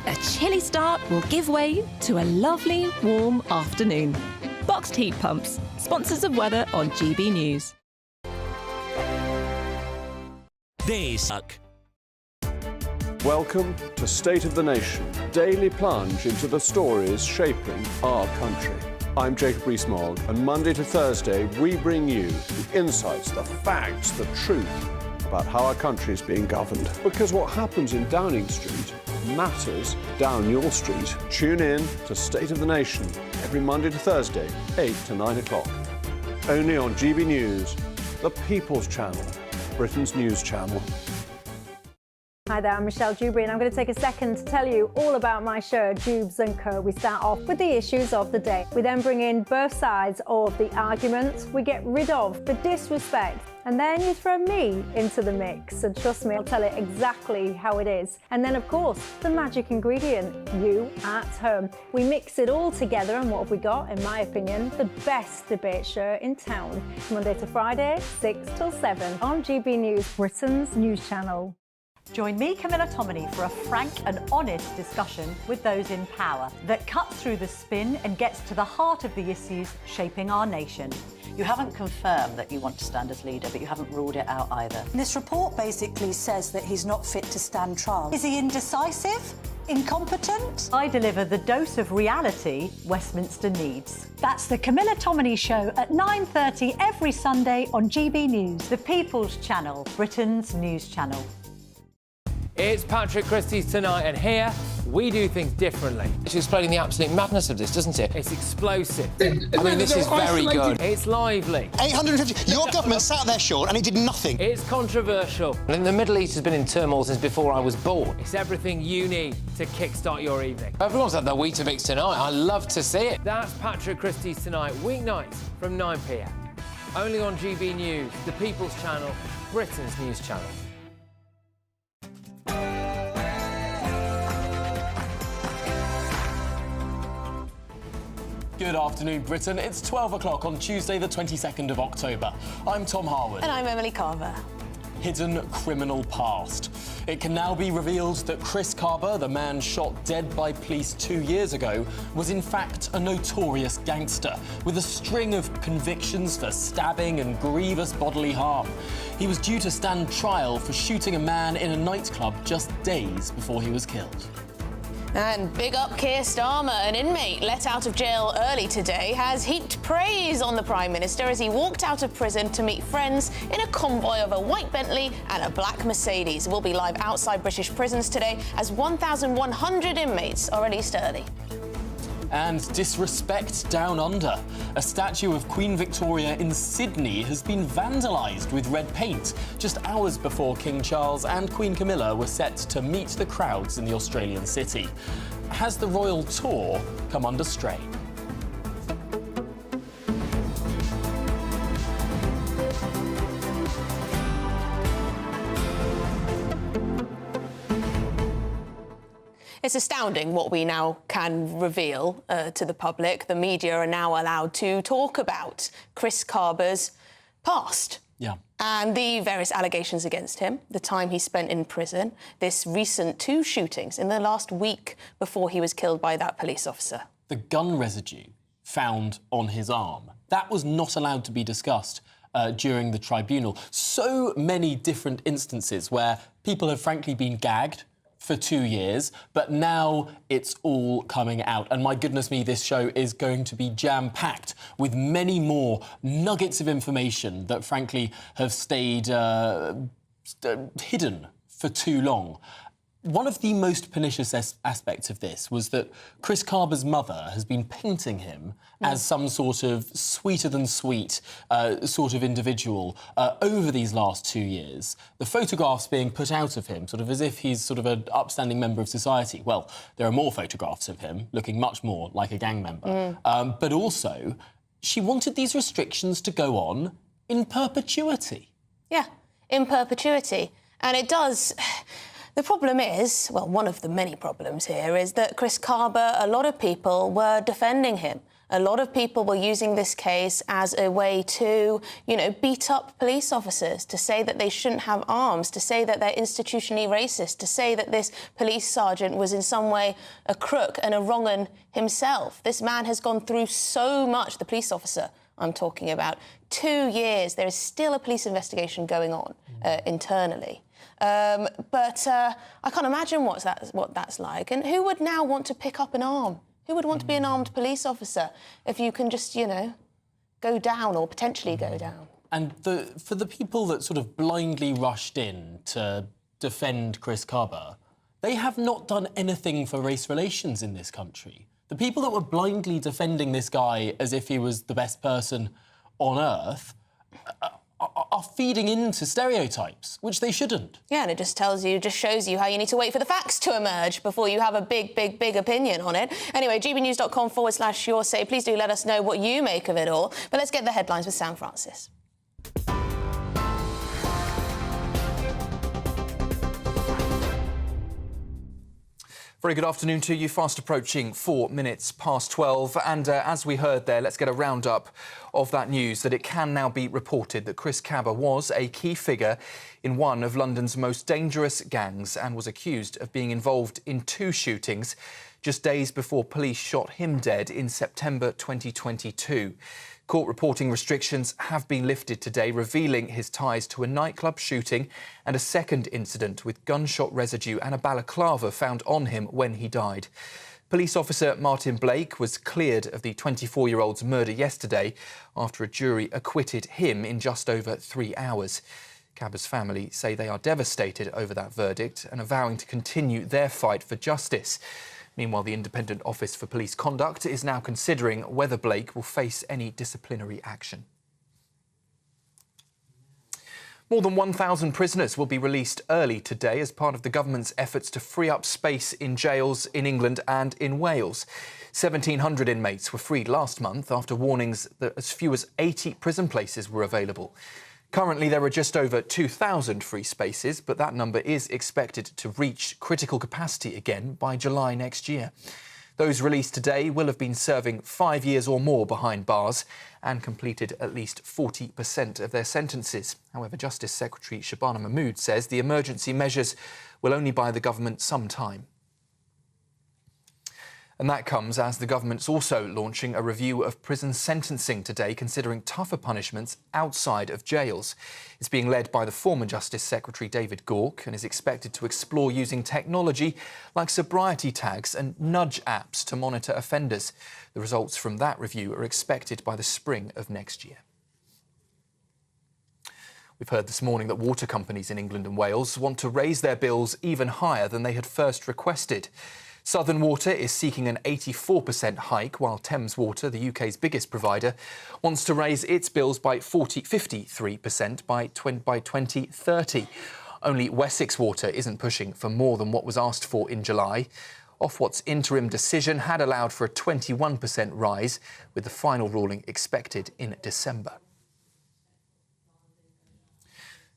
A chilly start will give way to a lovely, warm afternoon. Boxed heat pumps, sponsors of weather on GB News. They suck. Welcome to State of the Nation, daily plunge into the stories shaping our country. I'm Jacob Rees-Mogg, and Monday to Thursday we bring you the insights, the facts, the truth about how our country is being governed. Because what happens in Downing Street matters down your street. Tune in to State of the Nation every Monday to Thursday, 8 to 9 o'clock. Only on GB News, the People's Channel, Britain's news channel. Hi there, I'm Michelle Dewberry, and I'm going to take a second to tell you all about my show, Dubes & Co. We start off with the issues of the day. We then bring in both sides of the argument. We get rid of the disrespect. And then you throw me into the mix. And trust me, I'll tell it exactly how it is. And then, of course, the magic ingredient, you at home. We mix it all together, and what have we got? In my opinion, the best debate show in town. Monday to Friday, 6 till 7 on GB News, Britain's news channel. Join me, Camila Tominey, for a frank and honest discussion with those in power that cuts through the spin and gets to the heart of the issues shaping our nation. You haven't confirmed that you want to stand as leader, but you haven't ruled it out either. This report basically says that he's not fit to stand trial. Is he indecisive? Incompetent? I deliver the dose of reality Westminster needs. That's the Camila Tominey Show at 9:30 every Sunday on GB News, the People's Channel, Britain's news channel. It's Patrick Christie's Tonight, and here we do things differently. It's explaining the absolute madness of this, doesn't it? It's explosive. I mean, this is very good. It's lively. 850. Your government sat there, Sean, and it did nothing. It's controversial. And the Middle East has been in turmoil since before I was born. It's everything you need to kickstart your evening. Everyone's had their Weetabix tonight. I love to see it. That's Patrick Christie's Tonight, weeknights from 9 p.m. Only on GB News, the People's Channel, Britain's news channel. Good afternoon, Britain. It's 12 o'clock on Tuesday, the 22nd of October. I'm Tom Harwood. And I'm Emily Carver. Hidden criminal past. It can now be revealed that Chris Kaba, the man shot dead by police 2 years ago, was in fact a notorious gangster with a string of convictions for stabbing and grievous bodily harm. He was due to stand trial for shooting a man in a nightclub just days before he was killed. And big up Keir Starmer, an inmate let out of jail early today, has heaped praise on the Prime Minister as he walked out of prison to meet friends in a convoy of a white Bentley and a black Mercedes. We'll be live outside British prisons today as 1,100 inmates are released early. And disrespect down under. A statue of Queen Victoria in Sydney has been vandalised with red paint just hours before King Charles and Queen Camilla were set to meet the crowds in the Australian city. Has the royal tour come under strain? It's astounding what we now can reveal to the public. The media are now allowed to talk about Chris Kaba's past. Yeah. And the various allegations against him, the time he spent in prison, this recent 2 shootings in the last week before he was killed by that police officer. The gun residue found on his arm, that was not allowed to be discussed during the tribunal. So many different instances where people have frankly been gagged for 2 years, but now it's all coming out. And my goodness me, this show is going to be jam-packed with many more nuggets of information that frankly have stayed hidden for too long. One of the most pernicious aspects of this was that Chris Kaba's mother has been painting him as some sort of sweeter-than-sweet sort of individual over these last 2 years. The photographs being put out of him, sort of as if he's sort of an upstanding member of society. Well, there are more photographs of him looking much more like a gang member. But also, she wanted these restrictions to go on in perpetuity. Yeah, in perpetuity. And it does... The problem is, well, one of the many problems here is that Chris Kaba, a lot of people were defending him. A lot of people were using this case as a way to, beat up police officers, to say that they shouldn't have arms, to say that they're institutionally racist, to say that this police sergeant was in some way a crook and a wrong-un himself. This man has gone through so much, the police officer I'm talking about. 2 years, there is still a police investigation going on internally. But I can't imagine what that's like. And who would now want to pick up an arm? Who would want to be an armed police officer if you can just, go down or potentially go down? And for the people that sort of blindly rushed in to defend Chris Kaba, they have not done anything for race relations in this country. The people that were blindly defending this guy as if he was the best person on earth are feeding into stereotypes, which they shouldn't. Yeah, and it just shows you how you need to wait for the facts to emerge before you have a big opinion on it. Anyway, gbnews.com/your say. Please do let us know what you make of it all. But let's get the headlines with Sam Francis. Very good afternoon to you. Fast approaching 4 minutes past 12. And as we heard there, let's get a roundup of that news, that it can now be reported that Chris Kaba was a key figure in one of London's most dangerous gangs and was accused of being involved in 2 shootings just days before police shot him dead in September 2022. Court reporting restrictions have been lifted today, revealing his ties to a nightclub shooting and a second incident with gunshot residue and a balaclava found on him when he died. Police officer Martin Blake was cleared of the 24-year-old's murder yesterday after a jury acquitted him in just over 3 hours. Kaba's family say they are devastated over that verdict and are vowing to continue their fight for justice. Meanwhile, the Independent Office for Police Conduct is now considering whether Blake will face any disciplinary action. More than 1,000 prisoners will be released early today as part of the government's efforts to free up space in jails in England and in Wales. 1,700 inmates were freed last month after warnings that as few as 80 prison places were available. Currently, there are just over 2,000 free spaces, but that number is expected to reach critical capacity again by July next year. Those released today will have been serving 5 years or more behind bars and completed at least 40% of their sentences. However, Justice Secretary Shabana Mahmood says the emergency measures will only buy the government some time. And that comes as the government's also launching a review of prison sentencing today, considering tougher punishments outside of jails. It's being led by the former Justice Secretary David Gauke and is expected to explore using technology like sobriety tags and nudge apps to monitor offenders. The results from that review are expected by the spring of next year. We've heard this morning that water companies in England and Wales want to raise their bills even higher than they had first requested. Southern Water is seeking an 84% hike, while Thames Water, the UK's biggest provider, wants to raise its bills by 53% by 2030. Only Wessex Water isn't pushing for more than what was asked for in July. Ofwat's interim decision had allowed for a 21% rise, with the final ruling expected in December.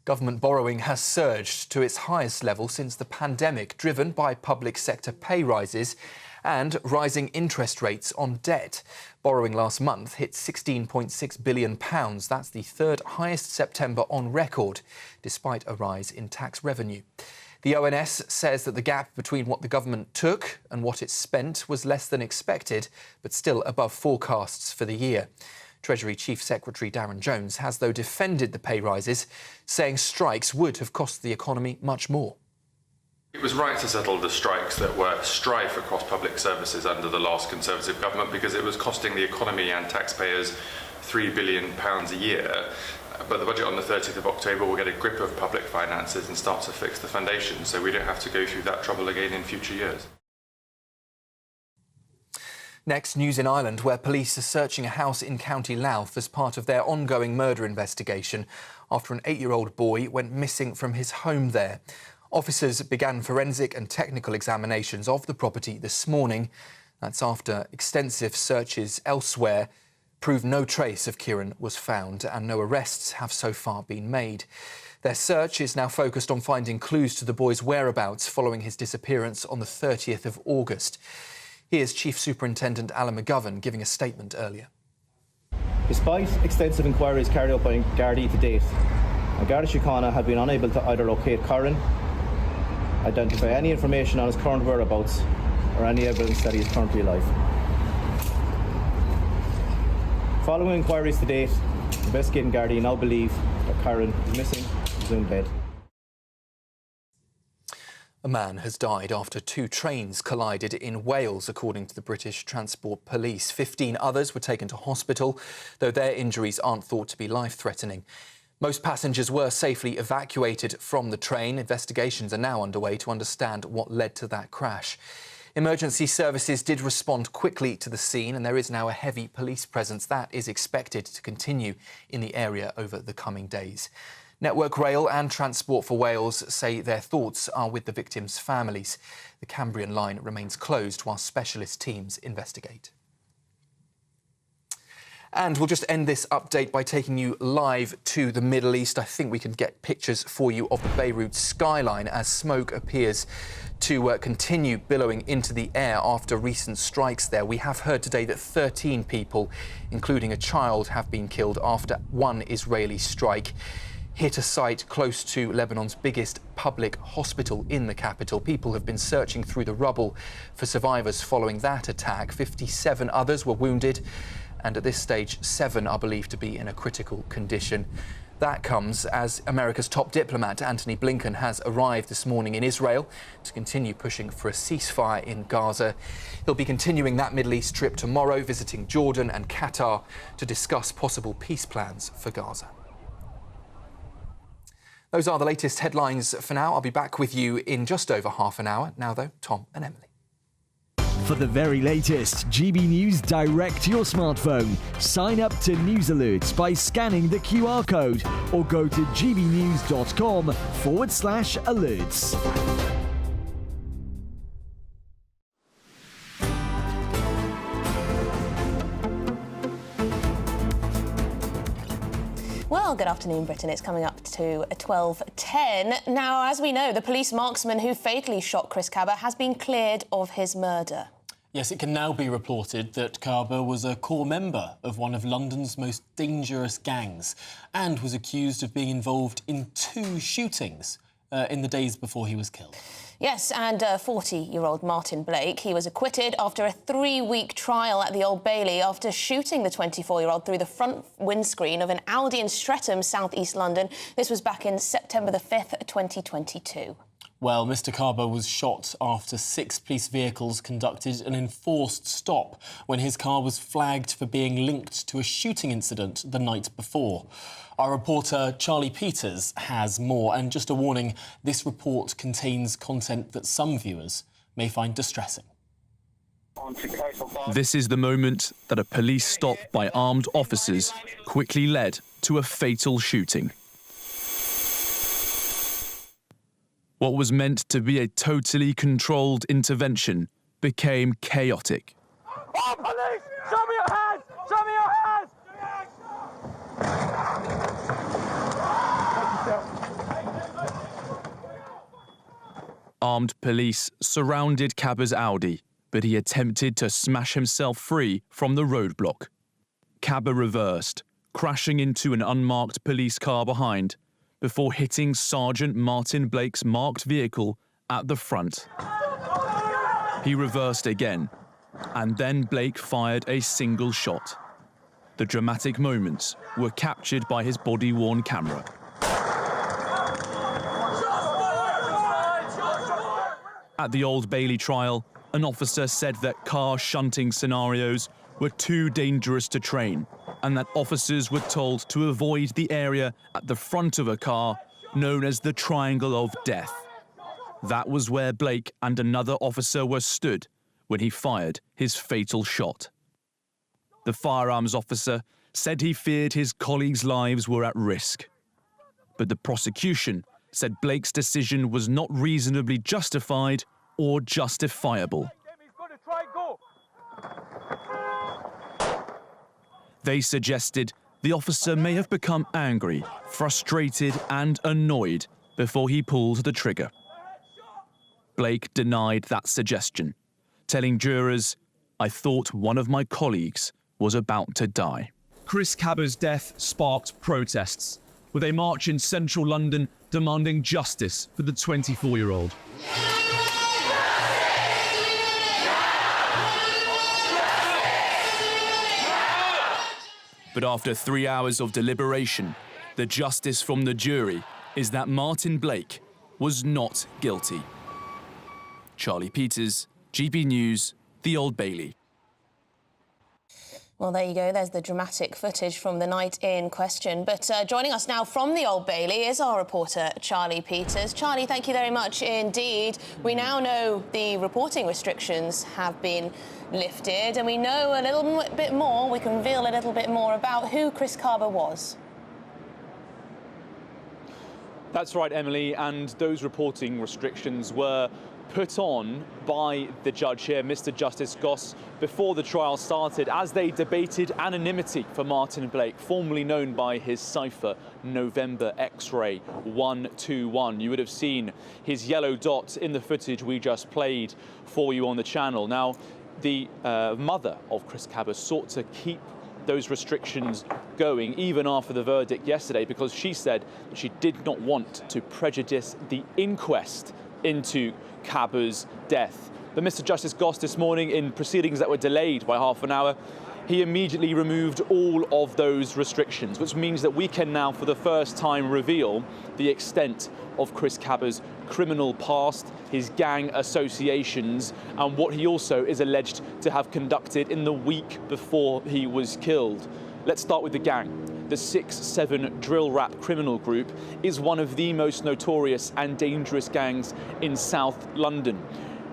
Government borrowing has surged to its highest level since the pandemic, driven by public sector pay rises and rising interest rates on debt. Borrowing last month hit £16.6 billion. That's the third highest September on record, despite a rise in tax revenue. The ONS says that the gap between what the government took and what it spent was less than expected, but still above forecasts for the year. Treasury Chief Secretary Darren Jones has, though, defended the pay rises, saying strikes would have cost the economy much more. It was right to settle the strikes that were strife across public services under the last Conservative government because it was costing the economy and taxpayers £3 billion a year. But the budget on the 30th of October will get a grip of public finances and start to fix the foundation, so we don't have to go through that trouble again in future years. Next, news in Ireland, where police are searching a house in County Louth as part of their ongoing murder investigation after an 8-year-old boy went missing from his home there. Officers began forensic and technical examinations of the property this morning. That's after extensive searches elsewhere proved no trace of Kieran was found and no arrests have so far been made. Their search is now focused on finding clues to the boy's whereabouts following his disappearance on the 30th of August. Here's Chief Superintendent Alan McGovern giving a statement earlier. Despite extensive inquiries carried out by Gardaí to date, Garda Síochána have been unable to either locate Corrin, identify any information on his current whereabouts, or any evidence that he is currently alive. Following inquiries to date, investigating Gardaí now believe that Corrin is missing, presumed dead. A man has died after 2 trains collided in Wales, according to the British Transport Police. 15 others were taken to hospital, though their injuries aren't thought to be life-threatening. Most passengers were safely evacuated from the train. Investigations are now underway to understand what led to that crash. Emergency services did respond quickly to the scene, and there is now a heavy police presence that is expected to continue in the area over the coming days. Network Rail and Transport for Wales say their thoughts are with the victims' families. The Cambrian line remains closed while specialist teams investigate. And we'll just end this update by taking you live to the Middle East. I think we can get pictures for you of the Beirut skyline as smoke appears to continue billowing into the air after recent strikes there. We have heard today that 13 people, including a child, have been killed after one Israeli strike hit a site close to Lebanon's biggest public hospital in the capital. People have been searching through the rubble for survivors following that attack. 57 others were wounded, and at this stage, 7 are believed to be in a critical condition. That comes as America's top diplomat, Antony Blinken, has arrived this morning in Israel to continue pushing for a ceasefire in Gaza. He'll be continuing that Middle East trip tomorrow, visiting Jordan and Qatar to discuss possible peace plans for Gaza. Those are the latest headlines for now. I'll be back with you in just over half an hour. Now, though, Tom and Emily. For the very latest GB News direct to your smartphone, sign up to News Alerts by scanning the QR code or go to gbnews.com/alerts. Well, good afternoon, Britain. It's coming up to 12:10. Now, as we know, the police marksman who fatally shot Chris Kaba has been cleared of his murder. Yes, it can now be reported that Kaba was a core member of one of London's most dangerous gangs and was accused of being involved in 2 shootings in the days before he was killed. Yes, and 40-year-old Martin Blake, he was acquitted after a 3-week trial at the Old Bailey after shooting the 24-year-old through the front windscreen of an Audi in Streatham, south-east London. This was back in September the 5th, 2022. Well, Mr Kaba was shot after 6 police vehicles conducted an enforced stop when his car was flagged for being linked to a shooting incident the night before. Our reporter Charlie Peters has more, and just a warning, this report contains content that some viewers may find distressing. This is the moment that a police stop by armed officers quickly led to a fatal shooting. What was meant to be a totally controlled intervention became chaotic. Oh, police! Show me your hands! Show me your hands! Armed police surrounded Kaba's Audi, but he attempted to smash himself free from the roadblock. Kaba reversed, crashing into an unmarked police car behind, before hitting Sergeant Martin Blake's marked vehicle at the front. He reversed again, and then Blake fired a single shot. The dramatic moments were captured by his body-worn camera. At the Old Bailey trial, an officer said that car shunting scenarios were too dangerous to train, and that officers were told to avoid the area at the front of a car known as the Triangle of Death. That was where Blake and another officer were stood when he fired his fatal shot. The firearms officer said he feared his colleagues' lives were at risk. But the prosecution said Blake's decision was not reasonably justified or justifiable. They suggested the officer may have become angry, frustrated and annoyed before he pulled the trigger. Blake denied that suggestion, telling jurors I thought one of my colleagues was about to die. Chris Kaba's death sparked protests, with a march in central London demanding justice for the 24-year-old. But after 3 hours of deliberation, the justice from the jury is that Martin Blake was not guilty. Charlie Peters, GB News, the Old Bailey. Well, there you go. There's the dramatic footage from the night in question. But joining us now from the Old Bailey is our reporter, Charlie Peters. Charlie, thank you very much indeed. We now know the reporting restrictions have been lifted, and we know a little bit more, we can reveal a little bit more about who Chris Kaba was. That's right, Emily, and those reporting restrictions were put on by the judge here, Mr. Justice Goss, before the trial started, as they debated anonymity for Martin Blake, formerly known by his cipher November X-ray 121. You would have seen his yellow dot in the footage we just played for you on the channel. Now, the mother of Chris Kaba sought to keep those restrictions going even after the verdict yesterday, because she said that she did not want to prejudice the inquest into Kaba's death. But Mr. Justice Goss this morning, in proceedings that were delayed by half an hour, he immediately removed all of those restrictions, which means that we can now for the first time reveal the extent of Chris Kaba's criminal past, his gang associations, and what he also is alleged to have conducted in the week before he was killed. Let's start with the gang. The 6-7 drill rap criminal group is one of the most notorious and dangerous gangs in South London.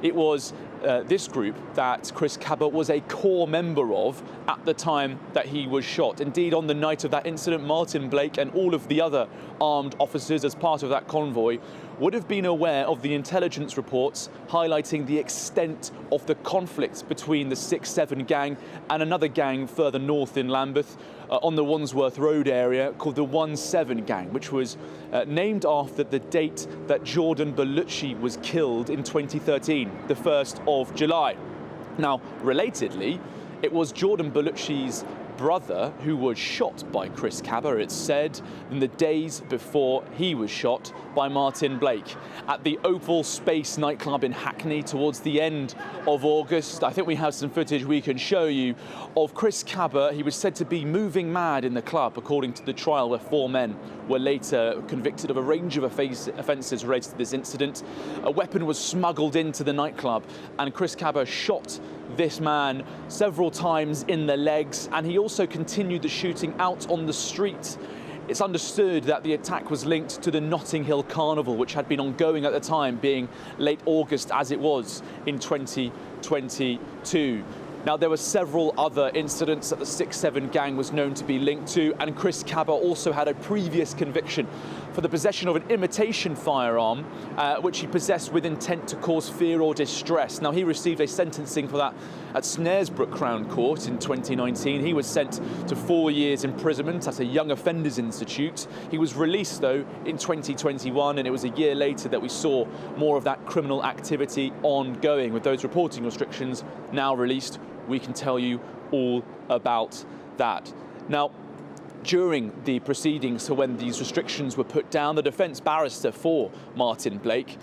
It was this group that Chris Kaba was a core member of at the time that he was shot. Indeed, on the night of that incident, Martin Blake and all of the other armed officers as part of that convoy would have been aware of the intelligence reports highlighting the extent of the conflict between the 6-7 gang and another gang further north in Lambeth, on the Wandsworth Road area, called the 1-7 gang, which was named after the date that Jordan Bellucci was killed in 2013, the 1st of July. Now, relatedly, it was Jordan Bellucci's brother who was shot by Chris Kaba, it's said, in the days before he was shot by Martin Blake at the Opal Space nightclub in Hackney towards the end of August. I think we have some footage we can show you of Chris Kaba. He was said to be moving mad in the club, according to the trial, where 4 men were later convicted of a range of offences related to this incident. A weapon was smuggled into the nightclub, and Chris Kaba shot this man several times in the legs, and he also continued the shooting out on the street. It's understood that the attack was linked to the Notting Hill Carnival, which had been ongoing at the time, being late August as it was in 2022. Now, there were several other incidents that the 6-7 gang was known to be linked to, and Chris Kaba also had a previous conviction for the possession of an imitation firearm, which he possessed with intent to cause fear or distress. Now, he received a sentencing for that at Snaresbrook Crown Court in 2019. He was sent to 4 years imprisonment at a young offenders institute. He was released, though, in 2021, and it was a year later that we saw more of that criminal activity ongoing. With those reporting restrictions now released, we can tell you all about that. Now, during the proceedings, so when these restrictions were put down, the defence barrister for Martin Blake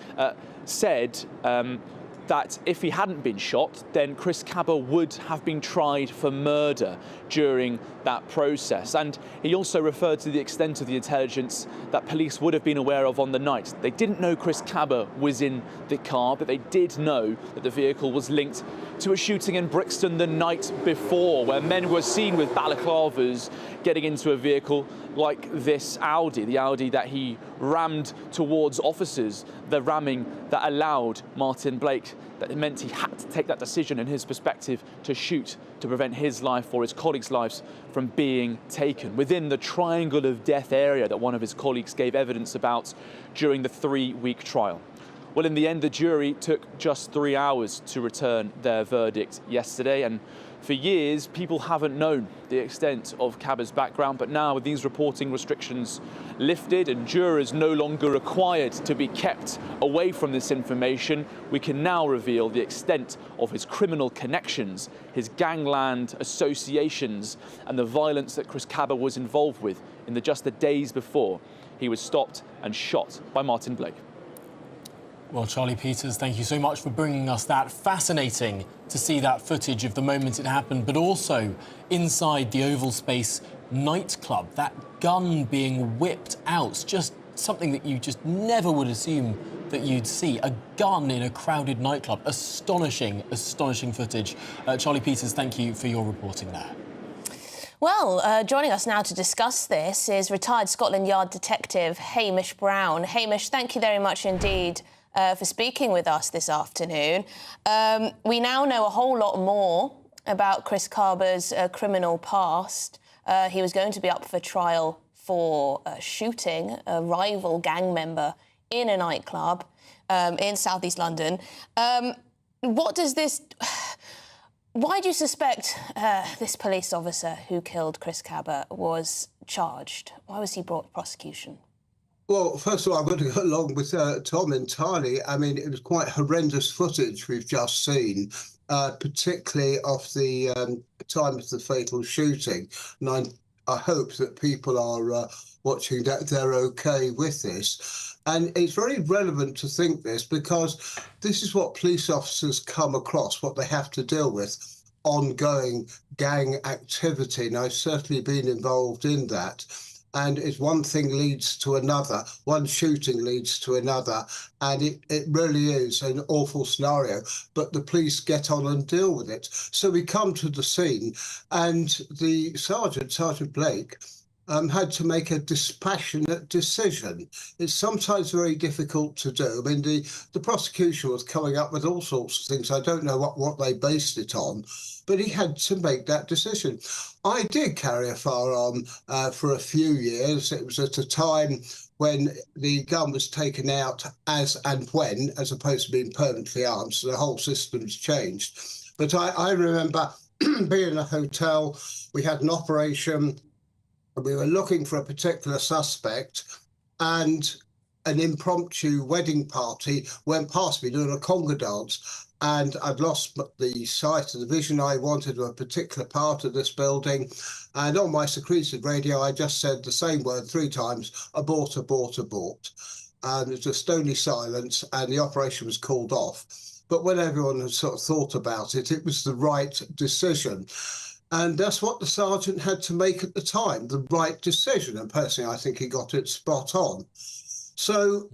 said that if he hadn't been shot, then Chris Kaba would have been tried for murder during that process. And he also referred to the extent of the intelligence that police would have been aware of on the night. They didn't know Chris Kaba was in the car, but they did know that the vehicle was linked to a shooting in Brixton the night before, where men were seen with balaclavas getting into a vehicle like this Audi, the Audi that he rammed towards officers, the ramming that allowed Martin Blake, that it meant he had to take that decision in his perspective to shoot to prevent his life or his colleagues' lives from being taken within the triangle of death area that one of his colleagues gave evidence about during the 3-week trial. Well, in the end, the jury took just 3 hours to return their verdict yesterday, and for years, people haven't known the extent of Kaba's background, but now with these reporting restrictions lifted and jurors no longer required to be kept away from this information, we can now reveal the extent of his criminal connections, his gangland associations, and the violence that Chris Kaba was involved with in just the days before he was stopped and shot by Martin Blake. Well, Charlie Peters, thank you so much for bringing us that. Fascinating to see that footage of the moment it happened, but also inside the Oval Space nightclub, that gun being whipped out, just something that you just never would assume that you'd see. A gun in a crowded nightclub. Astonishing, astonishing footage. Charlie Peters, thank you for your reporting there. Well, joining us now to discuss this is retired Scotland Yard detective Hamish Brown. Hamish, thank you very much indeed for speaking with us this afternoon. We now know a whole lot more about Chris Kaba's criminal past. He was going to be up for trial for shooting a rival gang member in a nightclub in southeast London. What does this... Why do you suspect this police officer who killed Chris Kaba was charged? Why was he brought to prosecution? Well, first of all, I'm going to go along with Tom entirely. I mean, it was quite horrendous footage we've just seen, particularly of the time of the fatal shooting. And I hope that people are watching that they're OK with this. And it's very relevant to think this because this is what police officers come across, what they have to deal with, ongoing gang activity. And I've certainly been involved in that. And it's one thing leads to another, one shooting leads to another, and it really is an awful scenario. But the police get on and deal with it. So we come to the scene, and the Sergeant Blake, had to make a dispassionate decision. It's sometimes very difficult to do. I mean, the prosecution was coming up with all sorts of things. I don't know what they based it on, but he had to make that decision. I did carry a firearm for a few years. It was at a time when the gun was taken out as opposed to being permanently armed, so the whole system's changed. But I remember being in a hotel, we had an operation, we were looking for a particular suspect, and an impromptu wedding party went past me doing a conga dance, and I'd lost the sight of the vision I wanted of a particular part of this building. And on my secreted radio, I just said the same word 3 times, abort, abort, abort. And it was a stony silence, and the operation was called off. But when everyone had sort of thought about it, it was the right decision. And that's what the sergeant had to make at the time, the right decision. And personally, I think he got it spot on. So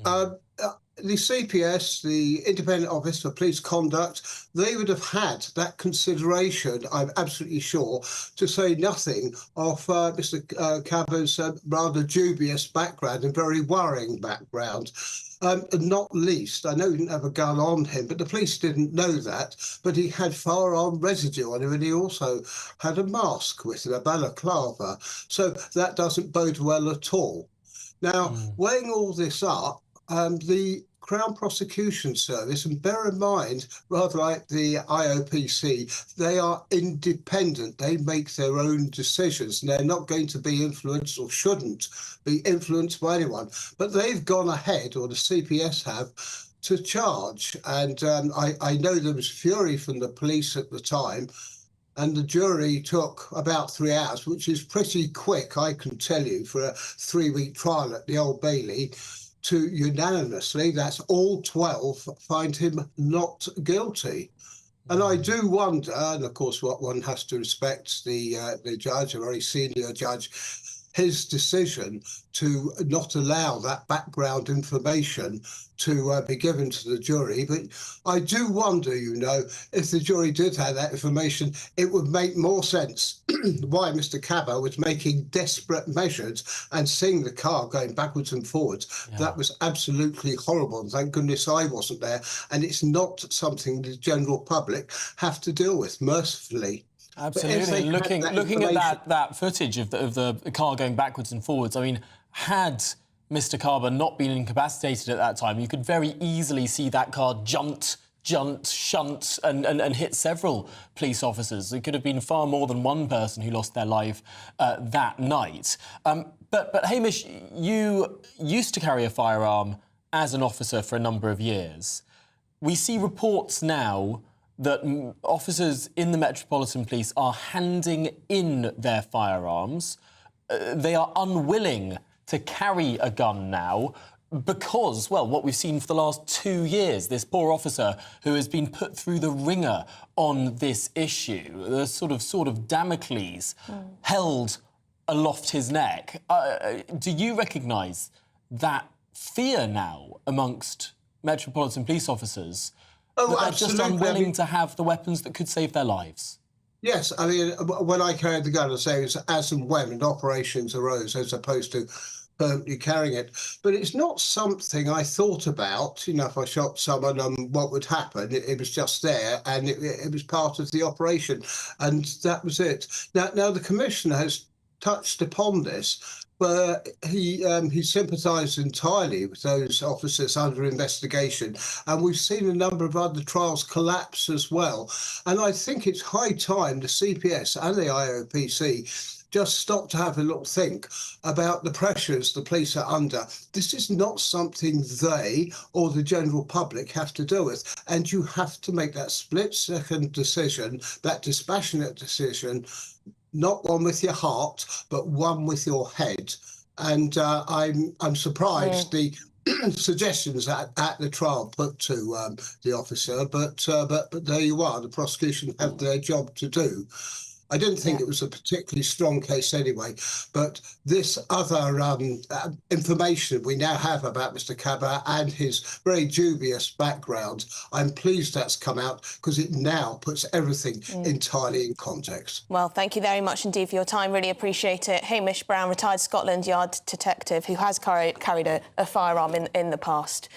the CPS, the Independent Office for Police Conduct, they would have had that consideration, I'm absolutely sure, to say nothing of Mr. Kaba's rather dubious background and very worrying background. Not least, I know he didn't have a gun on him, but the police didn't know that, but he had firearm residue on him, and he also had a mask with him, a balaclava. So that doesn't bode well at all. Now, weighing all this up, the Crown Prosecution Service, and bear in mind, rather like the IOPC, they are independent. They make their own decisions, and they're not going to be influenced or shouldn't be influenced by anyone. But they've gone ahead, or the CPS have, to charge. And I know there was fury from the police at the time, and the jury took about 3 hours, which is pretty quick, I can tell you, for a 3-week trial at the Old Bailey, to unanimously, that's all 12, find him not guilty. And I do wonder, and of course what one has to respect the judge, a very senior judge, his decision to not allow that background information to be given to the jury. But I do wonder, you know, if the jury did have that information, it would make more sense why Mr. Kaba was making desperate measures and seeing the car going backwards and forwards. Yeah. That was absolutely horrible. And thank goodness I wasn't there. And it's not something the general public have to deal with, mercifully. Absolutely. Looking at that footage of the car going backwards and forwards, I mean, had Mr. Kaba not been incapacitated at that time, you could very easily see that car shunt, and hit several police officers. It could have been far more than one person who lost their life that night. But Hamish, you used to carry a firearm as an officer for a number of years. We see reports now that officers in the Metropolitan Police are handing in their firearms. They are unwilling to carry a gun now because, well, what we've seen for the last 2 years, this poor officer who has been put through the ringer on this issue, the sort of Damocles held aloft his neck. Do you recognise that fear now amongst Metropolitan Police officers that they're just unwilling to have the weapons that could save their lives? Yes, I mean, when I carried the gun, I say it was as and when operations arose, as opposed to permanently carrying it. But it's not something I thought about, if I shot someone and what would happen. It was just there, and it was part of the operation, and that was it. Now the Commissioner has touched upon this, but he sympathised entirely with those officers under investigation, and we've seen a number of other trials collapse as well. And I think it's high time the CPS and the IOPC just stop to have a little think about the pressures the police are under. This is not something they or the general public have to deal with, and you have to make that split-second decision, that dispassionate decision, not one with your heart, but one with your head. And I'm surprised the suggestions at the trial put to the officer, but there you are. The prosecution have their job to do. I didn't think it was a particularly strong case anyway, but this other information we now have about Mr. Kaba and his very dubious background, I'm pleased that's come out because it now puts everything entirely in context. Well, thank you very much indeed for your time. Really appreciate it. Hamish Brown, retired Scotland Yard detective who has carried a firearm in the past.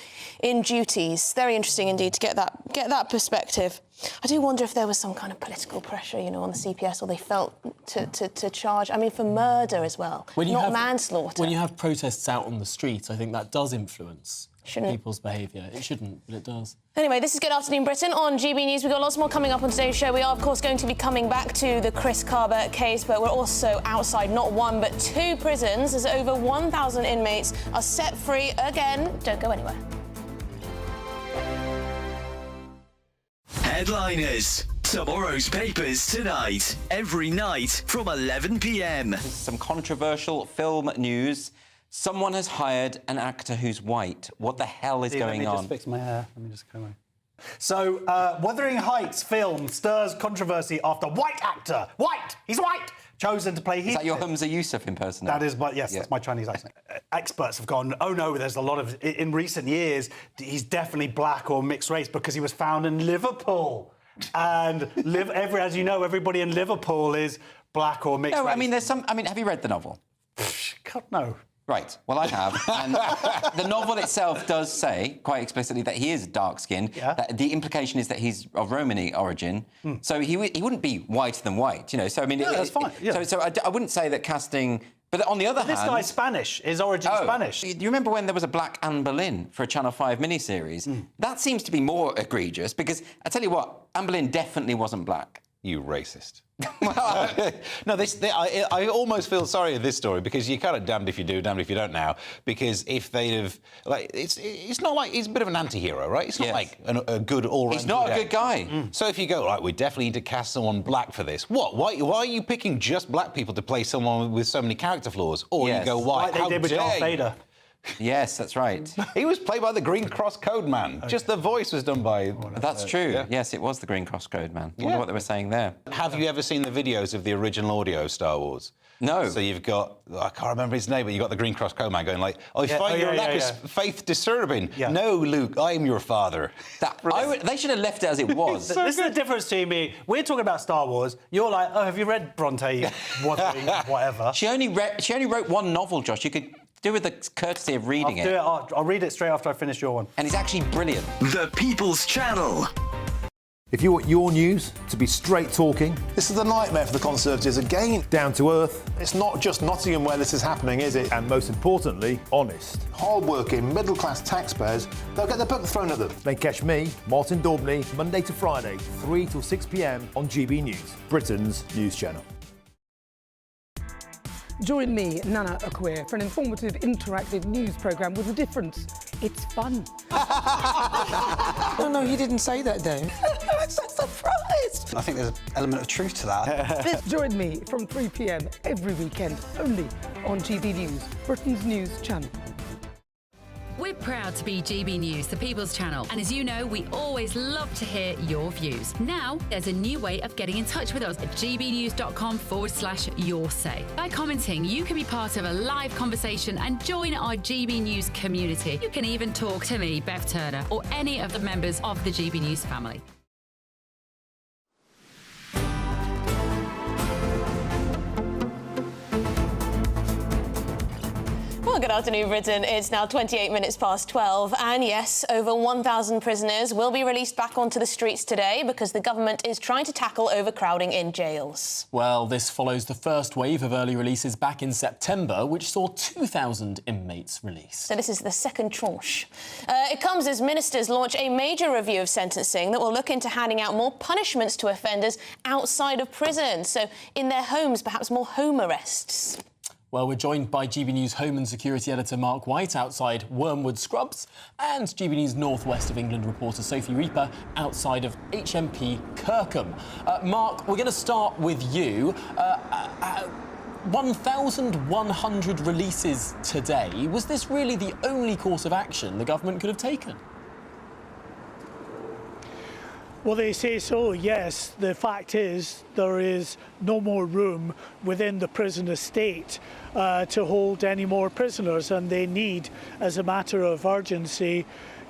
In duties, very interesting indeed to get that perspective. I do wonder if there was some kind of political pressure, on the CPS, or they felt to charge, for murder as well, not manslaughter. When you have protests out on the street, I think that does influence people's behaviour. It shouldn't, but it does. Anyway, this is Good Afternoon Britain on GB News. We've got lots more coming up on today's show. We are, of course, going to be coming back to the Chris Kaba case, but we're also outside not one but two prisons as over 1,000 inmates are set free again. Don't go anywhere. Headliners. Tomorrow's papers tonight. Every night from 11 p.m. Some controversial film news. Someone has hired an actor who's white. What the hell is going on? Let me just fix my hair. Let me just come on. So, Wuthering Heights film stirs controversy after white actor, he's white, chosen to play... Is that your Humza Yusuf impersonator? That is, yes, that's my Chinese accent. Experts have gone, oh no, there's a lot of... In recent years, he's definitely black or mixed race because he was found in Liverpool. And, as you know, everybody in Liverpool is black or mixed race. There's some... have you read the novel? God, no. Right, well, I have. And the novel itself does say, quite explicitly, that he is dark-skinned. Yeah. That the implication is that he's of Romani origin. So he wouldn't be whiter than white, So, that's fine. Yeah. So I wouldn't say that casting... But on the other hand... This guy's Spanish. His origin's Spanish. Do you remember when there was a black Anne Boleyn for a Channel 5 miniseries? That seems to be more egregious, because, I tell you what, Anne Boleyn definitely wasn't black. You racist. No, I almost feel sorry in this story because you're kind of damned if you do, damned if you don't now. Because if they'd have, it's not like he's a bit of an anti-hero, right? It's not like a good all-round. He's not a good guy. So if you go, right, we definitely need to cast someone black for this. What? Why are you picking just black people to play someone with so many character flaws? Or you go, why? Like they did with Darth Vader. Yes, that's right. He was played by the Green Cross Code Man. Okay. Just the voice was done by... That's true. Yeah. Yes, it was the Green Cross Code Man. I wonder what they were saying there. Have you ever seen the videos of the original audio Star Wars? No. So you've got... I can't remember his name, but you've got the Green Cross Code Man going like, I find your lack of faith disturbing. Yeah. No, Luke, I am your father. They should have left it as it was. This is the difference to me. We're talking about Star Wars. You're like, oh, have you read Bronte, Wuthering, whatever? She only wrote one novel, Josh. You could... do with the courtesy of reading it. I'll read it straight after I finish your one. And it's actually brilliant. The People's Channel. If you want your news to be straight talking... This is a nightmare for the Conservatives again. Down to earth. It's not just Nottingham where this is happening, is it? And most importantly, honest. Hard-working, middle-class taxpayers, they'll get their book thrown at them. Then catch me, Martin Daubney, Monday to Friday, 3 till 6 p.m. on GB News, Britain's news channel. Join me, Nana Akwe, for an informative, interactive news programme with a difference. It's fun. No, he didn't say that, Dave. I'm so surprised. I think there's an element of truth to that. Join me from 3 p.m. every weekend, only on GB News, Britain's news channel. We're proud to be GB News, the People's Channel. And as you know, we always love to hear your views. Now, there's a new way of getting in touch with us at gbnews.com/your say. By commenting, you can be part of a live conversation and join our GB News community. You can even talk to me, Bev Turner, or any of the members of the GB News family. Well, good afternoon, Britain. It's now 28 minutes past 12. And yes, over 1,000 prisoners will be released back onto the streets today because the government is trying to tackle overcrowding in jails. Well, this follows the first wave of early releases back in September, which saw 2,000 inmates released. So this is the second tranche. It comes as ministers launch a major review of sentencing that will look into handing out more punishments to offenders outside of prison. So in their homes, perhaps more home arrests. Well, we're joined by GB News Home and Security Editor Mark White outside Wormwood Scrubs and GB News North West of England reporter Sophie Reaper outside of HMP Kirkham. Mark, we're going to start with you. 1,100 releases today. Was this really the only course of action the government could have taken? Well, they say so, yes. The fact is there is no more room within the prison estate to hold any more prisoners, and they need, as a matter of urgency,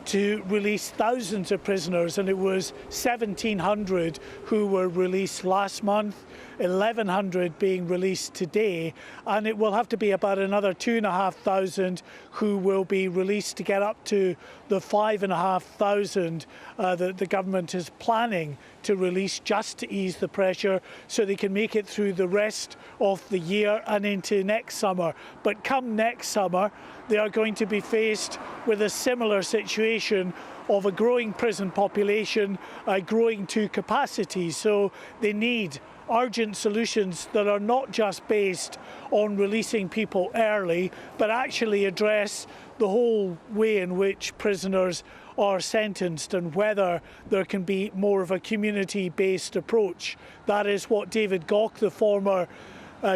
to release thousands of prisoners, and it was 1,700 who were released last month, 1,100 being released today, and it will have to be about another 2,500 who will be released to get up to the 5,500 that the government is planning to release just to ease the pressure so they can make it through the rest of the year and into next summer. But come next summer, they are going to be faced with a similar situation of a growing prison population, growing to capacity. So they need urgent solutions that are not just based on releasing people early, but actually address the whole way in which prisoners are sentenced and whether there can be more of a community-based approach. That is what David Gauke, the former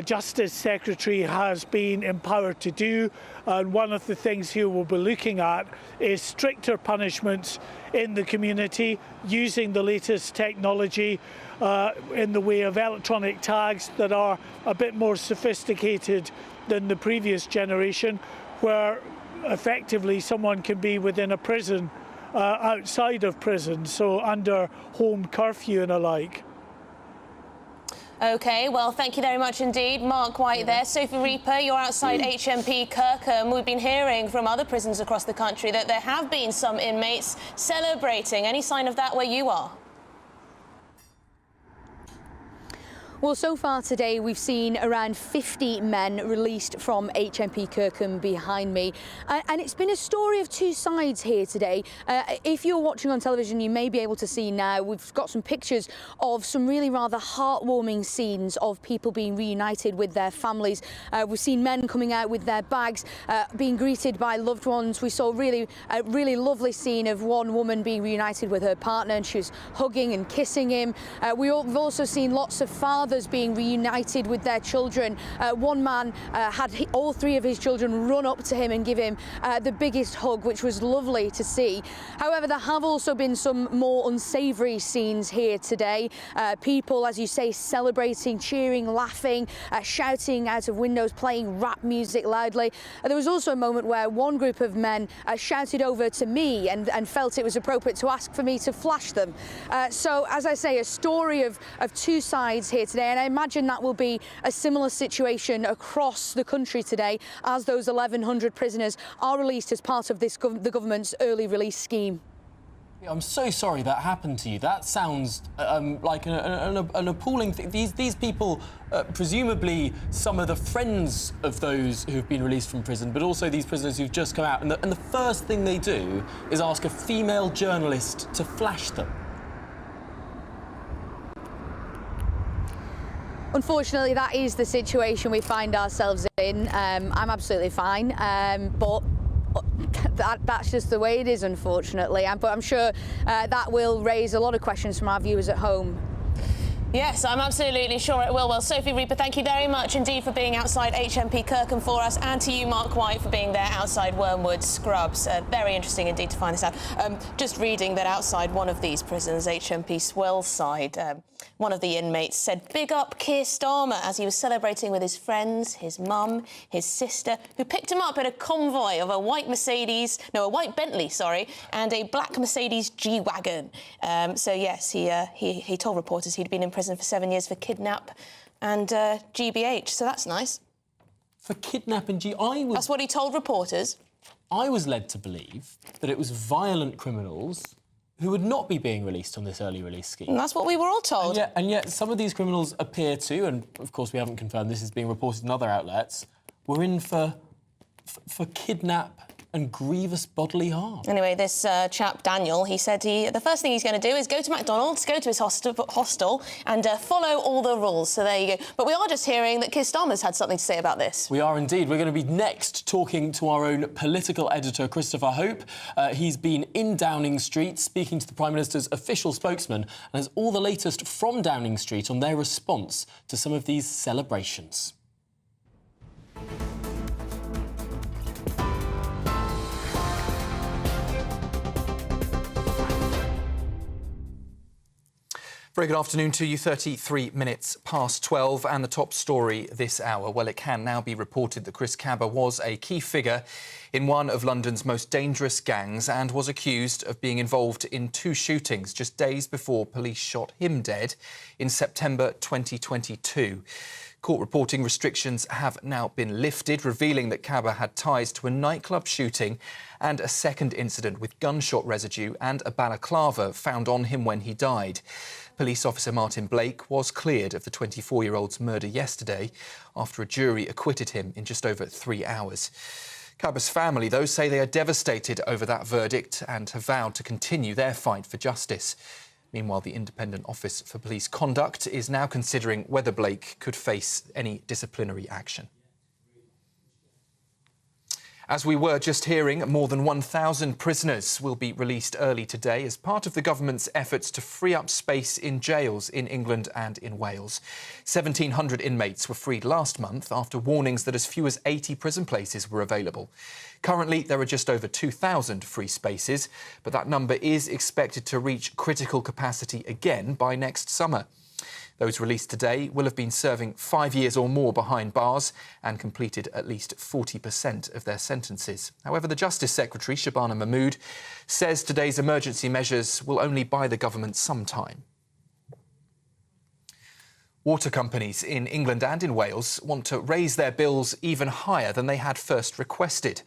Justice Secretary, has been empowered to do, and one of the things he will be looking at is stricter punishments in the community using the latest technology in the way of electronic tags that are a bit more sophisticated than the previous generation, where effectively someone can be within a prison outside of prison, so under home curfew and alike. OK, well, thank you very much indeed. Mark White there. Sophie Reaper, you're outside HMP Kirkham. We've been hearing from other prisons across the country that there have been some inmates celebrating. Any sign of that where you are? Well, so far today, we've seen around 50 men released from HMP Kirkham behind me. And it's been a story of two sides here today. If you're watching on television, you may be able to see now, we've got some pictures of some really rather heartwarming scenes of people being reunited with their families. We've seen men coming out with their bags, being greeted by loved ones. We saw a really lovely scene of one woman being reunited with her partner, and she was hugging and kissing him. We've also seen lots of fathers being reunited with their children. One man had all three of his children run up to him and give him the biggest hug, which was lovely to see. However, there have also been some more unsavoury scenes here today. People, as you say, celebrating, cheering, laughing, shouting out of windows, playing rap music loudly. There was also a moment where one group of men shouted over to me and felt it was appropriate to ask for me to flash them. So, as I say, a story of two sides here today. And I imagine that will be a similar situation across the country today as those 1,100 prisoners are released as part of this the government's early release scheme. I'm so sorry that happened to you. That sounds like an appalling thing. These people, presumably some of the friends of those who've been released from prison, but also these prisoners who've just come out, and the first thing they do is ask a female journalist to flash them. Unfortunately, that is the situation we find ourselves in. I'm absolutely fine, but that's just the way it is, unfortunately. But I'm sure that will raise a lot of questions from our viewers at home. Yes, I'm absolutely sure it will. Well, Sophie Reaper, thank you very much indeed for being outside HMP Kirkham for us, and to you, Mark White, for being there outside Wormwood Scrubs. Very interesting indeed to find this out. Just reading that outside one of these prisons, HMP Swellside, one of the inmates said, "Big up Keir Starmer," as he was celebrating with his friends, his mum, his sister, who picked him up in a convoy of a white Bentley, and a black Mercedes G-Wagon. So, yes, he told reporters he'd been in prison for 7 years for kidnap and GBH, so that's nice. For kidnap and That's what he told reporters. I was led to believe that it was violent criminals who would not be being released on this early release scheme. And that's what we were all told. And yet some of these criminals appear to, and of course we haven't confirmed this is being reported in other outlets, were in for kidnap and grievous bodily harm. Anyway, this chap, Daniel, he said the first thing he's going to do is go to McDonald's, go to his hostel and follow all the rules. So there you go. But we are just hearing that Keir Starmer's had something to say about this. We are indeed. We're going to be next talking to our own political editor, Christopher Hope. He's been in Downing Street speaking to the Prime Minister's official spokesman and has all the latest from Downing Street on their response to some of these celebrations. Very good afternoon to you. 33 minutes past 12, and the top story this hour. Well, it can now be reported that Chris Kaba was a key figure in one of London's most dangerous gangs and was accused of being involved in 2 shootings just days before police shot him dead in September 2022. Court reporting restrictions have now been lifted, revealing that Kaba had ties to a nightclub shooting and a second incident with gunshot residue and a balaclava found on him when he died. Police officer Martin Blake was cleared of the 24-year-old's murder yesterday after a jury acquitted him in just over 3 hours. Kaba's family, though, say they are devastated over that verdict and have vowed to continue their fight for justice. Meanwhile, the Independent Office for Police Conduct is now considering whether Blake could face any disciplinary action. As we were just hearing, more than 1,000 prisoners will be released early today as part of the government's efforts to free up space in jails in England and in Wales. 1,700 inmates were freed last month after warnings that as few as 80 prison places were available. Currently, there are just over 2,000 free spaces, but that number is expected to reach critical capacity again by next summer. Those released today will have been serving 5 years or more behind bars and completed at least 40% of their sentences. However, the Justice Secretary, Shabana Mahmood, says today's emergency measures will only buy the government some time. Water companies in England and in Wales want to raise their bills even higher than they had first requested.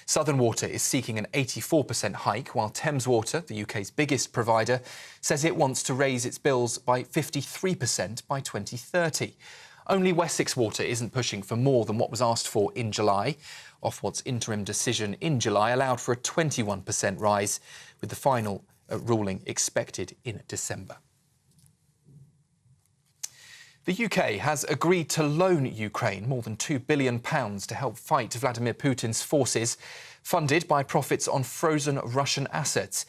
Southern Water is seeking an 84% hike, while Thames Water, the UK's biggest provider, says it wants to raise its bills by 53% by 2030. Only Wessex Water isn't pushing for more than what was asked for in July. Ofwat's interim decision in July allowed for a 21% rise, with the final ruling expected in December. The UK has agreed to loan Ukraine more than £2 billion to help fight Vladimir Putin's forces, funded by profits on frozen Russian assets.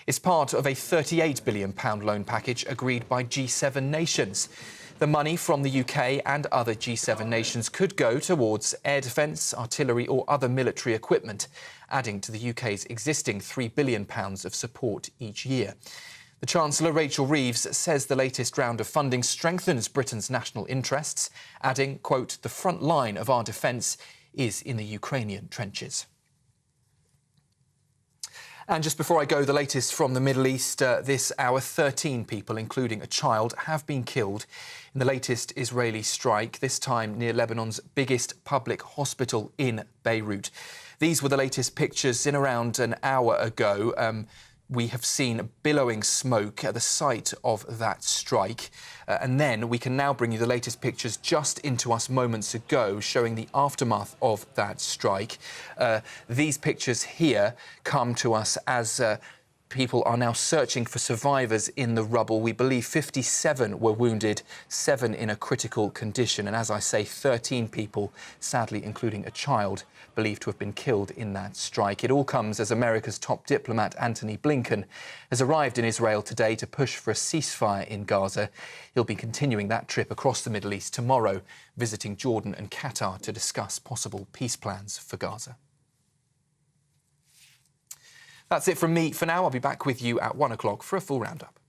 It's part of a £38 billion loan package agreed by G7 nations. The money from the UK and other G7 nations could go towards air defence, artillery or other military equipment, adding to the UK's existing £3 billion of support each year. The Chancellor, Rachel Reeves, says the latest round of funding strengthens Britain's national interests, adding, quote, "The front line of our defence is in the Ukrainian trenches." And just before I go, the latest from the Middle East this hour. 13 people, including a child, have been killed in the latest Israeli strike, this time near Lebanon's biggest public hospital in Beirut. These were the latest pictures in around an hour ago. we have seen billowing smoke at the site of that strike. And then we can now bring you the latest pictures just into us moments ago, showing the aftermath of that strike. These pictures here come to us as people are now searching for survivors in the rubble. We believe 57 were wounded, 7 in a critical condition. And as I say, 13 people, sadly including a child, believed to have been killed in that strike. It all comes as America's top diplomat, Antony Blinken, has arrived in Israel today to push for a ceasefire in Gaza. He'll be continuing that trip across the Middle East tomorrow, visiting Jordan and Qatar to discuss possible peace plans for Gaza. That's it from me for now. I'll be back with you at 1 o'clock for a full roundup.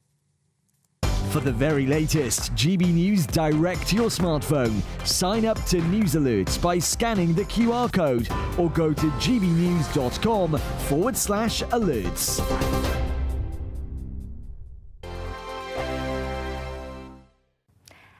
For the very latest GB News direct to your smartphone, sign up to News Alerts by scanning the QR code or go to gbnews.com/alerts.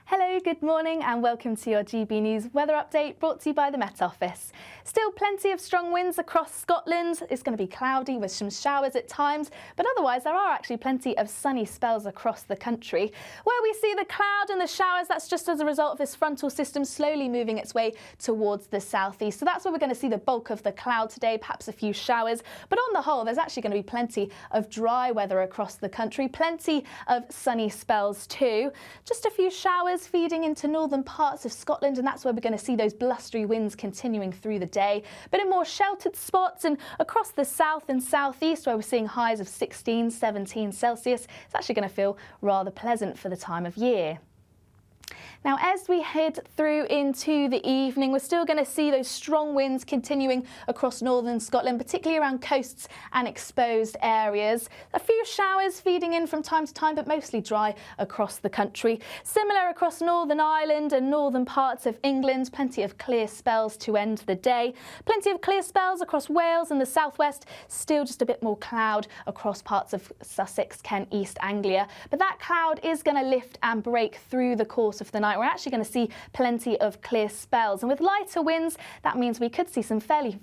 Hello, good morning and welcome to your GB News weather update brought to you by the Met Office. Still plenty of strong winds across Scotland. It's going to be cloudy with some showers at times, but otherwise there are actually plenty of sunny spells across the country. Where we see the cloud and the showers, that's just as a result of this frontal system slowly moving its way towards the southeast. So that's where we're going to see the bulk of the cloud today, perhaps a few showers. But on the whole, there's actually going to be plenty of dry weather across the country, plenty of sunny spells too. Just a few showers feeding into northern parts of Scotland, and that's where we're going to see those blustery winds continuing through the day. But in more sheltered spots and across the south and southeast, where we're seeing highs of 16, 17 Celsius, it's actually going to feel rather pleasant for the time of year. Now, as we head through into the evening, we're still going to see those strong winds continuing across northern Scotland, particularly around coasts and exposed areas. A few showers feeding in from time to time, but mostly dry across the country. Similar across Northern Ireland and northern parts of England, plenty of clear spells to end the day. Plenty of clear spells across Wales and the southwest, still just a bit more cloud across parts of Sussex, Kent, East Anglia. But that cloud is going to lift and break through the course of the night. We're actually going to see plenty of clear spells, and with lighter winds that means we could see some fairly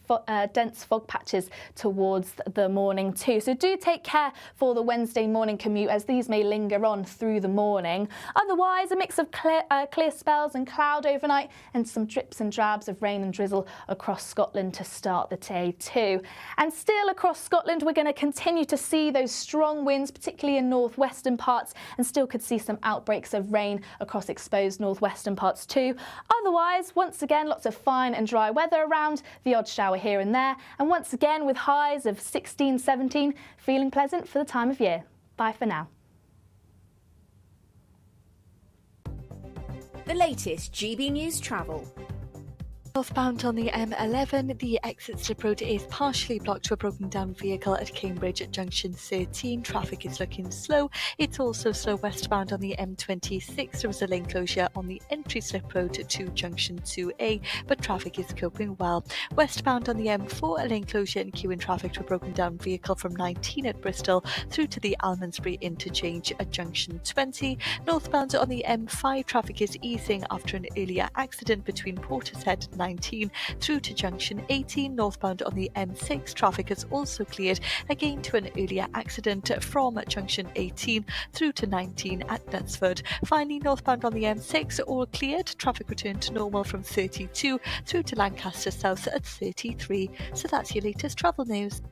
dense fog patches towards the morning too. So do take care for the Wednesday morning commute, as these may linger on through the morning. Otherwise, a mix of clear spells and cloud overnight, and some drips and drabs of rain and drizzle across Scotland to start the day too. And still across Scotland, we're going to continue to see those strong winds, particularly in northwestern parts, and still could see some outbreaks of rain across exposed northwestern parts too. Otherwise, once again, lots of fine and dry weather around, the odd shower here and there, and once again with highs of 16, 17, feeling pleasant for the time of year. Bye for now. The latest GB News travel. Northbound on the M11, the exit slip road is partially blocked to a broken down vehicle at Cambridge at junction 13. Traffic is looking slow. It's also slow westbound on the M26. There was a lane closure on the entry slip road to junction 2A, but traffic is coping well. Westbound on the M4, a lane closure and queuing traffic to a broken down vehicle from 19 at Bristol through to the Almondsbury interchange at junction 20. Northbound on the M5, traffic is easing after an earlier accident between Portishead 19 through to junction 18. Northbound on the M6, traffic has also cleared again to an earlier accident from junction 18 through to 19 at Knutsford. Finally, northbound on the M6, all cleared. Traffic returned to normal from 32 through to Lancaster South at 33. So that's your latest travel news.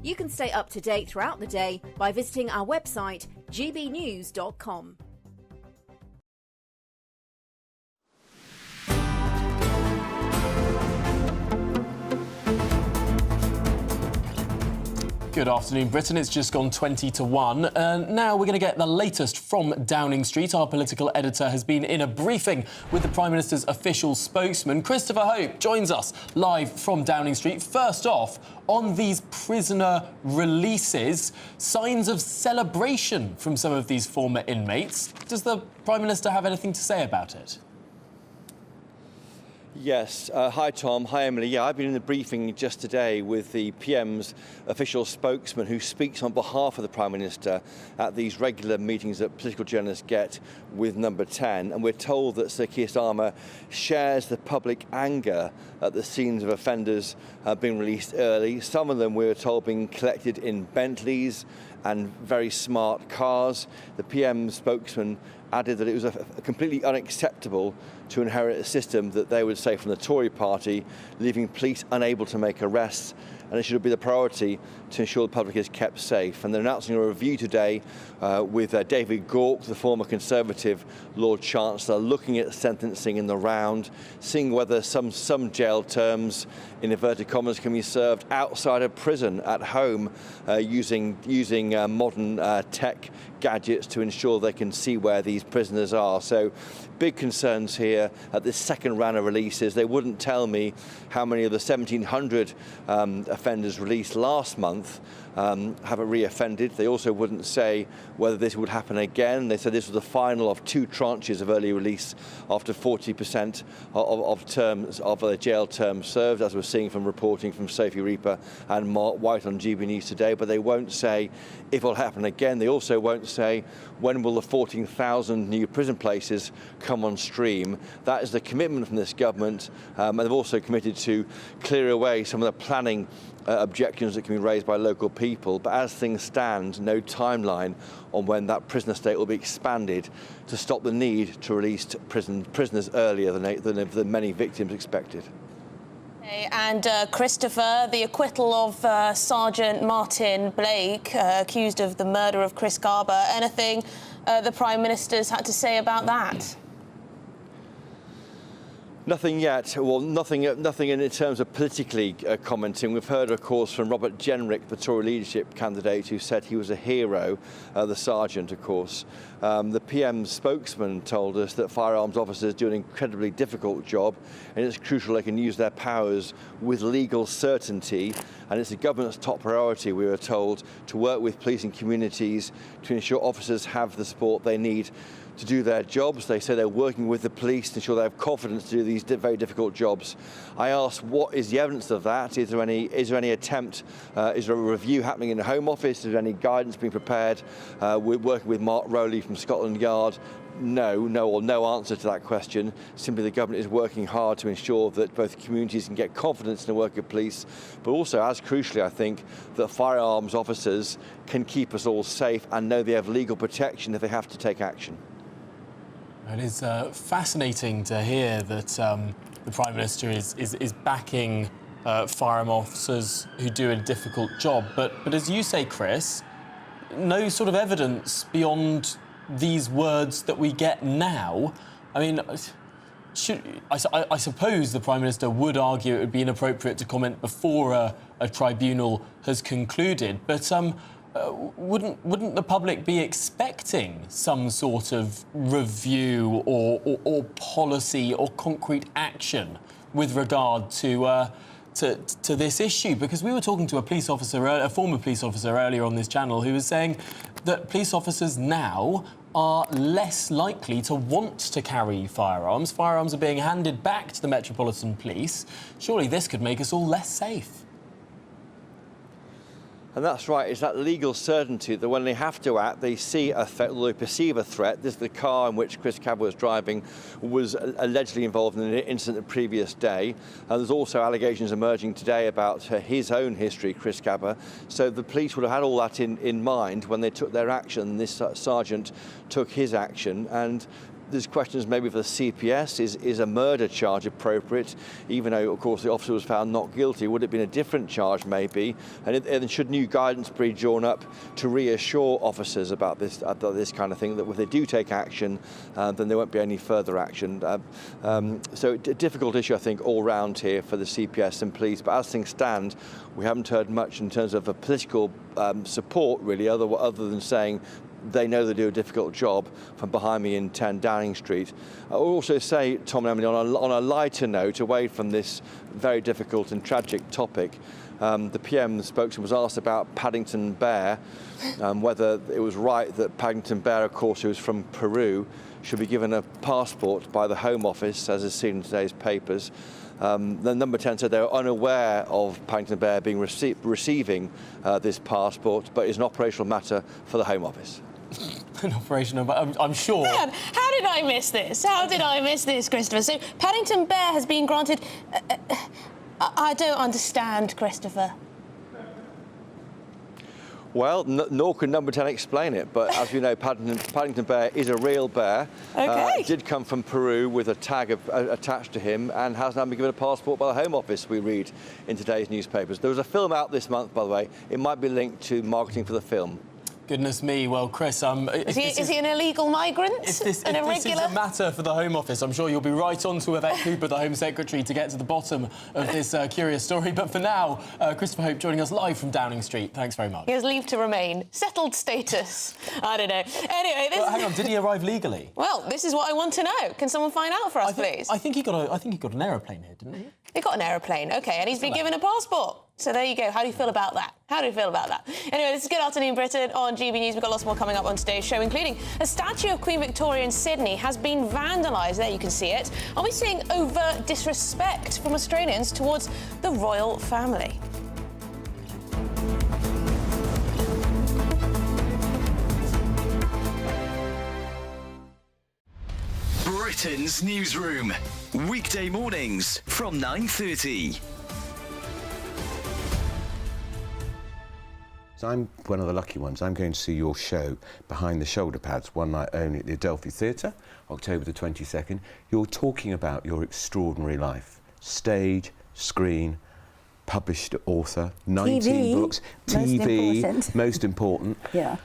You can stay up to date throughout the day by visiting our website gbnews.com. Good afternoon, Britain. It's just gone 20 to 1. Now we're going to get the latest from Downing Street. Our political editor has been in a briefing with the Prime Minister's official spokesman. Christopher Hope joins us live from Downing Street. First off, on these prisoner releases, signs of celebration from some of these former inmates. Does the Prime Minister have anything to say about it? Yes. Hi, Tom. Hi, Emily. Yeah, I've been in the briefing just today with the PM's official spokesman who speaks on behalf of the Prime Minister at these regular meetings that political journalists get with Number 10. And we're told that Sir Keir Starmer shares the public anger at the scenes of offenders being released early. Some of them, we were told, being collected in Bentleys and very smart cars. The PM spokesman added that it was completely unacceptable to inherit a system that they would say from the Tory party, leaving police unable to make arrests, and it should be the priority to ensure the public is kept safe. And they're announcing a review today with David Gauke, the former Conservative Lord Chancellor, looking at sentencing in the round, seeing whether some jail terms, in inverted commas, can be served outside of prison at home using modern tech gadgets to ensure they can see where these prisoners are. So big concerns here at this second round of releases. They wouldn't tell me how many of the 1,700 offenders released last month have reoffended. They also wouldn't say whether this would happen again. They said this was the final of 2 tranches of early release after 40% of the jail terms served, as we're seeing from reporting from Sophie Reaper and Mark White on GBNews today. But they won't say if it'll happen again. They also won't say when will the 14,000 new prison places come on stream. That is the commitment from this government, and they've also committed to clear away some of the planning objections that can be raised by local people. But as things stand, no timeline on when that prison estate will be expanded to stop the need to release prisoners earlier than many victims expected. And Christopher, the acquittal of Sergeant Martin Blake, accused of the murder of Chris Kaba. Anything the Prime Minister's had to say about that? Nothing yet. Well, nothing in terms of politically commenting. We've heard, of course, from Robert Jenrick, the Tory leadership candidate, who said he was a hero, the sergeant, of course. The PM's spokesman told us that firearms officers do an incredibly difficult job, and it's crucial they can use their powers with legal certainty. And it's the government's top priority, we were told, to work with police and communities to ensure officers have the support they need to do their jobs. They say they're working with the police to ensure they have confidence to do these very difficult jobs. I asked, what is the evidence of that? Is there any attempt, is there a review happening in the Home Office? Is there any guidance being prepared? We're working with Mark Rowley from Scotland Yard. No answer to that question. Simply the government is working hard to ensure that both communities can get confidence in the work of police, but also, as crucially, I think, that firearms officers can keep us all safe and know they have legal protection if they have to take action. It is fascinating to hear that the Prime Minister is backing firearm officers who do a difficult job. But as you say, Chris, no sort of evidence beyond these words that we get now. I mean, I suppose the Prime Minister would argue it would be inappropriate to comment before a tribunal has concluded, but wouldn't the public be expecting some sort of review or policy or concrete action with regard to this issue? Because we were talking to a former police officer earlier on this channel who was saying that police officers now are less likely to want to carry firearms. Firearms are being handed back to the Metropolitan Police. Surely this could make us all less safe. And that's right, it's that legal certainty that when they have to act, they see a threat, or they perceive a threat. The car in which Chris Kaba was driving was allegedly involved in an incident the previous day. And there's also allegations emerging today about his own history, Chris Kaba. So the police would have had all that in mind when they took their action. This sergeant took his action, and there's questions maybe for the CPS, is a murder charge appropriate? Even though, of course, the officer was found not guilty, would it have been a different charge maybe? And should new guidance be drawn up to reassure officers about this kind of thing, that if they do take action, then there won't be any further action. So a difficult issue, I think, all round here for the CPS and police. But as things stand, we haven't heard much in terms of a political support, really, other than saying they know they do a difficult job from behind me in 10 Downing Street. I will also say, Tom and Emily, on a lighter note, away from this very difficult and tragic topic, The PM spokesman was asked about Paddington Bear, whether it was right that Paddington Bear, of course, who was from Peru, should be given a passport by the Home Office, as is seen in today's papers. The Number 10 said they were unaware of Paddington Bear being receiving this passport, but it's an operational matter for the Home Office. An operational, but I'm sure. Man, how did I miss this? How did I miss this, Christopher? So Paddington Bear has been granted... I don't understand, Christopher. Well, nor can Number 10 explain it, but as we know, Paddington Bear is a real bear. Okay. Did come from Peru with a tag attached to him and has now been given a passport by the Home Office, we read in today's newspapers. There was a film out this month, by the way. It might be linked to marketing for the film. Goodness me. Well, Chris, Is he an illegal migrant? If this is a matter for the Home Office, I'm sure you'll be right on to Yvette Cooper, the Home Secretary, to get to the bottom of this curious story. But for now, Christopher Hope joining us live from Downing Street. Thanks very much. He has leave to remain. Settled status. I don't know. Anyway, this... Well, hang on, did he arrive legally? Well, this is what I want to know. Can someone find out for us, please? I think he got an aeroplane here, didn't he? He got an aeroplane, OK, and he's been given a passport. So there you go. How do you feel about that? How do you feel about that? Anyway, this is Good Afternoon Britain on GB News. We've got lots more coming up on today's show, including a statue of Queen Victoria in Sydney has been vandalised. There you can see it. Are we seeing overt disrespect from Australians towards the royal family? Britain's newsroom. Weekday mornings from 9:30. So I'm one of the lucky ones. I'm going to see your show, Behind the Shoulder Pads, one night only at the Adelphi Theatre, October the 22nd. You're talking about your extraordinary life. Stage, screen, published author, 19 TV, books, TV, most important. Yeah.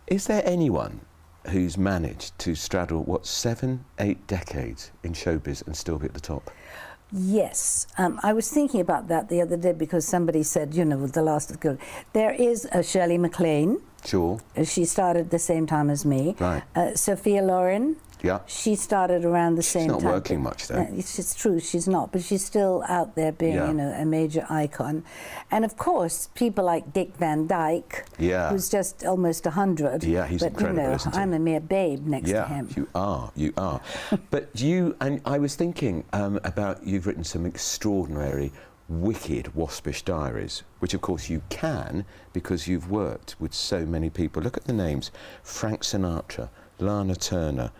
Is there anyone who's managed to straddle, 7, 8 decades in showbiz and still be at the top? Yes, I was thinking about that the other day because somebody said, the last is good. There is a Shirley MacLaine. Sure. She started the same time as me. Right. Sophia Loren. Yeah. She started around the same time. She's not working much, though. It's true, she's not, but she's still out there being, a major icon. And of course, people like Dick Van Dyke, who's just almost 100. Yeah, he's incredible, isn't he? I'm a mere babe next to him. Yeah, you are. But and I was thinking about, you've written some extraordinary, wicked, waspish diaries, which of course you can because you've worked with so many people. Look at the names: Frank Sinatra, Lana Turner,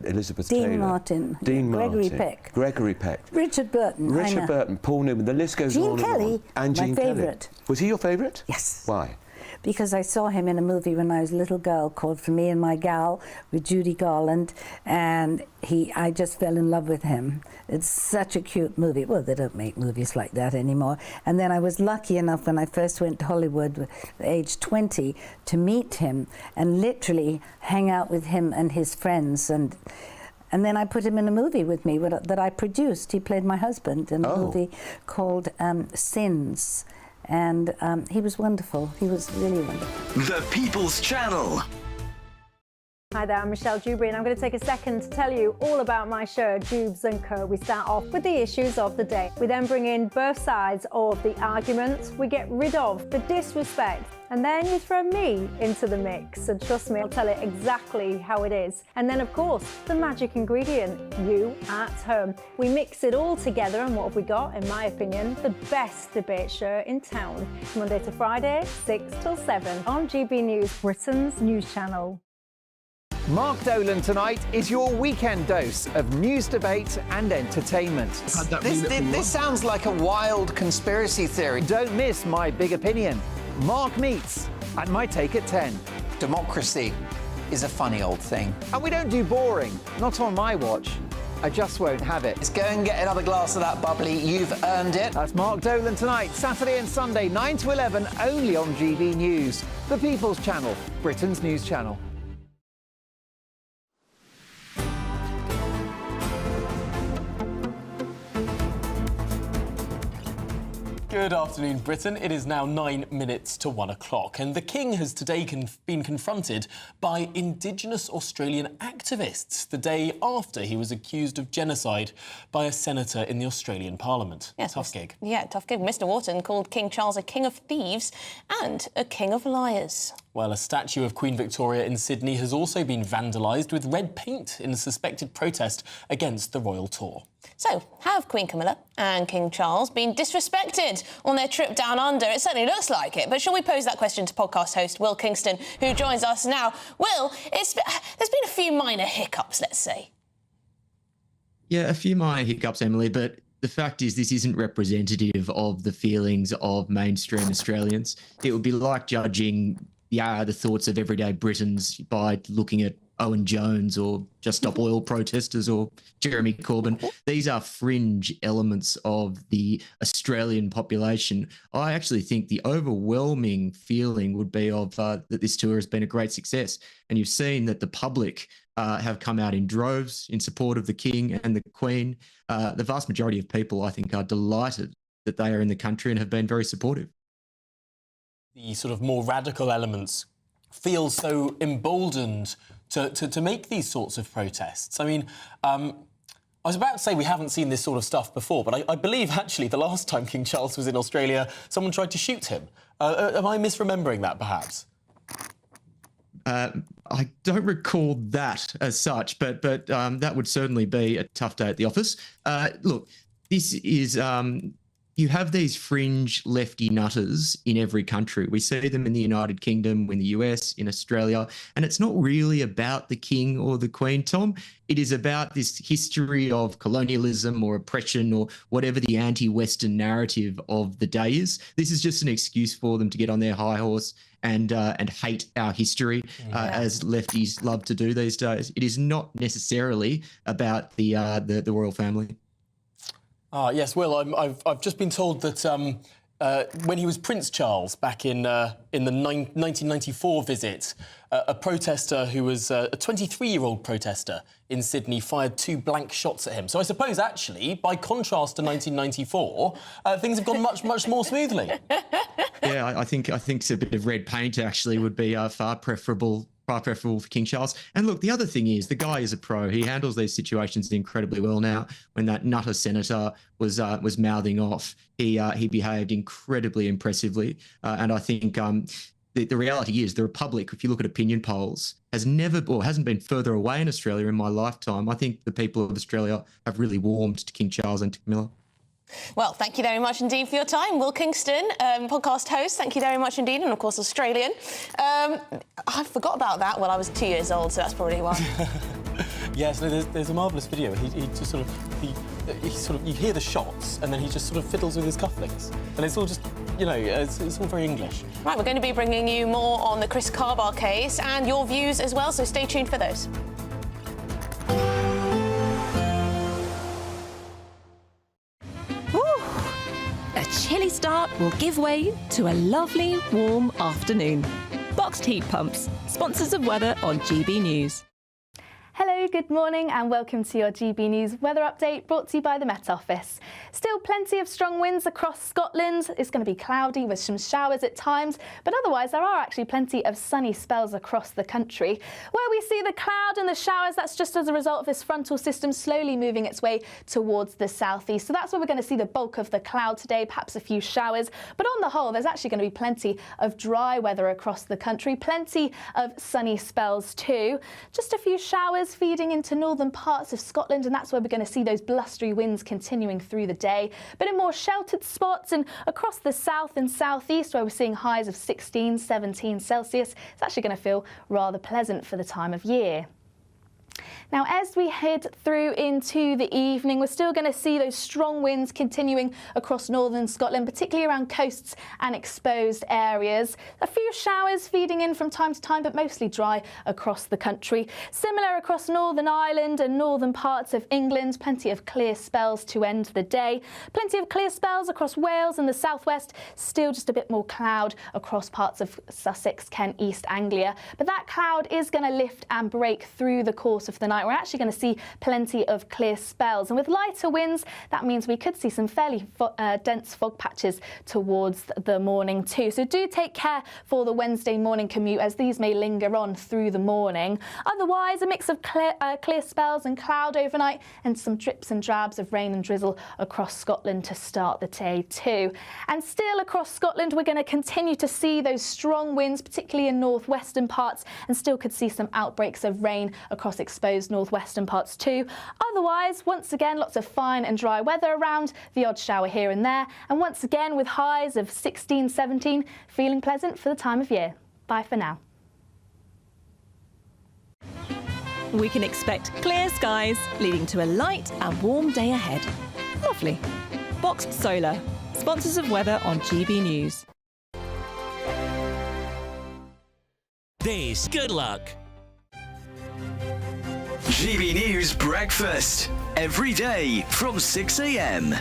Elizabeth Taylor, Dean Martin, Gregory Peck, Richard Burton, Paul Newman. The list goes on. Gene Kelly, and my Gene favourite. Kelly. Was he your favourite? Yes. Why? Because I saw him in a movie when I was a little girl called For Me and My Gal with Judy Garland, and I just fell in love with him. It's such a cute movie. Well, they don't make movies like that anymore. And then I was lucky enough when I first went to Hollywood at age 20 to meet him and literally hang out with him and his friends. And then I put him in a movie with me that I produced. He played my husband in a movie called Sins. And he was wonderful. He was really wonderful. The People's Channel. Hi there, I'm Michelle Dewberry, and I'm going to take a second to tell you all about my show, Dubes & Co. We start off with the issues of the day. We then bring in both sides of the arguments. We get rid of the disrespect. And then you throw me into the mix. And trust me, I'll tell it exactly how it is. And then, of course, the magic ingredient, you at home. We mix it all together, and what have we got? In my opinion, the best debate show in town. Monday to Friday, 6 till 7 on GB News, Britain's news channel. Mark Dolan tonight is your weekend dose of news, debate and entertainment. This sounds like a wild conspiracy theory. Don't miss My Big Opinion. Mark Meets and My Take at 10. Democracy is a funny old thing. And we don't do boring, not on my watch. I just won't have it. Let's go and get another glass of that bubbly. You've earned it. That's Mark Dolan tonight, Saturday and Sunday, 9 to 11, only on GB News. The People's Channel, Britain's news channel. Good afternoon, Britain. It is now 9 minutes to 1 o'clock, and the King has today been confronted by Indigenous Australian activists the day after he was accused of genocide by a senator in the Australian Parliament. Yes, tough gig. Yeah, tough gig. Mr Wharton called King Charles a king of thieves and a king of liars. Well, a statue of Queen Victoria in Sydney has also been vandalised with red paint in a suspected protest against the royal tour. So, have Queen Camilla and King Charles been disrespected on their trip down under? It certainly looks like it, but shall we pose that question to podcast host Will Kingston, who joins us now? Will, there's been a few minor hiccups, let's say. Yeah, a few minor hiccups, Emily, but the fact is this isn't representative of the feelings of mainstream Australians. It would be like judging the thoughts of everyday Britons by looking at Owen Jones or Just Stop Oil protesters or Jeremy Corbyn. These are fringe elements of the Australian population. I actually think the overwhelming feeling would be of that this tour has been a great success. And you've seen that the public have come out in droves in support of the King and the Queen. The vast majority of people, I think, are delighted that they are in the country and have been very supportive. The sort of more radical elements feel so emboldened to make these sorts of protests. I mean, I was about to say we haven't seen this sort of stuff before, but I believe, actually, the last time King Charles was in Australia, someone tried to shoot him. Am I misremembering that, perhaps? I don't recall that as such, but that would certainly be a tough day at the office. Look, this is... You have these fringe lefty nutters in every country. We see them in the United Kingdom, in the US, in Australia, and it's not really about the King or the Queen, Tom. It is about this history of colonialism or oppression or whatever the anti-Western narrative of the day is. This is just an excuse for them to get on their high horse and hate our history, as lefties love to do these days. It is not necessarily about the royal family. Yes, Will, I've just been told that when he was Prince Charles back in the 1994 visit, a protester who was a 23-year-old protester in Sydney fired 2 blank shots at him. So I suppose, actually, by contrast to 1994, things have gone much more smoothly. Yeah, I think a bit of red paint actually would be far preferable for King Charles. And look, the other thing is the guy is a pro. He handles these situations incredibly well now. When that nutter senator was mouthing off, he behaved incredibly impressively. And I think the reality is the Republic, if you look at opinion polls, hasn't been further away in Australia in my lifetime. I think the people of Australia have really warmed to King Charles and to Camilla. Well, thank you very much indeed for your time. Will Kingston, podcast host, thank you very much indeed, and of course Australian. I forgot about that. Well, I was 2 years old, so that's probably why. Yes, there's a marvellous video. He just sort of you hear the shots, and then he just sort of fiddles with his cufflinks, and it's all just, it's all very English. Right, we're going to be bringing you more on the Chris Kaba case and your views as well, so stay tuned for those. A chilly start will give way to a lovely, warm afternoon. Boxed heat pumps, sponsors of weather on GB News. Hello, good morning and welcome to your GB News weather update brought to you by the Met Office. Still plenty of strong winds across Scotland. It's going to be cloudy with some showers at times, but otherwise there are actually plenty of sunny spells across the country. Where we see the cloud and the showers, that's just as a result of this frontal system slowly moving its way towards the southeast. So that's where we're going to see the bulk of the cloud today, perhaps a few showers. But on the whole, there's actually going to be plenty of dry weather across the country, plenty of sunny spells too. Just a few showers feeding into northern parts of Scotland, and that's where we're going to see those blustery winds continuing through the day. But in more sheltered spots and across the south and southeast, where we're seeing highs of 16, 17 Celsius, it's actually going to feel rather pleasant for the time of year. Now, as we head through into the evening, we're still going to see those strong winds continuing across northern Scotland, particularly around coasts and exposed areas. A few showers feeding in from time to time, but mostly dry across the country. Similar across Northern Ireland and northern parts of England, plenty of clear spells to end the day. Plenty of clear spells across Wales and the southwest, still just a bit more cloud across parts of Sussex, Kent, East Anglia. But that cloud is going to lift and break through the course of the night, overnight, we're actually going to see plenty of clear spells. And with lighter winds, that means we could see some fairly dense fog patches towards the morning too. So do take care for the Wednesday morning commute, as these may linger on through the morning. Otherwise, a mix of clear spells and cloud overnight, and some drips and drabs of rain and drizzle across Scotland to start the day too. And still across Scotland, we're going to continue to see those strong winds, particularly in northwestern parts, and still could see some outbreaks of rain across exposed northwestern parts too. Otherwise, once again, lots of fine and dry weather around, the odd shower here and there, and once again with highs of 16, 17, feeling pleasant for the time of year. Bye for now. We can expect clear skies, leading to a light and warm day ahead. Lovely. Boxed Solar, sponsors of weather on GB News. This good luck. GB News Breakfast. Every day from 6 a.m.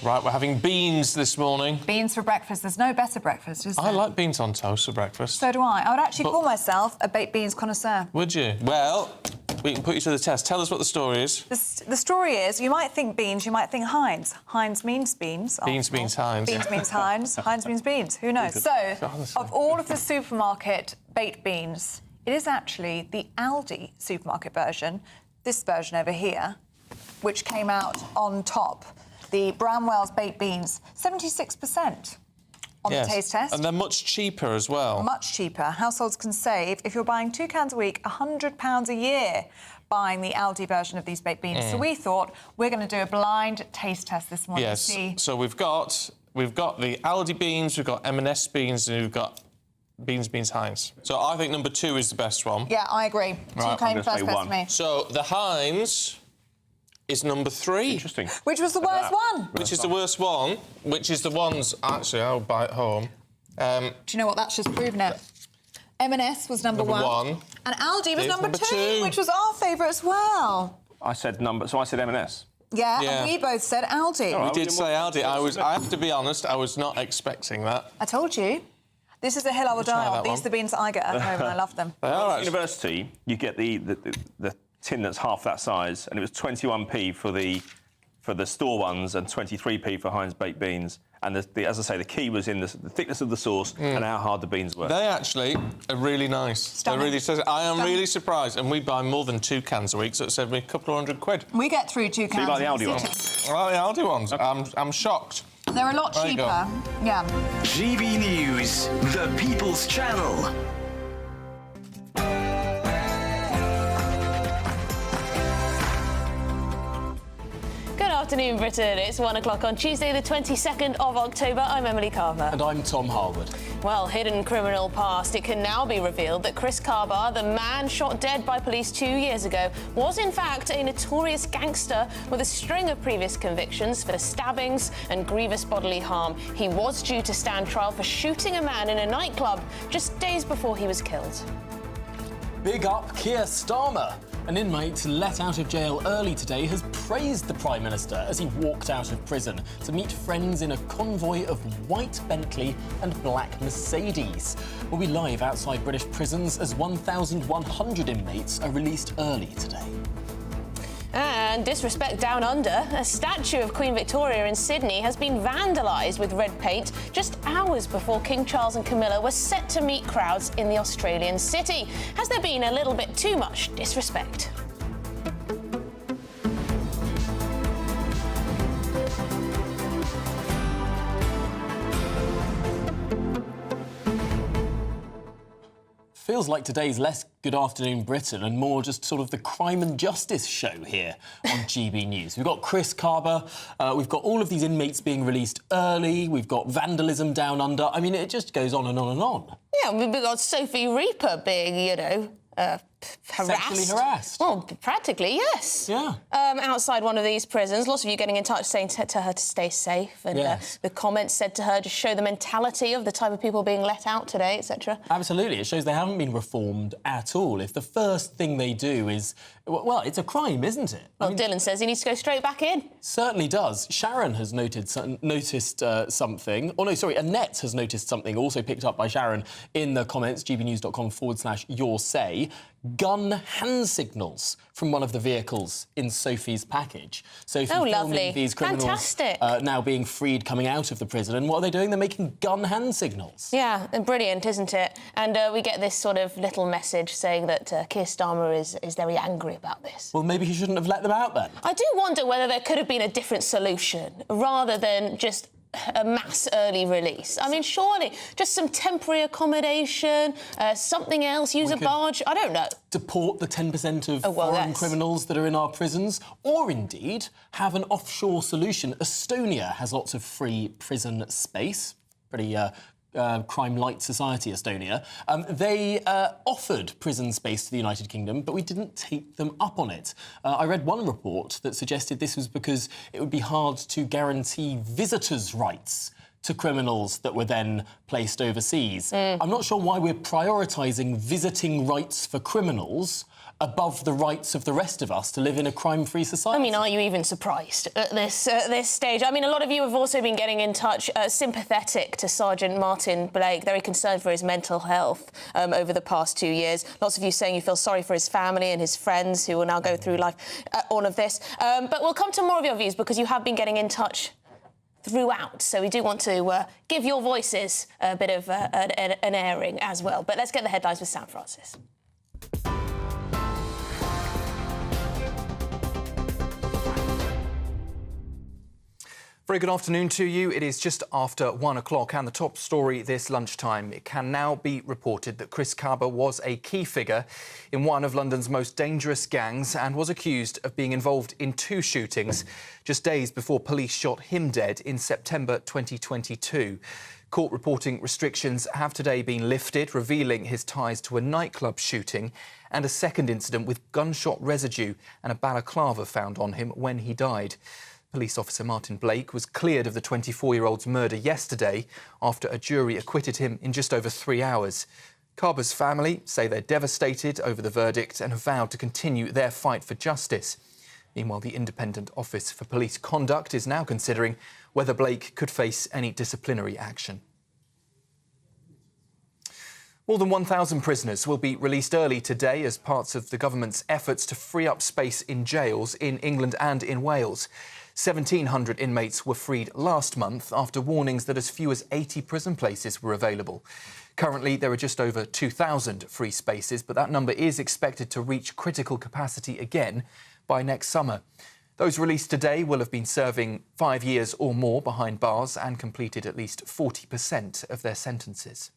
Right, we're having beans this morning. Beans for breakfast. There's no better breakfast, is there? I like beans on toast for breakfast. So do I. I would actually call myself a baked beans connoisseur. Would you? Well, we can put you to the test. Tell us what the story is. The story is, you might think beans, you might think Heinz. Heinz means beans. Beans means Heinz. Beans means Heinz. Heinz means beans. Who knows? So, of all of the supermarket baked beans, it is actually the Aldi supermarket version, this version over here, which came out on top. The Bramwell's baked beans, 76% on the taste test. And they're much cheaper as well. Much cheaper. Households can save, if you're buying 2 cans a week, £100 a year buying the Aldi version of these baked beans. So we thought we're going to do a blind taste test this morning. Yes. To see. So we've got the Aldi beans, we've got M&S beans, and we've got beans Heinz. So I think number 2 is the best one. Yeah, I agree. Right, Two came first best to me. So the Heinz is number 3. Interesting. Which was the worst one? Which is the worst one, which is the ones, actually, I'll buy it home. Do you know what? That's just proven it. M&S was number one. And Aldi was number two, which was our favourite as well. I said M&S. Yeah, and we both said Aldi. We did say Aldi. I have to be honest, I was not expecting that. I told you. This is the hill I will die on. These are the beans that I get at home and I love them. At university, you get the tin that's half that size, and it was 21p for the store ones and 23p for Heinz baked beans. And as I say, the key was in the thickness of the sauce and how hard the beans were. They actually are really nice. They're really, I am really surprised, and we buy more than 2 cans a week, so it saved me a couple of £100. We get through 2 cans. So you like the Aldi ones? I like the Aldi ones. Okay. I'm shocked. They're a lot cheaper. Yeah. GB News, the People's Channel. Good afternoon, Britain. It's 1 o'clock on Tuesday, the 22nd of October. I'm Emily Carver. And I'm Tom Harwood. Well, hidden criminal past. It can now be revealed that Chris Kaba, the man shot dead by police 2 years ago, was in fact a notorious gangster with a string of previous convictions for stabbings and grievous bodily harm. He was due to stand trial for shooting a man in a nightclub just days before he was killed. Big up Keir Starmer. An inmate let out of jail early today has praised the Prime Minister as he walked out of prison to meet friends in a convoy of white Bentley and black Mercedes. We'll be live outside British prisons as 1,100 inmates are released early today. And disrespect down under. A statue of Queen Victoria in Sydney has been vandalised with red paint just hours before King Charles and Camilla were set to meet crowds in the Australian city. Has there been a little bit too much disrespect? Feels like today's less Good Afternoon Britain and more just sort of the crime and justice show here on GB News. We've got Chris Kaba, we've got all of these inmates being released early, we've got vandalism down under. I mean, it just goes on and on and on. Yeah, we've got Sophie Reaper being, harassed. Sexually harassed? Well, practically, yes. Yeah. Outside one of these prisons, lots of you getting in touch saying to her to stay safe. And yes. The comments said to her to show the mentality of the type of people being let out today, etc. Absolutely. It shows they haven't been reformed at all. If the first thing they do is... Well, it's a crime, isn't it? Well, Dylan says he needs to go straight back in. Certainly does. Sharon has noticed something. Oh, no, sorry, Annette has noticed something, also picked up by Sharon in the comments, gbnews.com/your say. gun hand signals from one of the vehicles in Sophie's package. Sophie Oh, filming lovely. these criminals Fantastic. Now being freed, coming out of the prison. And what are they doing? They're making gun hand signals. Yeah, and brilliant, isn't it? And we get this sort of little message saying that Keir Starmer is very angry about this. Well, maybe he shouldn't have let them out then. I do wonder whether there could have been a different solution rather than just a mass early release. I mean, surely just some temporary accommodation, something else, use a barge, I don't know. Deport the 10% of foreign criminals that are in our prisons, or indeed have an offshore solution. Estonia has lots of free prison space. Pretty crime-light society, Estonia. They offered prison space to the United Kingdom, but we didn't take them up on it. I read one report that suggested this was because it would be hard to guarantee visitors' rights to criminals that were then placed overseas. I'm not sure why we're prioritising visiting rights for criminals above the rights of the rest of us to live in a crime-free society. I mean, are you even surprised at this stage? I mean, a lot of you have also been getting in touch, sympathetic to Sergeant Martin Blake, very concerned for his mental health over the past 2 years. Lots of you saying you feel sorry for his family and his friends who will now go through life, all of this. But we'll come to more of your views because you have been getting in touch throughout, so we do want to give your voices a bit of an airing as well. But let's get the headlines with Sam Francis. Very good afternoon to you. It is just after 1 o'clock and the top story this lunchtime. It can now be reported that Chris Kaba was a key figure in one of London's most dangerous gangs and was accused of being involved in 2 shootings just days before police shot him dead in September 2022. Court reporting restrictions have today been lifted, revealing his ties to a nightclub shooting and a second incident with gunshot residue and a balaclava found on him when he died. Police officer Martin Blake was cleared of the 24-year-old's murder yesterday after a jury acquitted him in just over 3 hours. Kaba's family say they're devastated over the verdict and have vowed to continue their fight for justice. Meanwhile, the Independent Office for Police Conduct is now considering whether Blake could face any disciplinary action. More than 1,000 prisoners will be released early today as parts of the government's efforts to free up space in jails in England and in Wales. 1,700 inmates were freed last month after warnings that as few as 80 prison places were available. Currently, there are just over 2,000 free spaces, but that number is expected to reach critical capacity again by next summer. Those released today will have been serving 5 years or more behind bars and completed at least 40% of their sentences.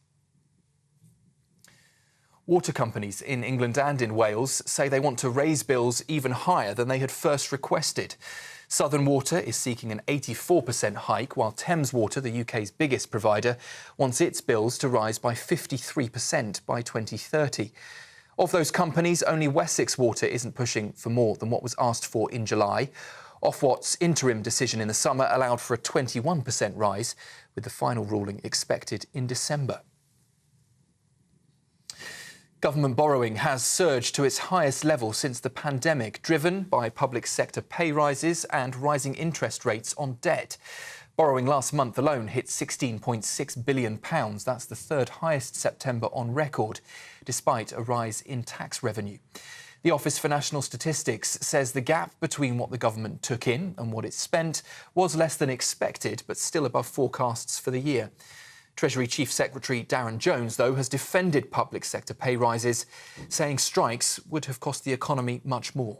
Water companies in England and in Wales say they want to raise bills even higher than they had first requested. Southern Water is seeking an 84% hike, while Thames Water, the UK's biggest provider, wants its bills to rise by 53% by 2030. Of those companies, only Wessex Water isn't pushing for more than what was asked for in July. Ofwat's interim decision in the summer allowed for a 21% rise, with the final ruling expected in December. Government borrowing has surged to its highest level since the pandemic, driven by public sector pay rises and rising interest rates on debt. Borrowing last month alone hit £16.6 billion. That's the third highest September on record, despite a rise in tax revenue. The Office for National Statistics says the gap between what the government took in and what it spent was less than expected, but still above forecasts for the year. Treasury Chief Secretary Darren Jones, though, has defended public sector pay rises, saying strikes would have cost the economy much more.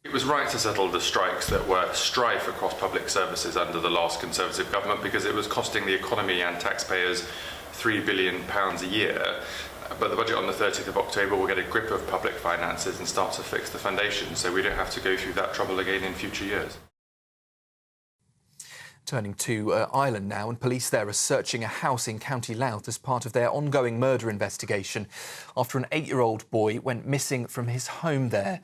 It was right to settle the strikes that were strife across public services under the last Conservative government because it was costing the economy and taxpayers £3 billion a year. But the budget on the 30th of October will get a grip of public finances and start to fix the foundations so we don't have to go through that trouble again in future years. Turning to Ireland now, and police there are searching a house in County Louth as part of their ongoing murder investigation after an 8-year-old boy went missing from his home there.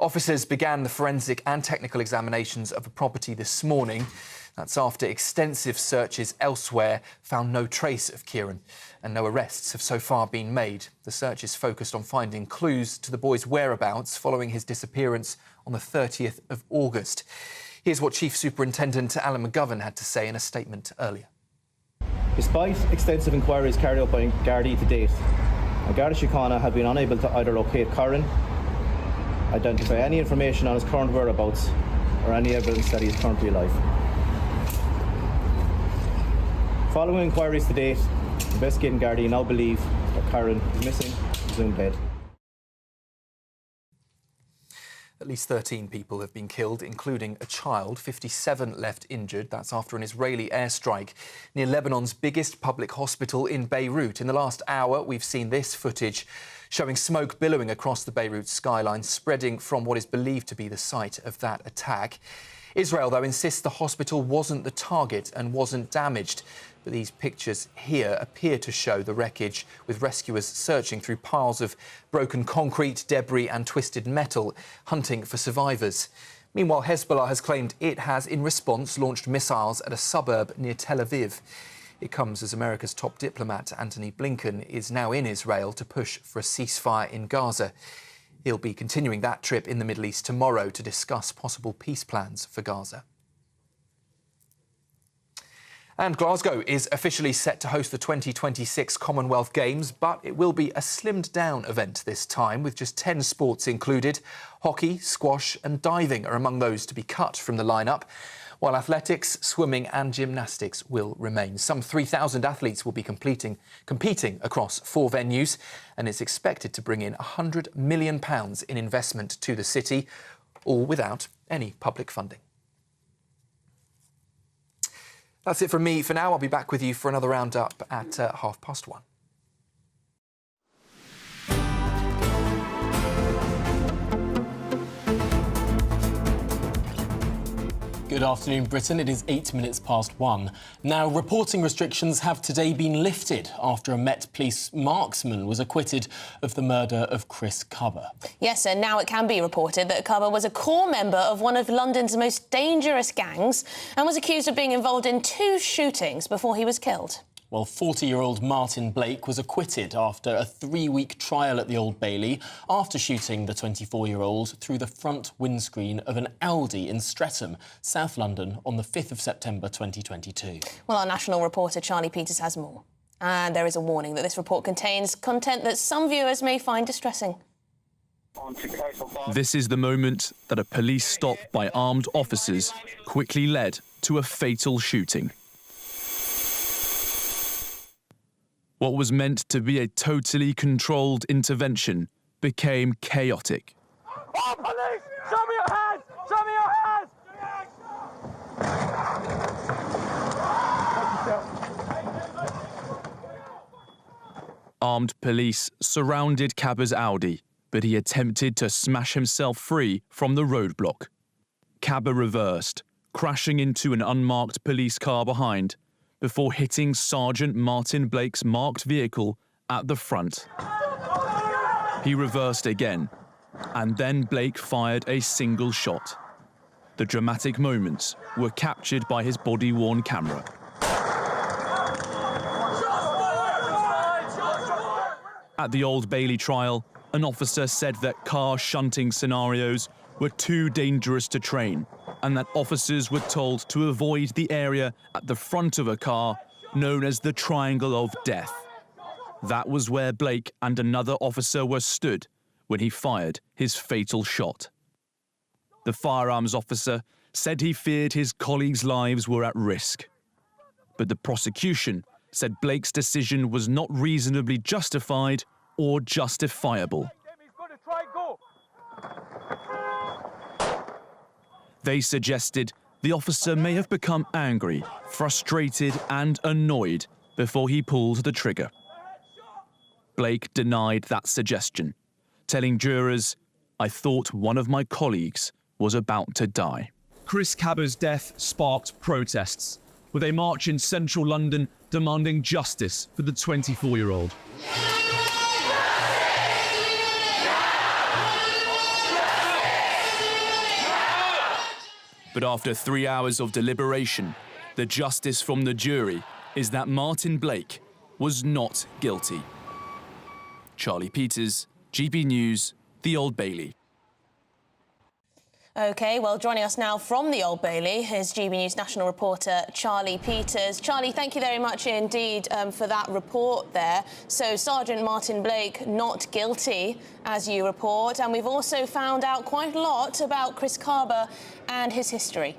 Officers began the forensic and technical examinations of the property this morning. That's after extensive searches elsewhere found no trace of Kieran, and no arrests have so far been made. The search is focused on finding clues to the boy's whereabouts following his disappearance on the 30th of August. Here's what Chief Superintendent Alan McGovern had to say in a statement earlier. Despite extensive inquiries carried out by Gardaí to date, And Garda Síochána have been unable to either locate Corrin, identify any information on his current whereabouts, or any evidence that he is currently alive. Following inquiries to date, investigating Gardaí now believe that Corrin is missing, presumed dead. At least 13 people have been killed, including a child, 57 left injured. That's after an Israeli airstrike near Lebanon's biggest public hospital in Beirut. In the last hour, we've seen this footage showing smoke billowing across the Beirut skyline, spreading from what is believed to be the site of that attack. Israel, though, insists the hospital wasn't the target and wasn't damaged. But these pictures here appear to show the wreckage, with rescuers searching through piles of broken concrete, debris and twisted metal, hunting for survivors. Meanwhile, Hezbollah has claimed it has, in response, launched missiles at a suburb near Tel Aviv. It comes as America's top diplomat, Antony Blinken, is now in Israel to push for a ceasefire in Gaza. He'll be continuing that trip in the Middle East tomorrow to discuss possible peace plans for Gaza. And Glasgow is officially set to host the 2026 Commonwealth Games, but it will be a slimmed-down event this time, with just 10 sports included. Hockey, squash and diving are among those to be cut from the lineup, while athletics, swimming and gymnastics will remain. Some 3,000 athletes will be competing across 4 venues, and it's expected to bring in £100 million in investment to the city, all without any public funding. That's it from me for now. I'll be back with you for another roundup at 1:30. Good afternoon, Britain. It is 8 minutes past 1. Now, reporting restrictions have today been lifted after a Met Police marksman was acquitted of the murder of Chris Kaba. Yes, and now it can be reported that Kaba was a core member of one of London's most dangerous gangs and was accused of being involved in 2 shootings before he was killed. Well, 40-year-old Martin Blake was acquitted after a 3-week trial at the Old Bailey after shooting the 24-year-old through the front windscreen of an Audi in Streatham, South London, on the 5th of September 2022. Well, our national reporter Charlie Peters has more. And there is a warning that this report contains content that some viewers may find distressing. This is the moment that a police stop by armed officers quickly led to a fatal shooting. What was meant to be a totally controlled intervention became chaotic. Oh, police! Show me your hands! Show me your hands! Armed police surrounded Kaba's Audi, but he attempted to smash himself free from the roadblock. Kaba reversed, crashing into an unmarked police car behind, before hitting Sergeant Martin Blake's marked vehicle at the front. He reversed again, and then Blake fired a single shot. The dramatic moments were captured by his body-worn camera. At the Old Bailey trial, an officer said that car shunting scenarios were too dangerous to train, and that officers were told to avoid the area at the front of a car known as the Triangle of Death. That was where Blake and another officer were stood when he fired his fatal shot. The firearms officer said he feared his colleagues' lives were at risk. But the prosecution said Blake's decision was not reasonably justified or justifiable. They suggested the officer may have become angry, frustrated and annoyed before he pulled the trigger. Blake denied that suggestion, telling jurors, "I thought one of my colleagues was about to die." Chris Kaba's death sparked protests, with a march in central London demanding justice for the 24-year-old. But after 3 hours of deliberation, the justice from the jury is that Martin Blake was not guilty. Charlie Peters, GB News, the Old Bailey. OK, well, joining us now from the Old Bailey is GB News national reporter Charlie Peters. Charlie, thank you very much indeed for that report there. So Sergeant Martin Blake not guilty, as you report, and we've also found out quite a lot about Chris Kaba and his history.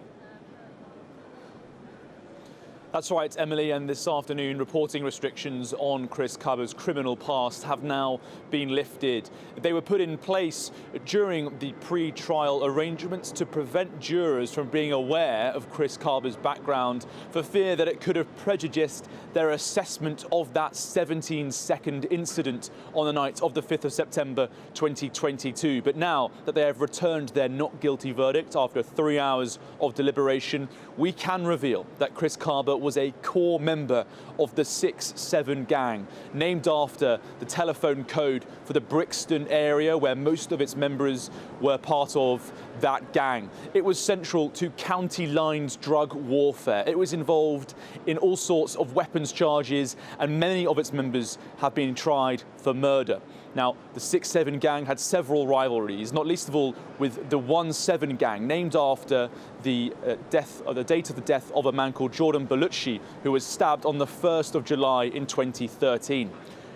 That's right, Emily, and this afternoon reporting restrictions on Chris Kaba's criminal past have now been lifted. They were put in place during the pre-trial arrangements to prevent jurors from being aware of Chris Kaba's background for fear that it could have prejudiced their assessment of that 17-second incident on the night of the 5th of September 2022. But now that they have returned their not guilty verdict after 3 hours of deliberation, we can reveal that Chris Kaba was a core member of the 6-7 gang, named after the telephone code for the Brixton area where most of its members were part of that gang. It was central to county lines drug warfare. It was involved in all sorts of weapons charges, and many of its members have been tried for murder. Now, the 6-7 gang had several rivalries, not least of all with the 1-7 gang, named after the date of the death of a man called Jordan Bellucci, who was stabbed on the 1st of July in 2013.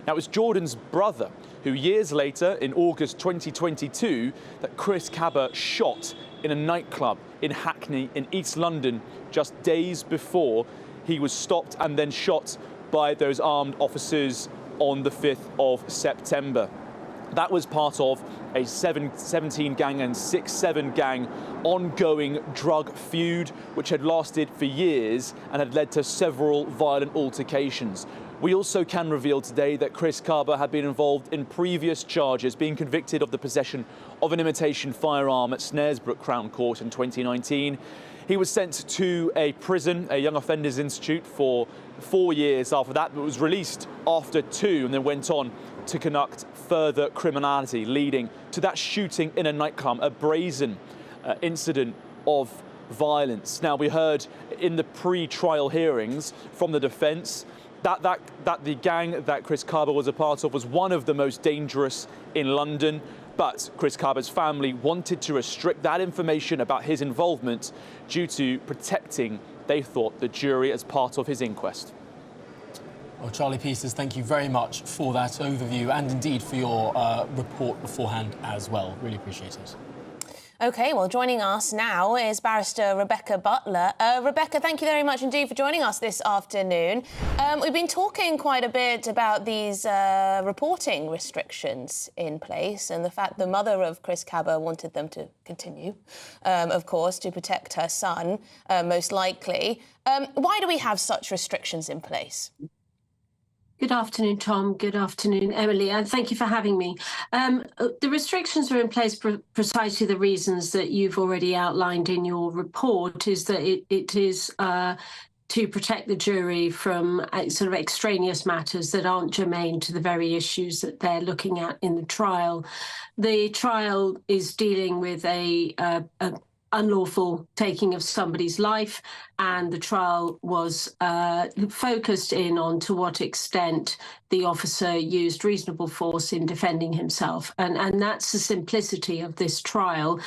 Now, it was Jordan's brother who years later, in August 2022, that Chris Kaba shot in a nightclub in Hackney in East London just days before he was stopped and then shot by those armed officers on the 5th of September. That was part of a 17 gang and 6-7 gang ongoing drug feud, which had lasted for years and had led to several violent altercations. We also can reveal today that Chris Kaba had been involved in previous charges, being convicted of the possession of an imitation firearm at Snaresbrook Crown Court in 2019. He was sent to a prison, a young offenders institute, for 4 years after that, but was released after 2 and then went on to conduct further criminality, leading to that shooting in a nightclub, a brazen incident of violence. Now, we heard in the pre-trial hearings from the defence that the gang that Chris Kaba was a part of was one of the most dangerous in London. But Chris Kaba's family wanted to restrict that information about his involvement due to protecting, they thought, the jury as part of his inquest. Well, Charlie Peters, thank you very much for that overview and indeed for your report beforehand as well. Really appreciate it. OK, well, joining us now is barrister Rebecca Butler. Rebecca, thank you very much indeed for joining us this afternoon. We've been talking quite a bit about these reporting restrictions in place and the fact the mother of Chris Kaba wanted them to continue, of course, to protect her son, most likely. Why do we have such restrictions in place? Good afternoon, Tom. Good afternoon, Emily, and thank you for having me. The restrictions are in place for precisely the reasons that you've already outlined in your report, is that it is to protect the jury from sort of extraneous matters that aren't germane to the very issues that they're looking at in the trial. The trial is dealing with a unlawful taking of somebody's life, and the trial was focused in on to what extent the officer used reasonable force in defending himself. And that's the simplicity of this trial.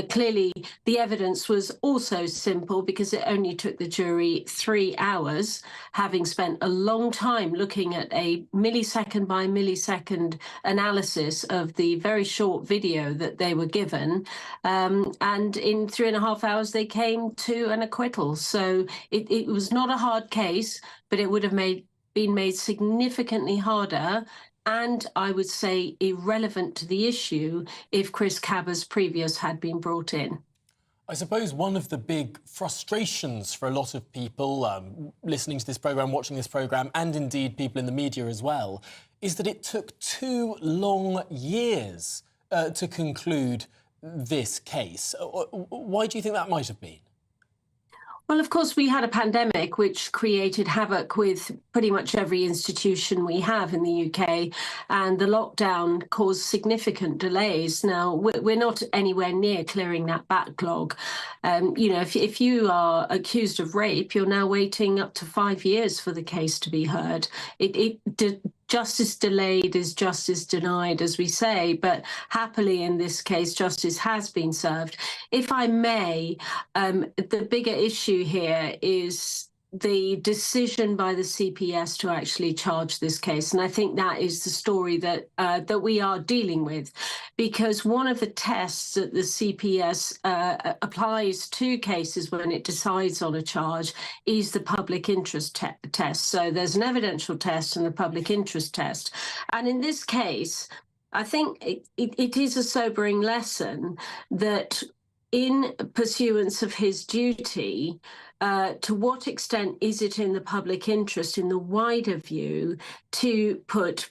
Clearly, the evidence was also simple because it only took the jury 3 hours, having spent a long time looking at a millisecond by millisecond analysis of the very short video that they were given. And in 3.5 hours, they came to an acquittal. So it was not a hard case, but it would have been made significantly harder and, I would say, irrelevant to the issue if Chris Kaba's previous had been brought in. I suppose one of the big frustrations for a lot of people listening to this programme, watching this programme, and indeed people in the media as well, is that it took 2 long years to conclude this case. Why do you think that might have been? Well, of course, we had a pandemic which created havoc with pretty much every institution we have in the UK, and the lockdown caused significant delays. Now, we're not anywhere near clearing that backlog. You know, if you are accused of rape, you're now waiting up to 5 years for the case to be heard. It justice delayed is justice denied, as we say, but happily in this case, justice has been served. If I may, the bigger issue here is the decision by the CPS to actually charge this case. And I think that is the story that that we are dealing with, because one of the tests that the CPS applies to cases when it decides on a charge is the public interest test. So there's an evidential test and a public interest test. And in this case, I think it is a sobering lesson that in pursuance of his duty, to what extent is it in the public interest, in the wider view, to put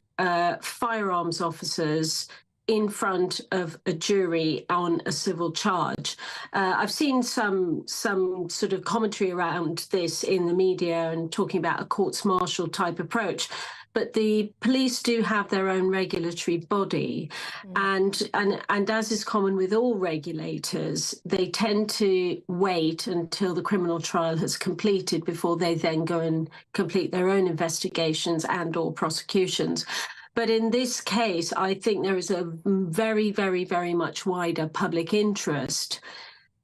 firearms officers in front of a jury on a civil charge? I've seen some sort of commentary around this in the media and talking about a courts-martial type approach. But the police do have their own regulatory body, and as is common with all regulators, they tend to wait until the criminal trial has completed before they then go and complete their own investigations and/or prosecutions. But in this case, I think there is a very, very, very much wider public interest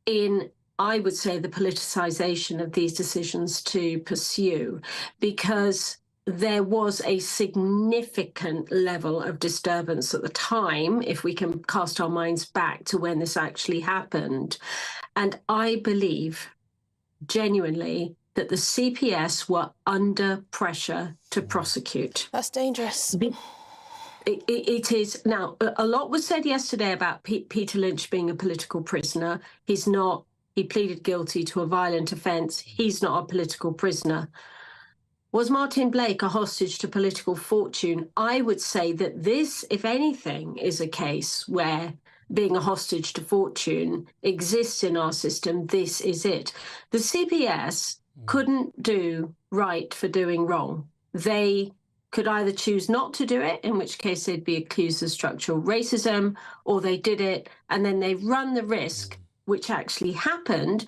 in, I would say, the politicization of these decisions to pursue, because there was a significant level of disturbance at the time, if we can cast our minds back to when this actually happened. And I believe genuinely that the CPS were under pressure to prosecute. That's dangerous. It is. Now, a lot was said yesterday about Peter Lynch being a political prisoner. He's not. He pleaded guilty to a violent offence. He's not a political prisoner. Was Martin Blake a hostage to political fortune? I would say that this, if anything, is a case where being a hostage to fortune exists in our system. This is it. The CPS couldn't do right for doing wrong. They could either choose not to do it, in which case they'd be accused of structural racism, or they did it and then they run the risk, which actually happened,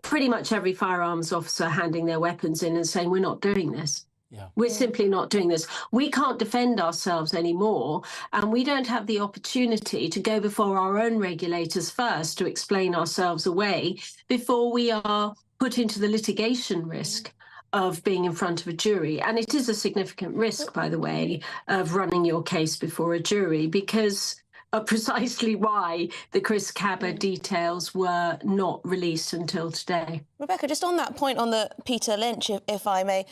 pretty much every firearms officer handing their weapons in and saying, we're not doing this. We're simply not doing this. We can't defend ourselves anymore, and we don't have the opportunity to go before our own regulators first to explain ourselves away before we are put into the litigation risk of being in front of a jury. And it is a significant risk, by the way, of running your case before a jury, because precisely why the Chris Kaba details were not released until today. Rebecca, just on that point on the Peter Lynch, if I may,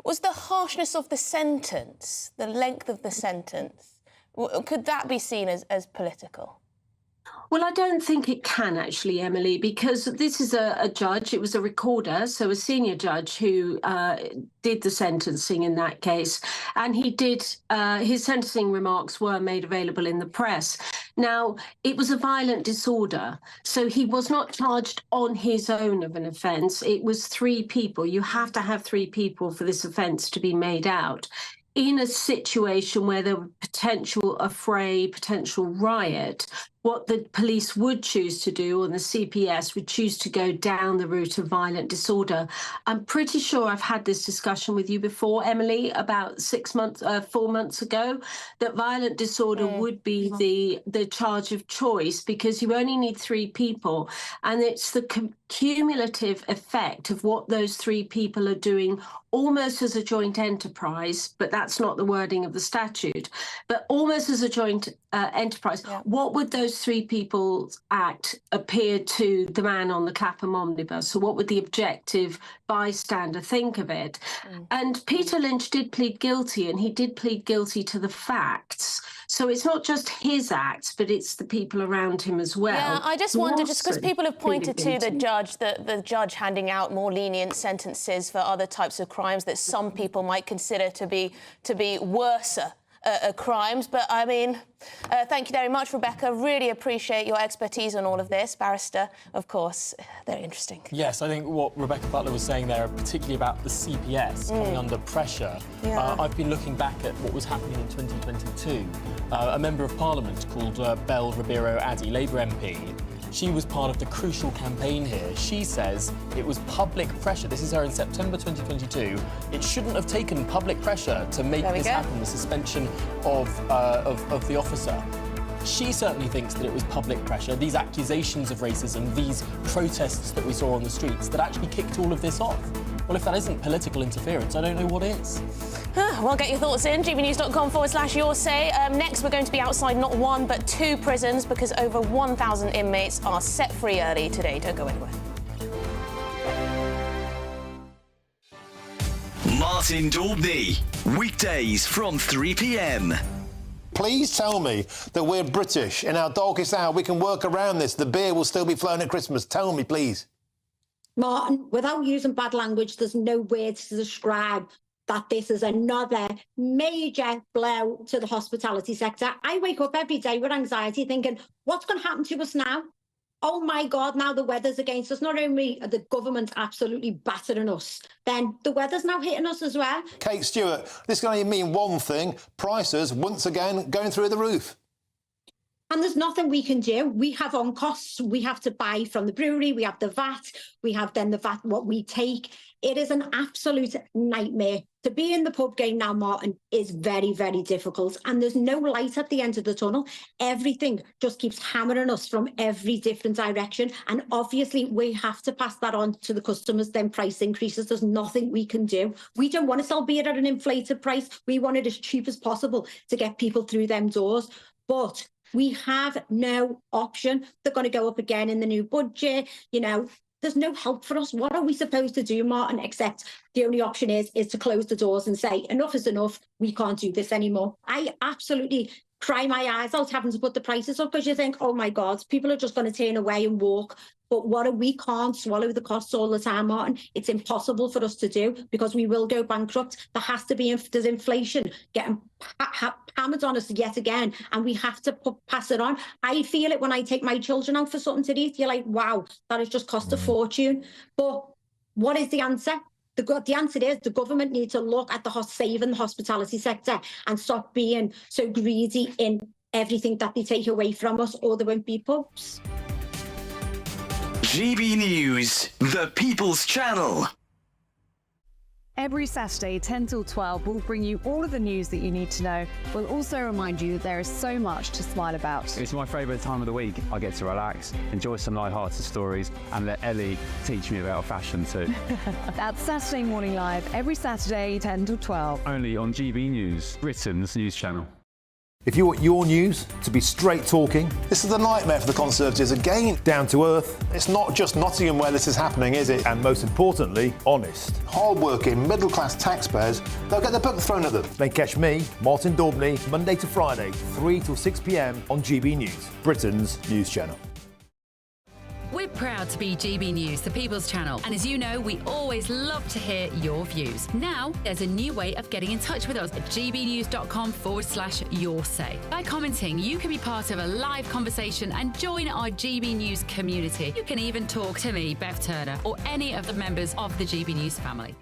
was the harshness of the sentence, the length of the sentence, could that be seen as political? Well, I don't think it can actually, Emily, because this is a judge. It was a recorder, so a senior judge who did the sentencing in that case. And he did, his sentencing remarks were made available in the press. Now, it was a violent disorder, so he was not charged on his own of an offence. It was 3 people. You have to have 3 people for this offence to be made out. In a situation where there were potential affray, potential riot, what the police would choose to do, or the CPS would choose to go down the route of violent disorder. I'm pretty sure I've had this discussion with you before, Emily, about 4 months ago, that violent disorder would be the charge of choice, because you only need 3 people. And it's the cumulative effect of what those 3 people are doing almost as a joint enterprise, but that's not the wording of the statute, but almost as a joint enterprise. What would those 3 people's act appear to the man on the Clapham omnibus? So what would the objective bystander think of it? And Peter Lynch did plead guilty, and he did plead guilty to the facts. So it's not just his acts, but it's the people around him as well. Yeah, I just wonder, just because people have pointed to the judge handing out more lenient sentences for other types of crimes that some people might consider to be worse crimes. But I mean, thank you very much, Rebecca. Really appreciate your expertise on all of this. Barrister, of course, very interesting. Yes, I think what Rebecca Butler was saying there, particularly about the CPS coming under pressure. I've been looking back at what was happening in 2022. A member of Parliament called Belle Ribeiro Addy, Labour MP, She was part of the crucial campaign here. She says it was public pressure. This is her in September 2022. It shouldn't have taken public pressure to make this happen, the suspension of the officer. She certainly thinks that it was public pressure, these accusations of racism, these protests that we saw on the streets, that actually kicked all of this off. Well, if that isn't political interference, I don't know what is. Well, get your thoughts in, gbnews.com/your say. Next, we're going to be outside not one, but two prisons because over 1,000 inmates are set free early today. Don't go anywhere. Martin Daubney, weekdays from 3 p.m. Please tell me that we're British. In our darkest hour, we can work around this. The beer will still be flowing at Christmas. Tell me, please. Martin, without using bad language, there's no words to describe that this is another major blow to the hospitality sector. I wake up every day with anxiety thinking, what's going to happen to us now? Oh my God, now the weather's against us. Not only are the government absolutely battering us, then the weather's now hitting us as well. Kate Stewart, this can only mean one thing. Prices, once again, going through the roof. And there's nothing we can do. We have on costs. We have to buy from the brewery. We have the VAT. We have then the VAT, what we take. It is an absolute nightmare. To be in the pub game now, Martin, is very, very difficult. And there's no light at the end of the tunnel. Everything just keeps hammering us from every different direction. And obviously, we have to pass that on to the customers, then price increases. There's nothing we can do. We don't want to sell beer at an inflated price. We want it as cheap as possible to get people through them doors. But we have no option. They're going to go up again in the new budget. You know, there's no help for us. What are we supposed to do, Martin, except the only option is to close the doors and say, enough is enough. We can't do this anymore. I absolutely cry my eyes out having to put the prices up because you think, oh, my God, people are just going to turn away and walk. But we can't swallow the costs all the time, Martin. It's impossible for us to do because we will go bankrupt. There has to be, there's inflation getting hammered on us yet again, and we have to pass it on. I feel it when I take my children out for something to eat. You're like, wow, that has just cost a fortune. But what is the answer? The answer is the government needs to look at saving the hospitality sector and stop being so greedy in everything that they take away from us, or there won't be pubs. GB News, the People's Channel. Every Saturday, 10 till 12, we'll bring you all of the news that you need to know. We'll also remind you that there is so much to smile about. It's my favourite time of the week. I get to relax, enjoy some light-hearted stories, and let Ellie teach me about fashion too. That's Saturday Morning Live, every Saturday, 10 till 12. Only on GB News, Britain's news channel. If you want your news to be straight talking, this is a nightmare for the Conservatives again. Down to earth. It's not just Nottingham where this is happening, is it? And most importantly, honest. Hard-working, middle-class taxpayers, they'll get their book thrown at them. Then catch me, Martin Daubney, Monday to Friday, 3 till 6 p.m. on GB News, Britain's news channel. We're proud to be GB News, the People's Channel. And as you know, we always love to hear your views. Now, there's a new way of getting in touch with us at gbnews.com/your say. By commenting, you can be part of a live conversation and join our GB News community. You can even talk to me, Bev Turner, or any of the members of the GB News family.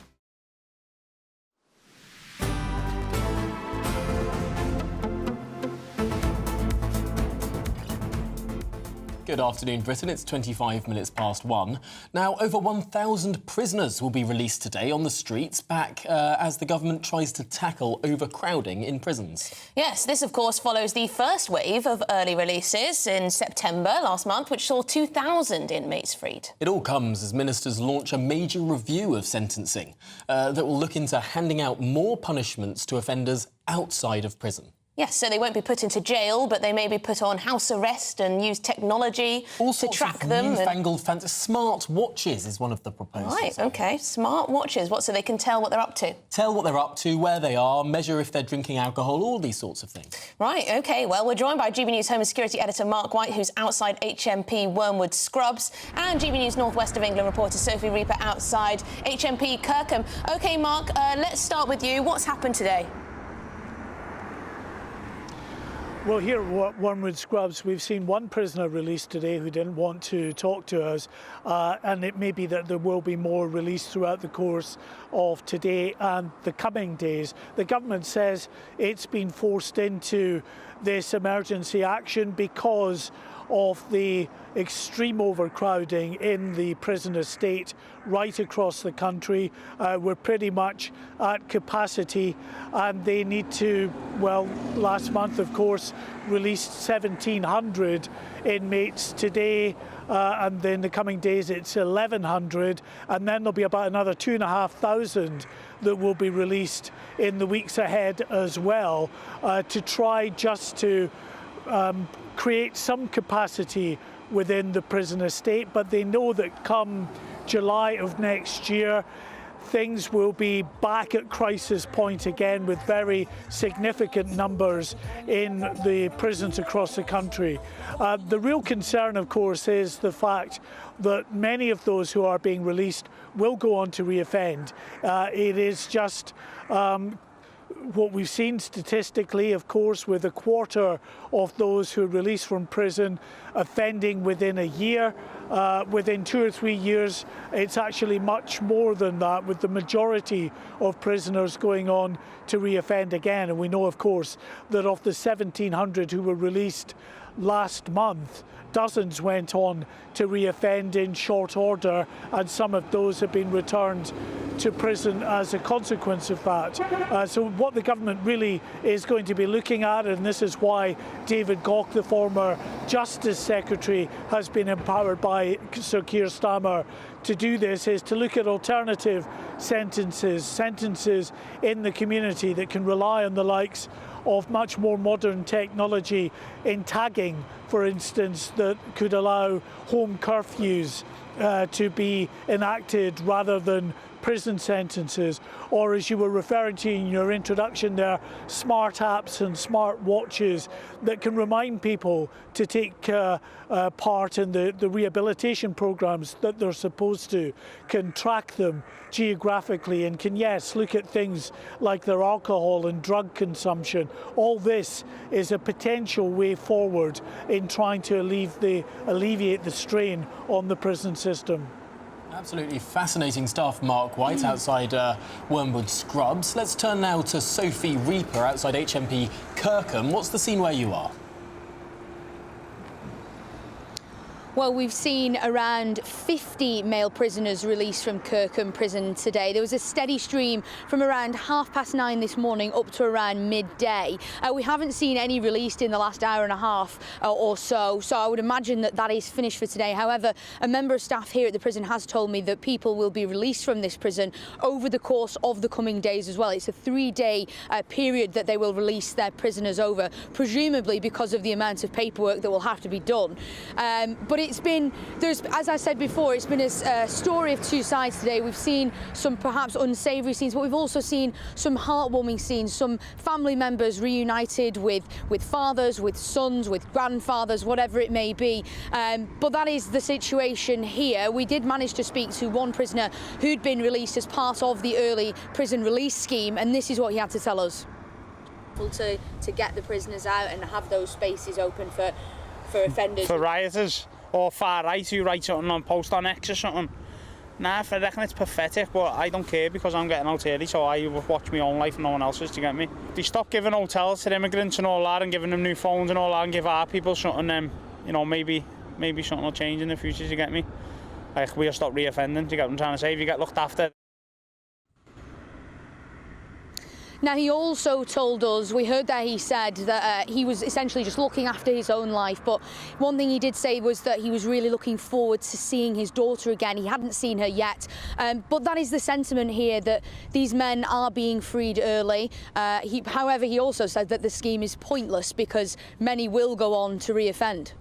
Good afternoon, Britain. It's 25 minutes past 1. Now, over 1,000 prisoners will be released today on the streets back as the government tries to tackle overcrowding in prisons. Yes, this, of course, follows the first wave of early releases in September last month, which saw 2,000 inmates freed. It all comes as ministers launch a major review of sentencing that will look into handing out more punishments to offenders outside of prison. Yes, so they won't be put into jail, but they may be put on house arrest and use technology to track them. Newfangled fancy smart watches is one of the proposals. Right, OK. Smart watches. What, so they can tell what they're up to? Tell what they're up to, where they are, measure if they're drinking alcohol, all these sorts of things. Right, OK. Well, we're joined by GB News Home and Security Editor Mark White, who's outside HMP Wormwood Scrubs, and GB News North West of England reporter Sophie Reaper outside HMP Kirkham. OK, Mark, let's start with you. What's happened today? Well, here at Wormwood Scrubs, we've seen one prisoner released today who didn't want to talk to us, and it may be that there will be more released throughout the course of today and the coming days. The government says it's been forced into this emergency action because of the extreme overcrowding in the prison estate right across the country. We're pretty much at capacity, and they need to, well, last month, of course, released 1,700 inmates. Today, and then the coming days, it's 1,100, and then there'll be about another 2,500 that will be released in the weeks ahead as well, to try just to create some capacity within the prison estate. But they know that come July of next year, things will be back at crisis point again, with very significant numbers in the prisons across the country. The real concern, of course, is the fact that many of those who are being released will go on to reoffend. It is just what we've seen statistically, of course, with a quarter of those who are released from prison offending within a year. Within 2 or 3 years, it's actually much more than that, with the majority of prisoners going on to reoffend again. And we know, of course, that of the 1,700 who were released last month, dozens went on to reoffend in short order, and some of those have been returned to prison as a consequence of that. So what the government really is going to be looking at, and this is why David Gauke, the former Justice Secretary, has been empowered by Sir Keir Starmer to do this, is to look at alternative sentences in the community that can rely on the likes of much more modern technology in tagging, for instance, that could allow home curfews to be enacted rather than prison sentences, or, as you were referring to in your introduction there, smart apps and smart watches that can remind people to take part in the rehabilitation programs that they're supposed to, can track them geographically, and can, yes, look at things like their alcohol and drug consumption. All this is a potential way forward in trying to alleviate the strain on the prison system. Absolutely fascinating stuff, Mark White, outside Wormwood Scrubs. Let's turn now to Sophie Reaper outside HMP Kirkham. What's the scene where you are? Well, we've seen around 50 male prisoners released from Kirkham Prison today. There was a steady stream from around 9:30 this morning up to around midday. We haven't seen any released in the last hour and a half or so I would imagine that is finished for today. However, a member of staff here at the prison has told me that people will be released from this prison over the course of the coming days as well. It's a 3-day period that they will release their prisoners over, presumably because of the amount of paperwork that will have to be done. But as I said before, it's been a story of two sides today. We've seen some perhaps unsavoury scenes, but we've also seen some heartwarming scenes, some family members reunited with fathers, with sons, with grandfathers, whatever it may be. But that is the situation here. We did manage to speak to one prisoner who'd been released as part of the early prison release scheme, and this is what he had to tell us. To get the prisoners out and have those spaces open for offenders. For rioters or far right who write something on post on X or something. Nah, I reckon it's pathetic, but I don't care because I'm getting out early, so I watch my own life and no one else's, to get me. They stop giving hotels to immigrants and all that, and giving them new phones and all that, and give our people something, maybe something will change in the future, to get me. Like, we'll stop reoffending, to get what I'm trying to say, if you get looked after. Now, he also told us, we heard that he said that he was essentially just looking after his own life, but one thing he did say was that he was really looking forward to seeing his daughter again. He hadn't seen her yet, but that is the sentiment here, that these men are being freed early. However, he also said that the scheme is pointless because many will go on to reoffend.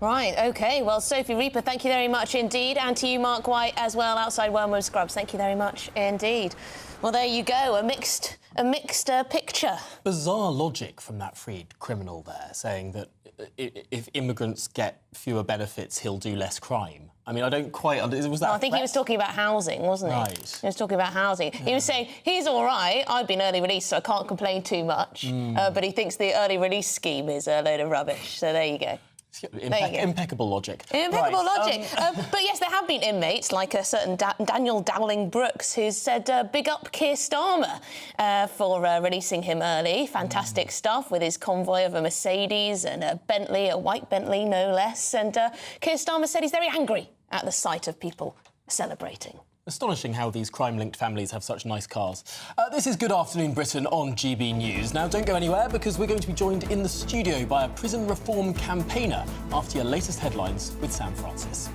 Right, OK. Well, Sophie Reaper, thank you very much indeed. And to you, Mark White, as well, outside Wormwood Scrubs. Thank you very much indeed. Well, there you go, a mixed picture. Bizarre logic from that freed criminal there, saying that if immigrants get fewer benefits, he'll do less crime. I mean, I don't quite... Was that I think he was talking about housing, wasn't he? Right. He was talking about housing. Yeah. He was saying, he's all right, I've been early released, so I can't complain too much. But he thinks the early release scheme is a load of rubbish. So there you go. Impeccable logic. Impeccable logic. But yes, there have been inmates, like a certain Daniel Dowling Brooks, who's said big up Keir Starmer for releasing him early. Fantastic stuff with his convoy of a Mercedes and a Bentley, a white Bentley, no less. And Keir Starmer said he's very angry at the sight of people celebrating. Astonishing how these crime-linked families have such nice cars. This is Good Afternoon Britain on GB News. Now, don't go anywhere because we're going to be joined in the studio by a prison reform campaigner after your latest headlines with Sam Francis.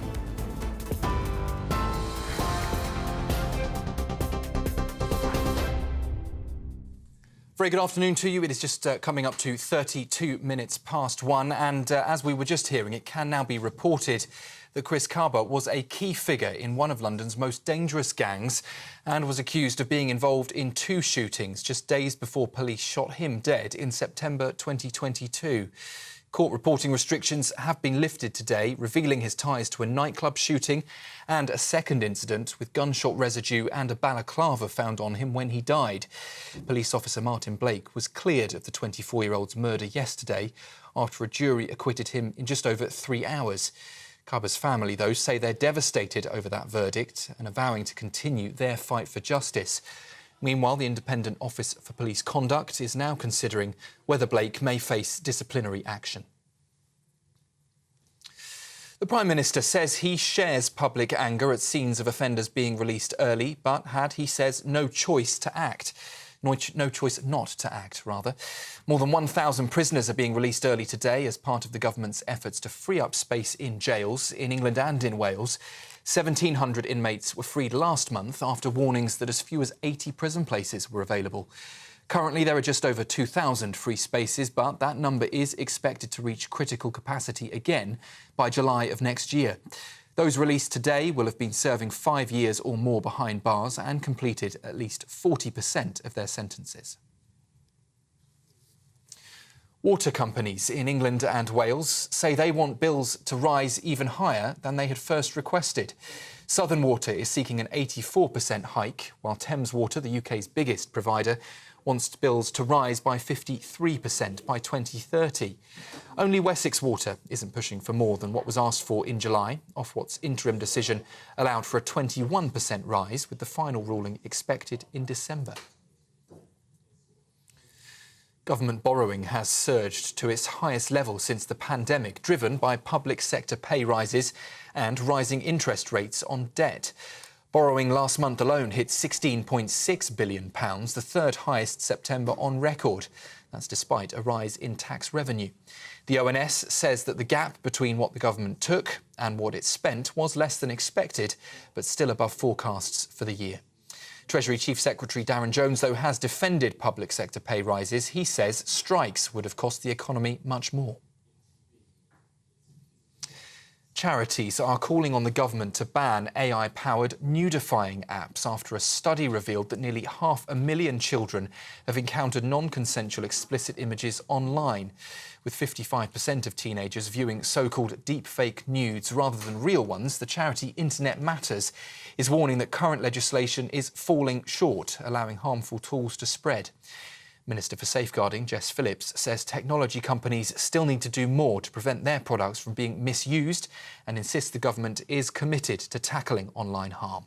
Very good afternoon to you. It is just coming up to 32 minutes past 1, and as we were just hearing, it can now be reported that Chris Kaba was a key figure in one of London's most dangerous gangs and was accused of being involved in 2 shootings just days before police shot him dead in September 2022. Court reporting restrictions have been lifted today, revealing his ties to a nightclub shooting and a second incident with gunshot residue and a balaclava found on him when he died. Police officer Martin Blake was cleared of the 24-year-old's murder yesterday after a jury acquitted him in just over 3 hours. Kaba's family, though, say they're devastated over that verdict and are vowing to continue their fight for justice. Meanwhile, the Independent Office for Police Conduct is now considering whether Blake may face disciplinary action. The Prime Minister says he shares public anger at scenes of offenders being released early, but had, he says, no choice to act. No choice not to act, rather. More than 1,000 prisoners are being released early today as part of the government's efforts to free up space in jails in England and in Wales. 1,700 inmates were freed last month after warnings that as few as 80 prison places were available. Currently, there are just over 2,000 free spaces, but that number is expected to reach critical capacity again by July of next year. Those released today will have been serving 5 years or more behind bars and completed at least 40% of their sentences. Water companies in England and Wales say they want bills to rise even higher than they had first requested. Southern Water is seeking an 84% hike, while Thames Water, the UK's biggest provider, wants bills to rise by 53% by 2030. Only Wessex Water isn't pushing for more than what was asked for in July. Ofwat's interim decision allowed for a 21% rise, with the final ruling expected in December. Government borrowing has surged to its highest level since the pandemic, driven by public sector pay rises and rising interest rates on debt. Borrowing last month alone hit £16.6 billion, the third highest September on record. That's despite a rise in tax revenue. The ONS says that the gap between what the government took and what it spent was less than expected, but still above forecasts for the year. Treasury Chief Secretary Darren Jones, though, has defended public sector pay rises. He says strikes would have cost the economy much more. Charities are calling on the government to ban AI-powered nudifying apps after a study revealed that nearly 500,000 children have encountered non-consensual explicit images online, with 55% of teenagers viewing so-called deepfake nudes rather than real ones. The charity Internet Matters is warning that current legislation is falling short, allowing harmful tools to spread. Minister for Safeguarding, Jess Phillips, says technology companies still need to do more to prevent their products from being misused and insists the government is committed to tackling online harm.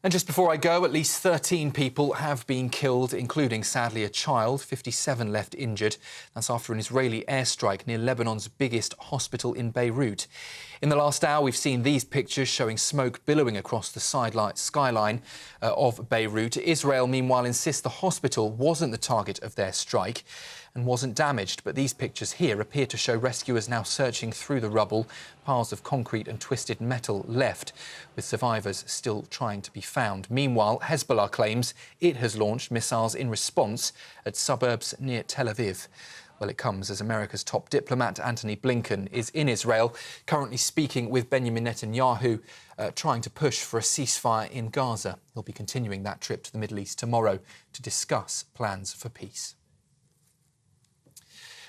And just before I go, at least 13 people have been killed, including, sadly, a child. 57 left injured. That's after an Israeli airstrike near Lebanon's biggest hospital in Beirut. In the last hour, we've seen these pictures showing smoke billowing across the skyline of Beirut. Israel, meanwhile, insists the hospital wasn't the target of their strike and wasn't damaged. But these pictures here appear to show rescuers now searching through the rubble, piles of concrete and twisted metal left, with survivors still trying to be found. Meanwhile, Hezbollah claims it has launched missiles in response at suburbs near Tel Aviv. Well, it comes as America's top diplomat, Antony Blinken, is in Israel, currently speaking with Benjamin Netanyahu, trying to push for a ceasefire in Gaza. He'll be continuing that trip to the Middle East tomorrow to discuss plans for peace.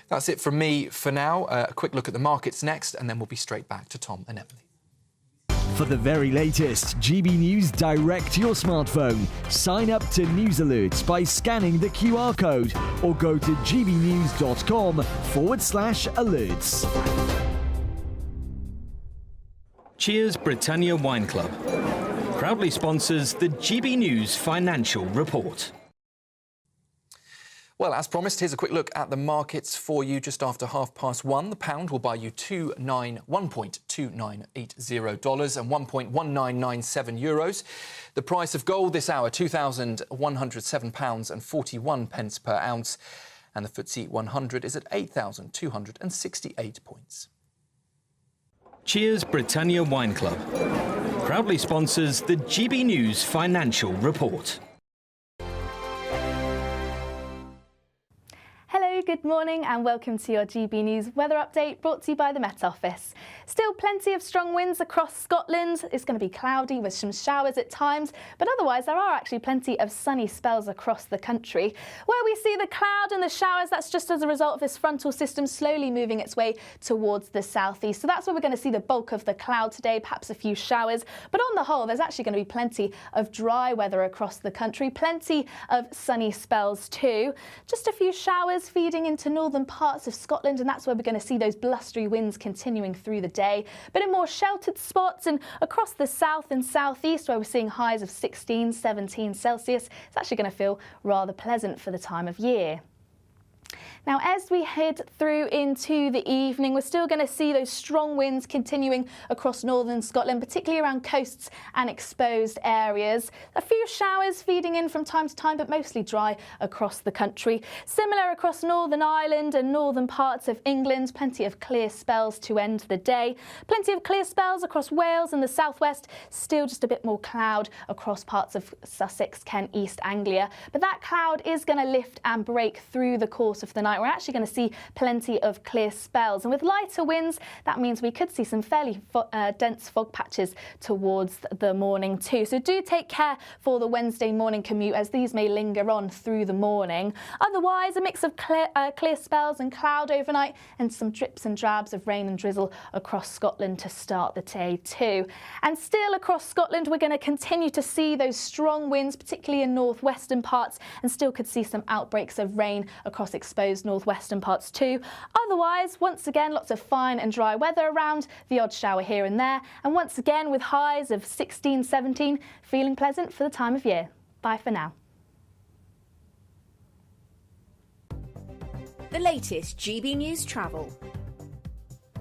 That's it from me for now. A quick look at the markets next, and then we'll be straight back to Tom and Emily. For the very latest GB News direct to your smartphone, sign up to News Alerts by scanning the QR code or go to gbnews.com/alerts. Cheers Britannia Wine Club proudly sponsors the GB News Financial Report. Well, as promised, here's a quick look at the markets for you just after 1:30. The pound will buy you $1.2980 and €1.1997. The price of gold this hour, £2,107.41 per ounce. And the FTSE 100 is at 8,268 points. Cheers Britannia Wine Club proudly sponsors the GB News Financial Report. Hello, good morning and welcome to your GB News weather update brought to you by the Met Office. Still plenty of strong winds across Scotland. It's going to be cloudy with some showers at times, but otherwise there are actually plenty of sunny spells across the country. Where we see the cloud and the showers, that's just as a result of this frontal system slowly moving its way towards the southeast. So that's where we're going to see the bulk of the cloud today, perhaps a few showers. But on the whole, there's actually going to be plenty of dry weather across the country, plenty of sunny spells too. Just a few showers feeding into northern parts of Scotland, and that's where we're going to see those blustery winds continuing through the day. But in more sheltered spots and across the south and southeast, where we're seeing highs of 16, 17 Celsius, it's actually going to feel rather pleasant for the time of year. Now, as we head through into the evening, we're still going to see those strong winds continuing across northern Scotland, particularly around coasts and exposed areas. A few showers feeding in from time to time, but mostly dry across the country. Similar across Northern Ireland and northern parts of England, plenty of clear spells to end the day. Plenty of clear spells across Wales and the southwest, still just a bit more cloud across parts of Sussex, Kent, East Anglia. But that cloud is going to lift and break through the course of the night. We're actually going to see plenty of clear spells, and with lighter winds that means we could see some fairly dense fog patches towards the morning too. So do take care for the Wednesday morning commute, as these may linger on through the morning. Otherwise, a mix of clear spells and cloud overnight, and some drips and drabs of rain and drizzle across Scotland to start the day too. And still across Scotland, we're going to continue to see those strong winds, particularly in northwestern parts, and still could see some outbreaks of rain across exposed northwestern parts too. Otherwise, once again, lots of fine and dry weather around, the odd shower here and there, and once again with highs of 16, 17, feeling pleasant for the time of year. Bye for now. The latest GB News travel.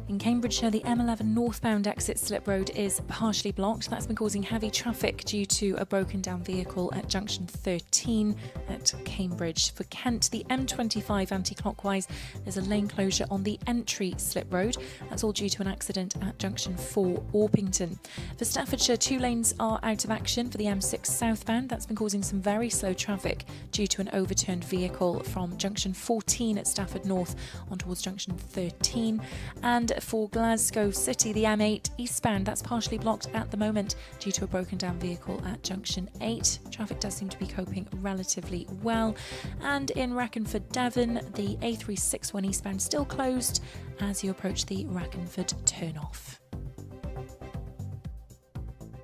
In Cambridgeshire, the M11 northbound exit slip road is partially blocked. That's been causing heavy traffic due to a broken down vehicle at junction 13 at Cambridge. For Kent, the M25 anti-clockwise, there's a lane closure on the entry slip road. That's all due to an accident at junction 4 Orpington. For Staffordshire, 2 lanes are out of action for the M6 southbound. That's been causing some very slow traffic due to an overturned vehicle from junction 14 at Stafford North on towards junction 13. And for Glasgow City, the M8 eastbound, that's partially blocked at the moment due to a broken down vehicle at junction 8. Traffic does seem to be coping relatively well. And in Wrekinford, Devon, the A361 eastbound still closed as you approach the Wrekinford turnoff.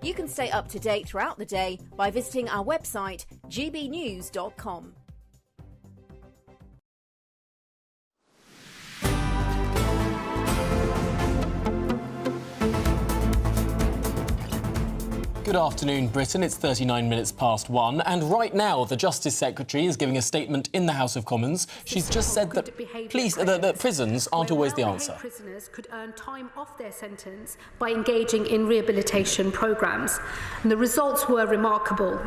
You can stay up to date throughout the day by visiting our website gbnews.com. Good afternoon, Britain. It's 39 minutes past 1, and right now the Justice Secretary is giving a statement in the House of Commons. She's just said that that prisons aren't always the answer. Prisoners could earn time off their sentence by engaging in rehabilitation programmes, and the results were remarkable.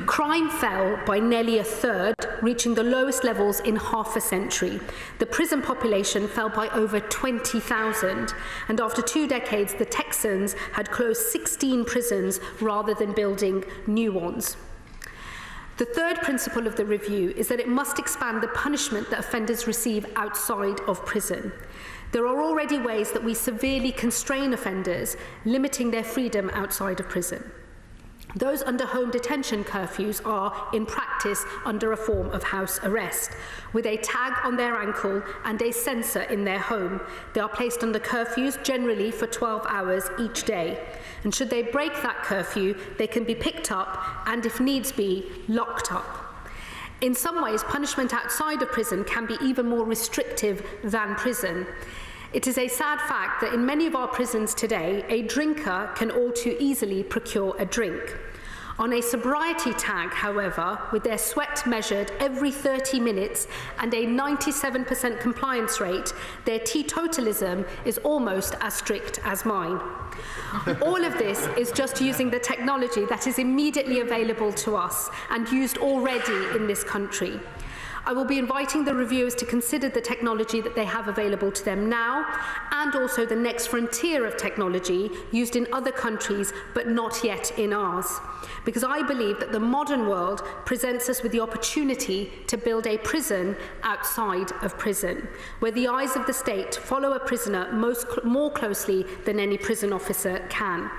Crime fell by nearly a third, reaching the lowest levels in half a century. The prison population fell by over 20,000, and after 2 decades, the Texans had closed 16 prisons rather than building new ones. The third principle of the review is that it must expand the punishment that offenders receive outside of prison. There are already ways that we severely constrain offenders, limiting their freedom outside of prison. Those under home detention curfews are, in practice, under a form of house arrest, with a tag on their ankle and a sensor in their home. They are placed under curfews, generally for 12 hours each day. And should they break that curfew, they can be picked up and, if needs be, locked up. In some ways, punishment outside of prison can be even more restrictive than prison. It is a sad fact that in many of our prisons today, a drinker can all too easily procure a drink. On a sobriety tag, however, with their sweat measured every 30 minutes and a 97% compliance rate, their teetotalism is almost as strict as mine. All of this is just using the technology that is immediately available to us and used already in this country. I will be inviting the reviewers to consider the technology that they have available to them now, and also the next frontier of technology used in other countries but not yet in ours. Because I believe that the modern world presents us with the opportunity to build a prison outside of prison, where the eyes of the state follow a prisoner more closely than any prison officer can.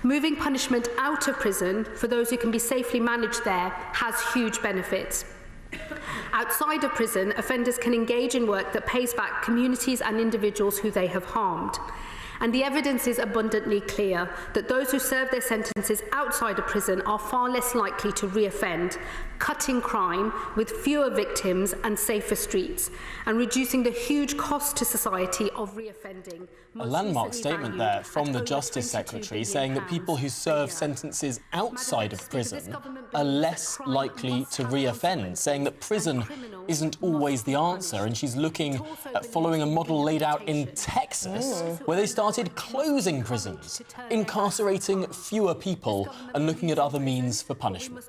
Moving punishment out of prison for those who can be safely managed there has huge benefits. Outside of prison, offenders can engage in work that pays back communities and individuals who they have harmed. And the evidence is abundantly clear that those who serve their sentences outside of prison are far less likely to reoffend, cutting crime with fewer victims and safer streets, and reducing the huge cost to society of reoffending. A landmark statement there from the Justice Secretary saying that people who serve sentences outside of prison are less likely to reoffend, saying that prison isn't always the answer, and she's looking at following a model laid out in Texas, where they started closing prisons, incarcerating fewer people and looking at other means for punishment.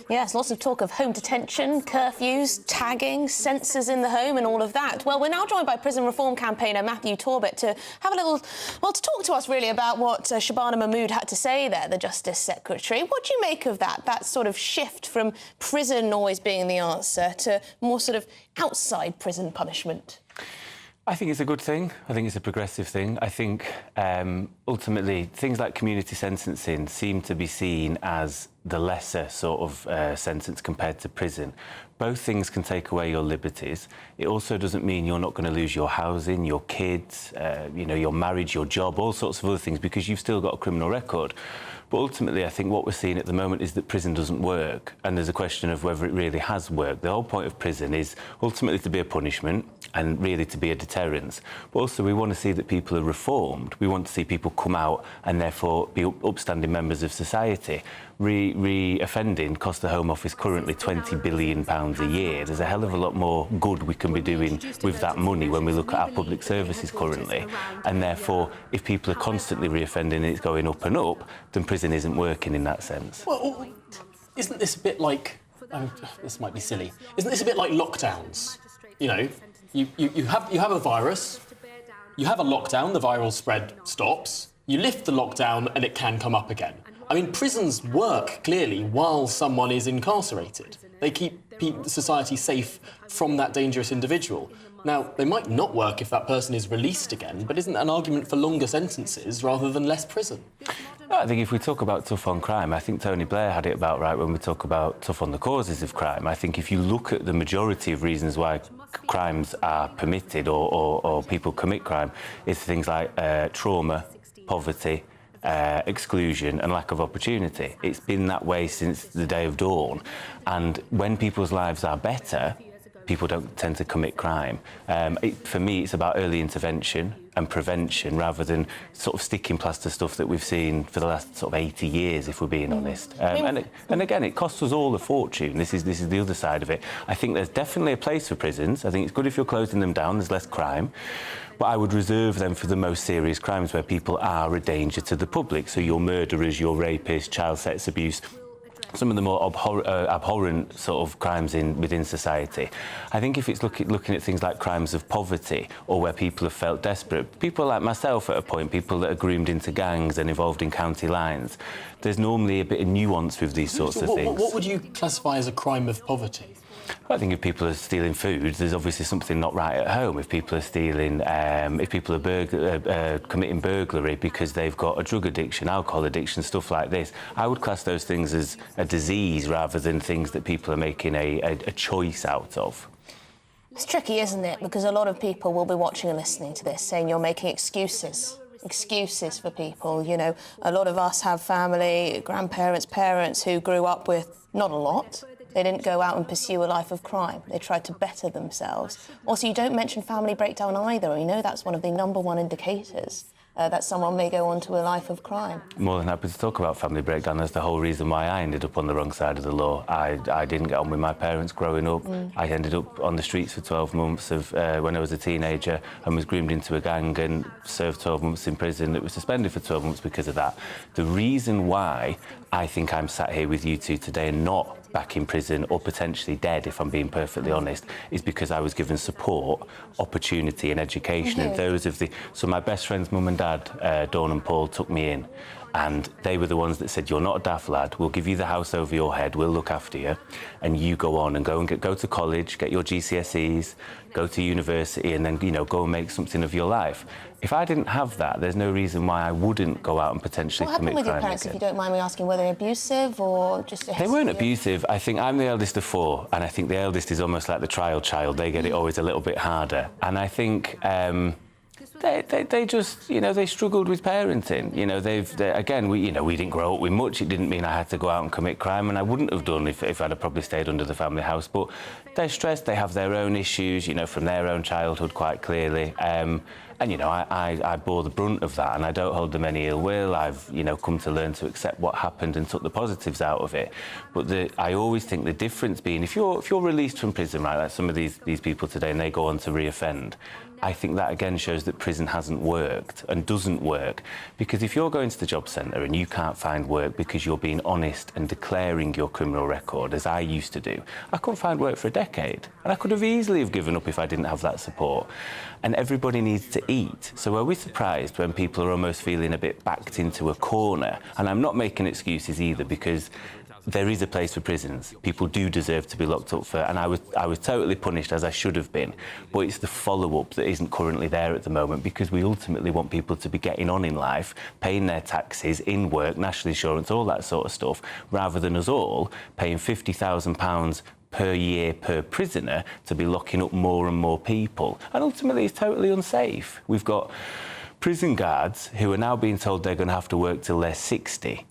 Yes, lots of talk of home detention, curfews, tagging, sensors in the home and all of that. Well, we're now joined by prison reform campaigner Matthew Torbett to have a little, well, to talk to us really about what Shabana Mahmood had to say there, the Justice Secretary. What do you make of that sort of shift from prison always being the answer to more sort of outside prison punishment? I think it's a good thing. I think it's a progressive thing. I think ultimately things like community sentencing seem to be seen as the lesser sort of sentence compared to prison. Both things can take away your liberties. It also doesn't mean you're not going to lose your housing, your kids, your marriage, your job, all sorts of other things, because you've still got a criminal record. But ultimately, I think what we're seeing at the moment is that prison doesn't work, and there's a question of whether it really has worked. The whole point of prison is ultimately to be a punishment and really to be a deterrence. But also, we want to see that people are reformed. We want to see people come out and therefore be upstanding members of society. Re-offending costs the Home Office currently £20 billion a year. There's a hell of a lot more good we can be doing with that money when we look at our public services currently. And therefore, if people are constantly re-offending and it's going up and up, then prison isn't working in that sense. Well, isn't this a bit like... this might be silly. Isn't this a bit like lockdowns? You know, you have a virus, you have a lockdown, the viral spread stops, you lift the lockdown and it can come up again. I mean, prisons work, clearly, while someone is incarcerated. They keep society safe from that dangerous individual. Now, they might not work if that person is released again, but isn't that an argument for longer sentences rather than less prison? No, I think if we talk about tough on crime, I think Tony Blair had it about right when we talk about tough on the causes of crime. I think if you look at the majority of reasons why crimes are permitted or people commit crime, it's things like trauma, poverty, exclusion and lack of opportunity. It's been that way since the day of dawn. And when people's lives are better, people don't tend to commit crime. For me, it's about early intervention and prevention rather than sort of sticking plaster stuff that we've seen for the last sort of 80 years, if we're being honest. And again, it costs us all a fortune. This is the other side of it. I think there's definitely a place for prisons. I think it's good if you're closing them down, there's less crime. But I would reserve them for the most serious crimes where people are a danger to the public. So your murderers, your rapists, child sex abuse, some of the more abhorrent sort of crimes within society. I think if it's looking at things like crimes of poverty or where people have felt desperate, people like myself at a point, people that are groomed into gangs and involved in county lines, there's normally a bit of nuance with these sorts of things. What would you classify as a crime of poverty? I think if people are stealing food, there's obviously something not right at home. If people are stealing, if people are committing burglary because they've got a drug addiction, alcohol addiction, stuff like this, I would class those things as a disease rather than things that people are making a choice out of. It's tricky, isn't it? Because a lot of people will be watching and listening to this saying you're making excuses for people. You know, a lot of us have family, grandparents, parents who grew up with not a lot. They didn't go out and pursue a life of crime. They tried to better themselves. Also, you don't mention family breakdown either. We know that's one of the #1 indicators that someone may go on to a life of crime. More than happy to talk about family breakdown. That's the whole reason why I ended up on the wrong side of the law. I didn't get on with my parents growing up. I ended up on the streets for 12 months of when I was a teenager and was groomed into a gang and served 12 months in prison. It was suspended for 12 months because of that. The reason why I think I'm sat here with you two today and not back in prison or potentially dead, if I'm being perfectly honest, is because I was given support, opportunity and education. And those of so my best friend's mum and dad, Dawn and Paul, took me in. And they were the ones that said, you're not a daft lad, we'll give you the house over your head, we'll look after you, and you go on and go to college, get your GCSEs, go to university, and then, you know, go and make something of your life. If I didn't have that, there's no reason why I wouldn't go out and potentially commit crime again. What happened with your parents, if you don't mind me asking? Were they abusive or just a They weren't abusive. I think I'm the eldest of 4, and I think the eldest is almost like the trial child. They get it always a little bit harder. And I think they just, you know, they struggled with parenting. You know, again, we didn't grow up with much. It didn't mean I had to go out and commit crime, and I wouldn't have done if I'd have probably stayed under the family house. But they're stressed. They have their own issues, you know, from their own childhood quite clearly. And, you know, I bore the brunt of that, and I don't hold them any ill will. I've, you know, come to learn to accept what happened and took the positives out of it. But I always think the difference being, if you're released from prison, right, like some of these people today, and they go on to reoffend, I think that again shows that prison hasn't worked and doesn't work. Because if you're going to the job centre and you can't find work because you're being honest and declaring your criminal record, as I used to do, I couldn't find work for a decade. And I could have easily have given up if I didn't have that support. And everybody needs to eat. So are we surprised when people are almost feeling a bit backed into a corner? And I'm not making excuses either, because there is a place for prisons. People do deserve to be locked up for, and I was totally punished, as I should have been. But it's the follow-up that isn't currently there at the moment, because we ultimately want people to be getting on in life, paying their taxes, in work, national insurance, all that sort of stuff, rather than us all paying £50,000 per year per prisoner to be locking up more and more people. And ultimately it's totally unsafe. We've got prison guards who are now being told they're going to have to work till they're 60.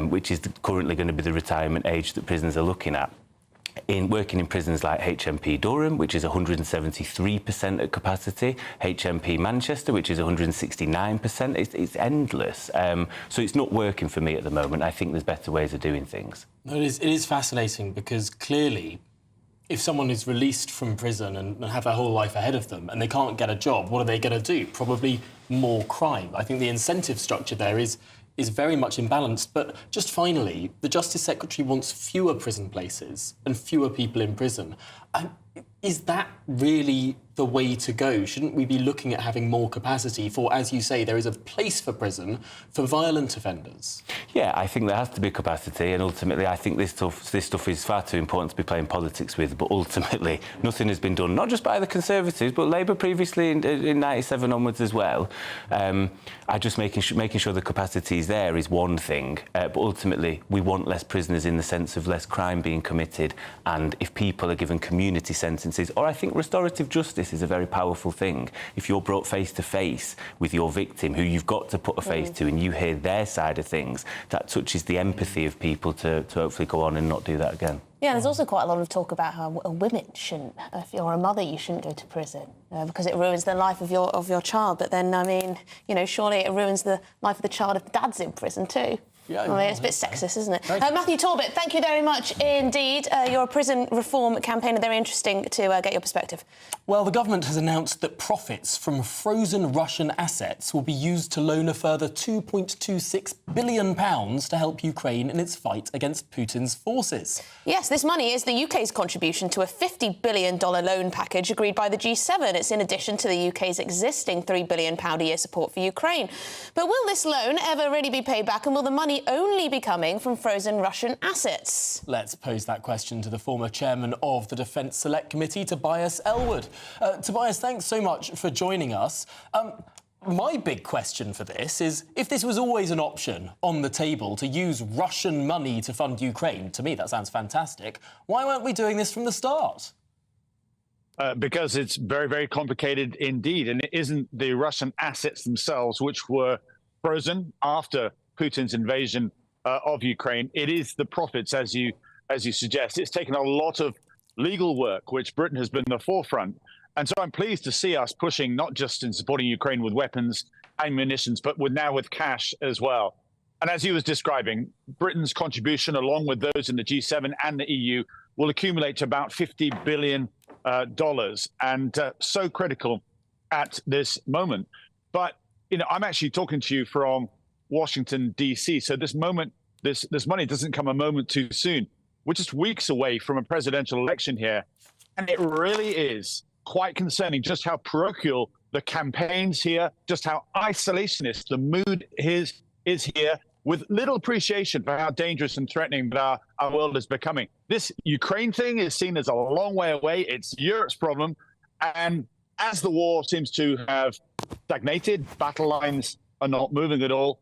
Which is currently going to be the retirement age that prisons are looking at. Working in prisons like HMP Durham, which is 173% at capacity, HMP Manchester, which is 169%. It's endless. So it's not working for me at the moment. I think there's better ways of doing things. No, it is fascinating, because clearly, if someone is released from prison and have their whole life ahead of them and they can't get a job, what are they going to do? Probably more crime. I think the incentive structure there is very much imbalanced. But just finally, the Justice Secretary wants fewer prison places and fewer people in prison. Is that really the way to go? Shouldn't we be looking at having more capacity for, as you say, there is a place for prison for violent offenders? Yeah, I think there has to be capacity, and ultimately I think this stuff is far too important to be playing politics with, but ultimately nothing has been done, not just by the Conservatives, but Labour previously in 97 onwards as well. I just making sure the capacity is there is one thing, but ultimately we want less prisoners in the sense of less crime being committed, and if people are given community sentences, or I think restorative justice is a very powerful thing. If you're brought face to face with your victim, who you've got to put a face to, and you hear their side of things, that touches the empathy of people to hopefully go on and not do that again. Yeah, there's also quite a lot of talk about how women shouldn't, if you're a mother, you shouldn't go to prison because it ruins the life of your child. But then, I mean, you know, surely it ruins the life of the child if the dad's in prison too. Yeah, I mean, it's a bit sexist, isn't it? Matthew Talbot, thank you very much indeed. You're a prison reform campaigner. Very interesting to get your perspective. Well, the government has announced that profits from frozen Russian assets will be used to loan a further £2.26 billion to help Ukraine in its fight against Putin's forces. Yes, this money is the UK's contribution to a $50 billion loan package agreed by the G7. It's in addition to the UK's existing £3 billion a year support for Ukraine. But will this loan ever really be paid back, and will the money money only be coming from frozen Russian assets? Let's pose that question to the former chairman of the Defence Select Committee, Tobias Ellwood. Tobias, thanks so much for joining us. My big question for this is, if this was always an option on the table to use Russian money to fund Ukraine, to me that sounds fantastic, why weren't we doing this from the start? Because it's very, very complicated indeed. And it isn't the Russian assets themselves which were frozen after Putin's invasion of Ukraine. It is the profits, as you suggest. It's taken a lot of legal work, which Britain has been in the forefront. And so I'm pleased to see us pushing, not just in supporting Ukraine with weapons and munitions, but now with cash as well. And as you was describing, Britain's contribution, along with those in the G7 and the EU, will accumulate to about $50 billion, and so critical at this moment. But I'm actually talking to you from Washington, D.C., so this money doesn't come a moment too soon. We're just weeks away from a presidential election here, and it really is quite concerning just how parochial the campaigns here, just how isolationist the mood is here, with little appreciation for how dangerous and threatening that our world is becoming. This Ukraine thing is seen as a long way away. It's Europe's problem. And as the war seems to have stagnated, battle lines are not moving at all,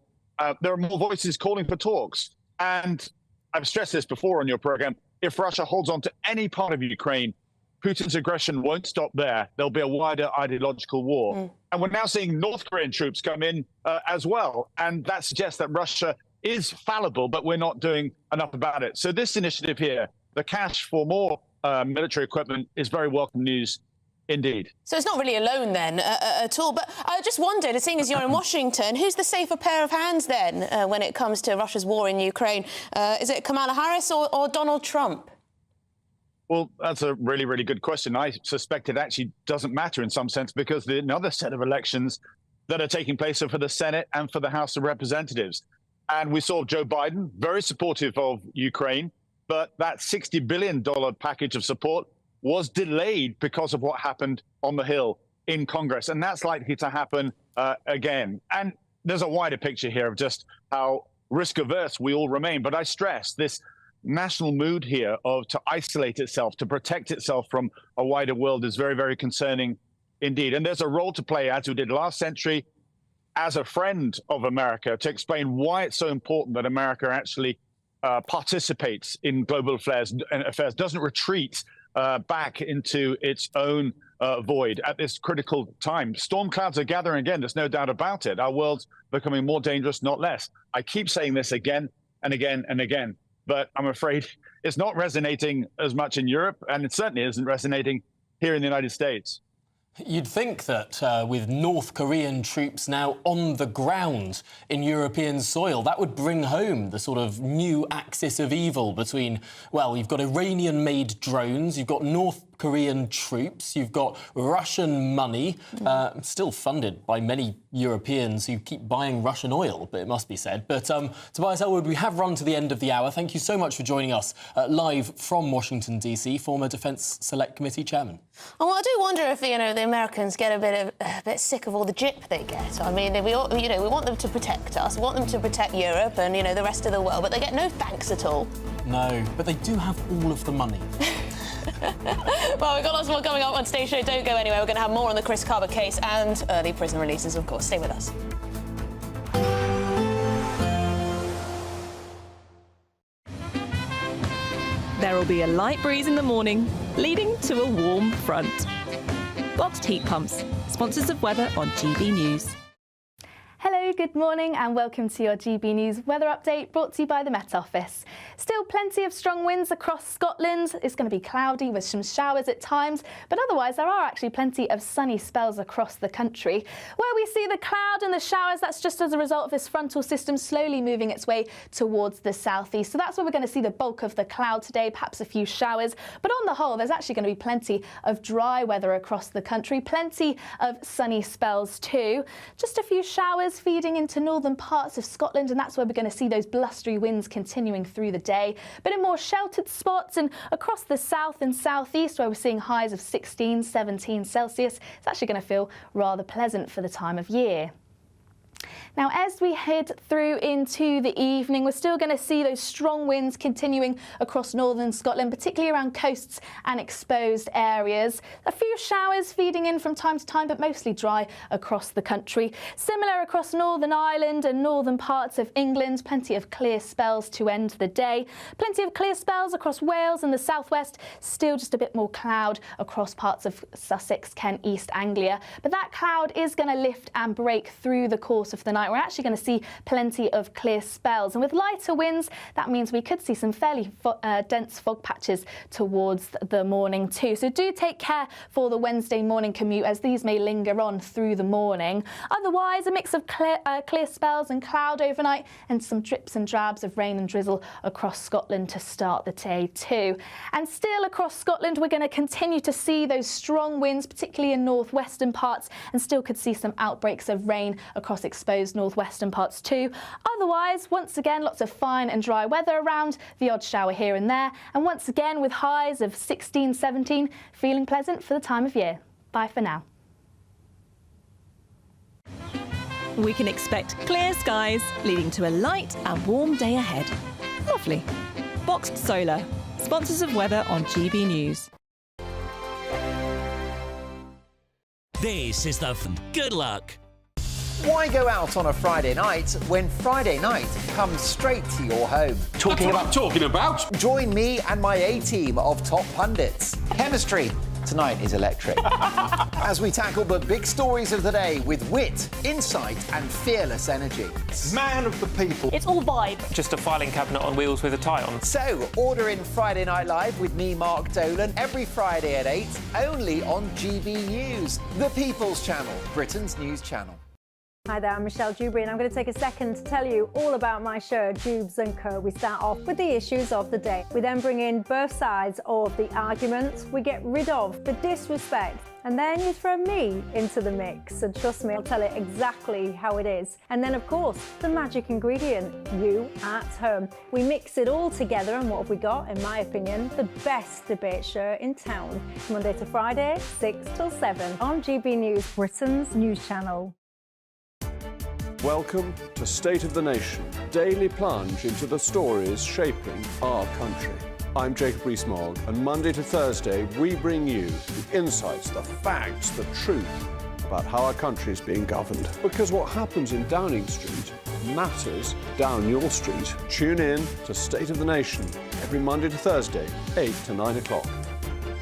there are more voices calling for talks. And I've stressed this before on your program, if Russia holds on to any part of Ukraine, Putin's aggression won't stop there. There'll be a wider ideological war. And we're now seeing North Korean troops come in as well. And that suggests that Russia is fallible, but we're not doing enough about it. So this initiative here, the cash for more military equipment, is very welcome news indeed. So it's not really alone then at all. But I just wondered, seeing as you're in Washington, who's the safer pair of hands then when it comes to Russia's war in Ukraine? Is it Kamala Harris or Donald Trump? Well, that's a really, really good question. I suspect it actually doesn't matter in some sense, because another set of elections that are taking place are for the Senate and for the House of Representatives. And we saw Joe Biden, very supportive of Ukraine, but that $60 billion package of support was delayed because of what happened on the Hill in Congress. And that's likely to happen again. And there's a wider picture here of just how risk averse we all remain. But I stress this national mood here to isolate itself, to protect itself from a wider world is very, very concerning indeed. And there's a role to play, as we did last century, as a friend of America, to explain why it's so important that America actually participates in global affairs, doesn't retreat back into its own void at this critical time. Storm clouds are gathering again. There's no doubt about it. Our world's becoming more dangerous, not less. I keep saying this again and again and again, but I'm afraid it's not resonating as much in Europe, and it certainly isn't resonating here in the United States. You'd think that with North Korean troops now on the ground in European soil, that would bring home the sort of new axis of evil between, well, you've got Iranian-made drones, you've got North Korean troops, you've got Russian money, still funded by many Europeans who keep buying Russian oil, but it must be said. But Tobias Ellwood, we have run to the end of the hour. Thank you so much for joining us live from Washington, D.C., former Defence Select Committee chairman. Well, I do wonder if, the Americans get a bit sick of all the jip they get. I mean, we want them to protect us, we want them to protect Europe and, the rest of the world, but they get no thanks at all. No, but they do have all of the money. Well, we've got lots more coming up on today's show. Don't go anywhere. We're going to have more on the Chris Kaba case and early prison releases, of course. Stay with us. There will be a light breeze in the morning, leading to a warm front. Boxed heat pumps, sponsors of weather on GB News. Hello, good morning and welcome to your GB News weather update brought to you by the Met Office. Still plenty of strong winds across Scotland. It's going to be cloudy with some showers at times, but otherwise there are actually plenty of sunny spells across the country. Where we see the cloud and the showers, that's just as a result of this frontal system slowly moving its way towards the southeast. So that's where we're going to see the bulk of the cloud today, perhaps a few showers. But on the whole, there's actually going to be plenty of dry weather across the country, plenty of sunny spells too. Just a few showers feeding into northern parts of Scotland, and that's where we're going to see those blustery winds continuing through the day. But in more sheltered spots and across the south and southeast, where we're seeing highs of 16, 17 Celsius, it's actually going to feel rather pleasant for the time of year. Now, as we head through into the evening, we're still going to see those strong winds continuing across northern Scotland, particularly around coasts and exposed areas. A few showers feeding in from time to time, but mostly dry across the country. Similar across Northern Ireland and northern parts of England. Plenty of clear spells to end the day. Plenty of clear spells across Wales and the southwest. Still just a bit more cloud across parts of Sussex, Kent, East Anglia. But that cloud is going to lift and break through the course of the night. We're actually going to see plenty of clear spells, and with lighter winds that means we could see some fairly dense fog patches towards the morning too. So do take care for the Wednesday morning commute, as these may linger on through the morning. Otherwise, a mix of clear spells and cloud overnight, and some drips and drabs of rain and drizzle across Scotland to start the day too. And still across Scotland, we're going to continue to see those strong winds, particularly in northwestern parts, and still could see some outbreaks of rain across exposed northwestern parts too. Otherwise, once again, lots of fine and dry weather around, the odd shower here and there, and once again with highs of 16, 17, feeling pleasant for the time of year. Bye for now. We can expect clear skies, leading to a light and warm day ahead. Lovely. Boxed Solar, sponsors of weather on GB News. This is the good luck. Why go out on a Friday night when Friday night comes straight to your home? Talking about? Join me and my A-team of top pundits. Chemistry tonight is electric. As we tackle the big stories of the day with wit, insight and fearless energy. Man of the people. It's all vibe. Just a filing cabinet on wheels with a tie on. So, order in Friday Night Live with me, Mark Dolan, every Friday at 8, only on GB News, the People's Channel, Britain's news channel. Hi there, I'm Michelle Dewberry, and I'm going to take a second to tell you all about my show, Dubes & Co. We start off with the issues of the day. We then bring in both sides of the argument. We get rid of the disrespect, and then you throw me into the mix. And trust me, I'll tell it exactly how it is. And then, of course, the magic ingredient, you at home. We mix it all together, and what have we got? In my opinion, the best debate show in town. Monday to Friday, 6 till 7 on GB News, Britain's news channel. Welcome to State of the Nation, daily plunge into the stories shaping our country. I'm Jacob Rees-Mogg, and Monday to Thursday we bring you the insights, the facts, the truth about how our country is being governed. Because what happens in Downing Street matters down your street. Tune in to State of the Nation every Monday to Thursday, 8 to 9 o'clock.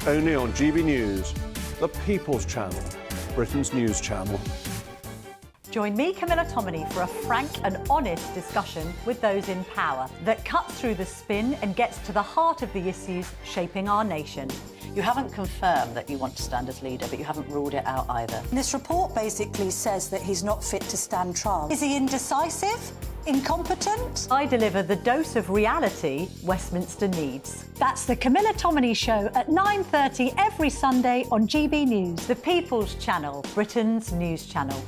Only on GB News, the People's Channel, Britain's news channel. Join me, Camila Tominey, for a frank and honest discussion with those in power that cuts through the spin and gets to the heart of the issues shaping our nation. You haven't confirmed that you want to stand as leader, but you haven't ruled it out either. This report basically says that he's not fit to stand trial. Is he indecisive? Incompetent? I deliver the dose of reality Westminster needs. That's the Camila Tominey Show at 9:30 every Sunday on GB News. The People's Channel, Britain's news channel.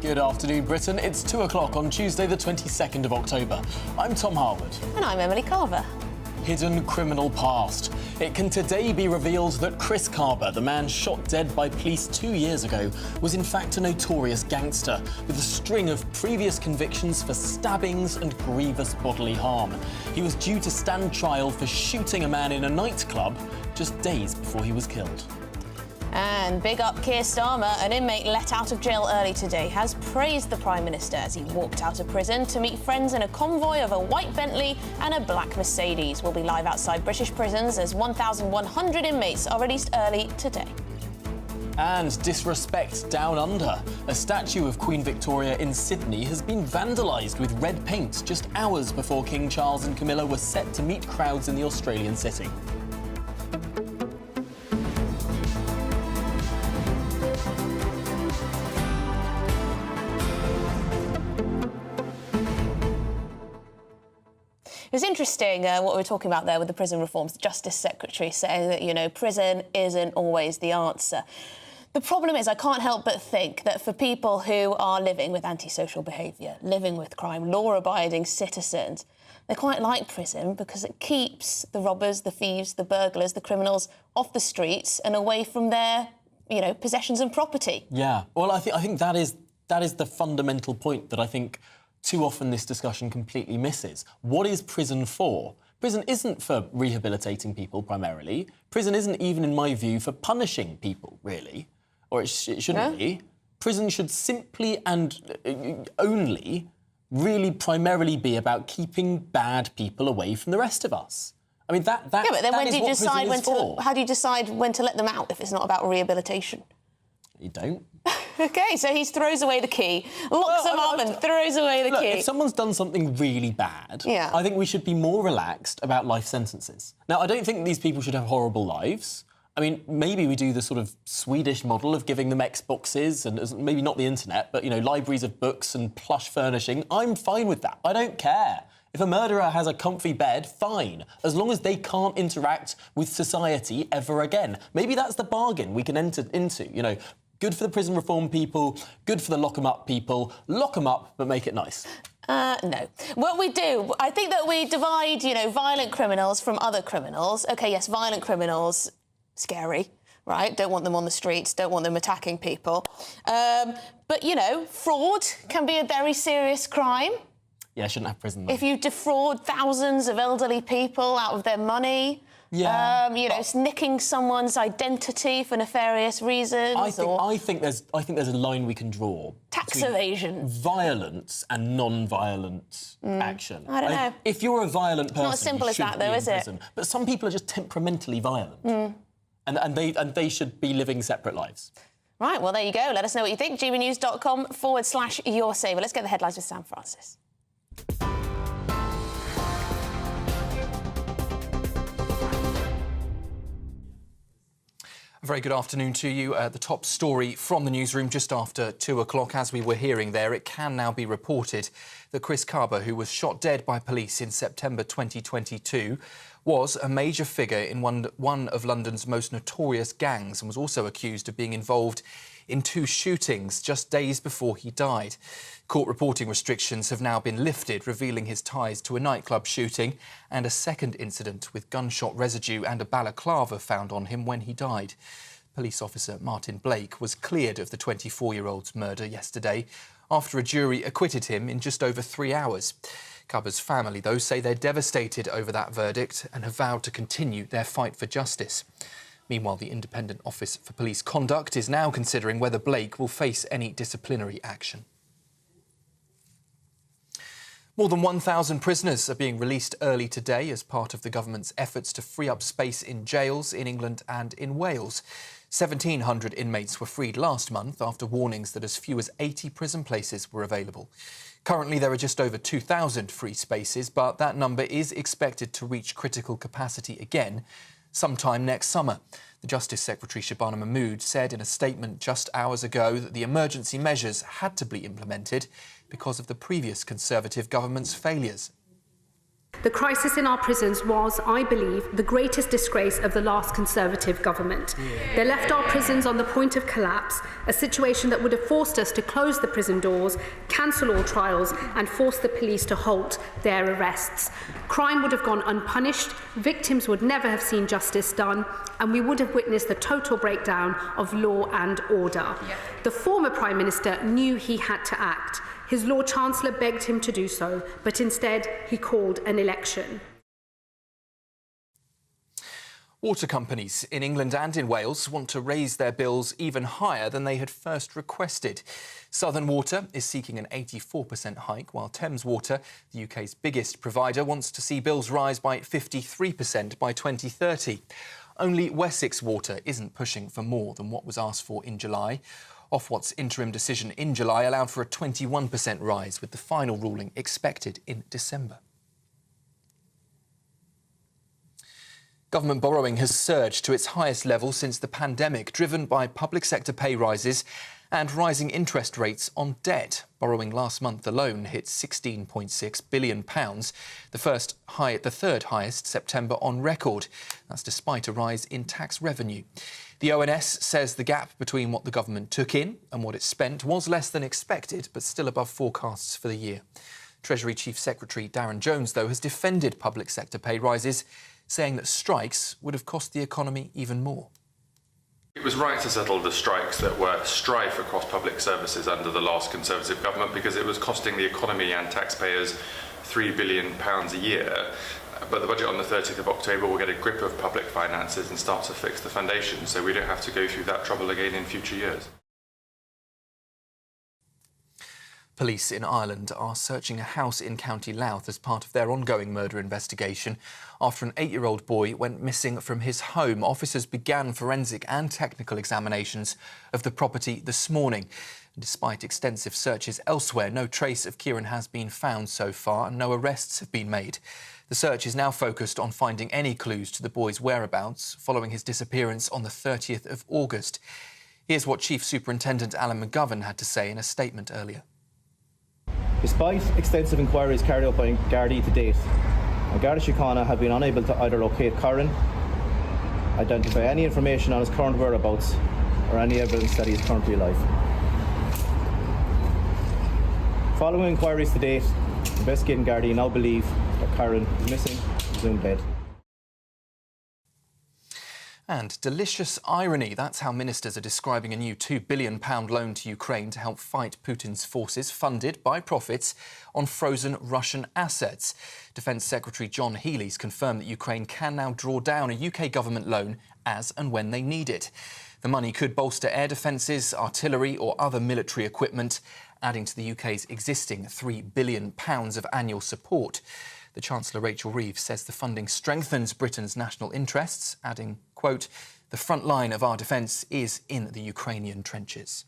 Good afternoon, Britain. It's 2 o'clock on Tuesday, the 22nd of October. I'm Tom Harwood. And I'm Emily Carver. Hidden criminal past. It can today be revealed that Chris Kaba, the man shot dead by police 2 years ago, was in fact a notorious gangster with a string of previous convictions for stabbings and grievous bodily harm. He was due to stand trial for shooting a man in a nightclub just days before he was killed. And big up Keir Starmer, an inmate let out of jail early today, has praised the Prime Minister as he walked out of prison to meet friends in a convoy of a white Bentley and a black Mercedes. We'll be live outside British prisons as 1,100 inmates are released early today. And disrespect down under. A statue of Queen Victoria in Sydney has been vandalised with red paint just hours before King Charles and Camilla were set to meet crowds in the Australian city. It was interesting what we were talking about there with the prison reforms. The Justice Secretary saying that, you know, prison isn't always the answer. The problem is I can't help but think that for people who are living with antisocial behaviour, living with crime, law-abiding citizens, they quite like prison because it keeps the robbers, the thieves, the burglars, the criminals off the streets and away from their, possessions and property. Yeah. Well, I think that is the fundamental point that I think too often this discussion completely misses. What is prison for? Prison isn't for rehabilitating people, primarily. Prison isn't even, in my view, for punishing people, really. Or it shouldn't be. Prison should simply and only really primarily be about keeping bad people away from the rest of us. I mean, that Yeah, but then that when is do you what decide prison is for. how do you decide when to let them out if it's not about rehabilitation? You don't. OK, so he throws away the key, locks them up and throws away the key. If someone's done something really bad, I think we should be more relaxed about life sentences. Now, I don't think these people should have horrible lives. I mean, maybe we do the sort of Swedish model of giving them Xboxes and maybe not the internet, but, libraries of books and plush furnishing. I'm fine with that. I don't care. If a murderer has a comfy bed, fine, as long as they can't interact with society ever again. Maybe that's the bargain we can enter into, Good for the prison reform people, good for the lock-em-up people. Lock them up, but make it nice. No. What we do, I think that we divide, violent criminals from other criminals. OK, yes, violent criminals, scary, right? Don't want them on the streets, don't want them attacking people. But, fraud can be a very serious crime. Yeah, I shouldn't have prison, though. If you defraud thousands of elderly people out of their money... nicking someone's identity for nefarious reasons. I think there's a line we can draw. Tax evasion. Violence and non-violent action. I don't know. If you're a violent person, it's not as simple as that, though, is it? But some people are just temperamentally violent, and they should be living separate lives. Right. Well, there you go. Let us know what you think. gbnews.com/YourSaver. Let's get the headlines with Sam Francis. A very good afternoon to you. The top story from the newsroom just after 2 o'clock. As we were hearing there, it can now be reported that Chris Kaba, who was shot dead by police in September 2022, was a major figure in one of London's most notorious gangs and was also accused of being involved in 2 shootings just days before he died. Court reporting restrictions have now been lifted, revealing his ties to a nightclub shooting and a second incident with gunshot residue and a balaclava found on him when he died. Police officer Martin Blake was cleared of the 24-year-old's murder yesterday after a jury acquitted him in just over 3 hours. Kaba's family, though, say they're devastated over that verdict and have vowed to continue their fight for justice. Meanwhile, the Independent Office for Police Conduct is now considering whether Blake will face any disciplinary action. More than 1,000 prisoners are being released early today as part of the government's efforts to free up space in jails in England and in Wales. 1,700 inmates were freed last month after warnings that as few as 80 prison places were available. Currently, there are just over 2,000 free spaces, but that number is expected to reach critical capacity again sometime next summer. The Justice Secretary Shabana Mahmood said in a statement just hours ago that the emergency measures had to be implemented because of the previous Conservative government's failures. The crisis in our prisons was, I believe, the greatest disgrace of the last Conservative government. They left our prisons on the point of collapse, a situation that would have forced us to close the prison doors, cancel all trials and force the police to halt their arrests. Crime would have gone unpunished, victims would never have seen justice done, and we would have witnessed the total breakdown of law and order. The former Prime Minister knew he had to act. His Lord Chancellor begged him to do so, but instead he called an election. Water companies in England and in Wales want to raise their bills even higher than they had first requested. Southern Water is seeking an 84% hike, while Thames Water, the UK's biggest provider, wants to see bills rise by 53% by 2030. Only Wessex Water isn't pushing for more than what was asked for in July. Ofwat's interim decision in July allowed for a 21% rise, with the final ruling expected in December. Government borrowing has surged to its highest level since the pandemic, driven by public sector pay rises and rising interest rates on debt. Borrowing last month alone hit £16.6 billion, the third highest September on record. That's despite a rise in tax revenue. The ONS says the gap between what the government took in and what it spent was less than expected, but still above forecasts for the year. Treasury Chief Secretary Darren Jones, though, has defended public sector pay rises, saying that strikes would have cost the economy even more. It was right to settle the strikes that were strife across public services under the last Conservative government because it was costing the economy and taxpayers £3 billion a year. But the budget on the 30th of October will get a grip of public finances and start to fix the foundations so we don't have to go through that trouble again in future years. Police in Ireland are searching a house in County Louth as part of their ongoing murder investigation after an 8-year-old boy went missing from his home. Officers began forensic and technical examinations of the property this morning. Despite extensive searches elsewhere, no trace of Kieran has been found so far and no arrests have been made. The search is now focused on finding any clues to the boy's whereabouts following his disappearance on the 30th of August. Here's what Chief Superintendent Alan McGovern had to say in a statement earlier. Despite extensive inquiries carried out by Gardaí to date, Garda Síochána have been unable to either locate Kieran, identify any information on his current whereabouts, or any evidence that he is currently alive. Following inquiries to date, investigating Gardaí now believe that Kieran is missing, presumed dead. And delicious irony, that's how ministers are describing a new £2 billion loan to Ukraine to help fight Putin's forces, funded by profits on frozen Russian assets. Defence Secretary John Healey's confirmed that Ukraine can now draw down a UK government loan as and when they need it. The money could bolster air defences, artillery or other military equipment, adding to the UK's existing £3 billion of annual support. The Chancellor Rachel Reeves says the funding strengthens Britain's national interests, adding, quote, "The front line of our defence is in the Ukrainian trenches."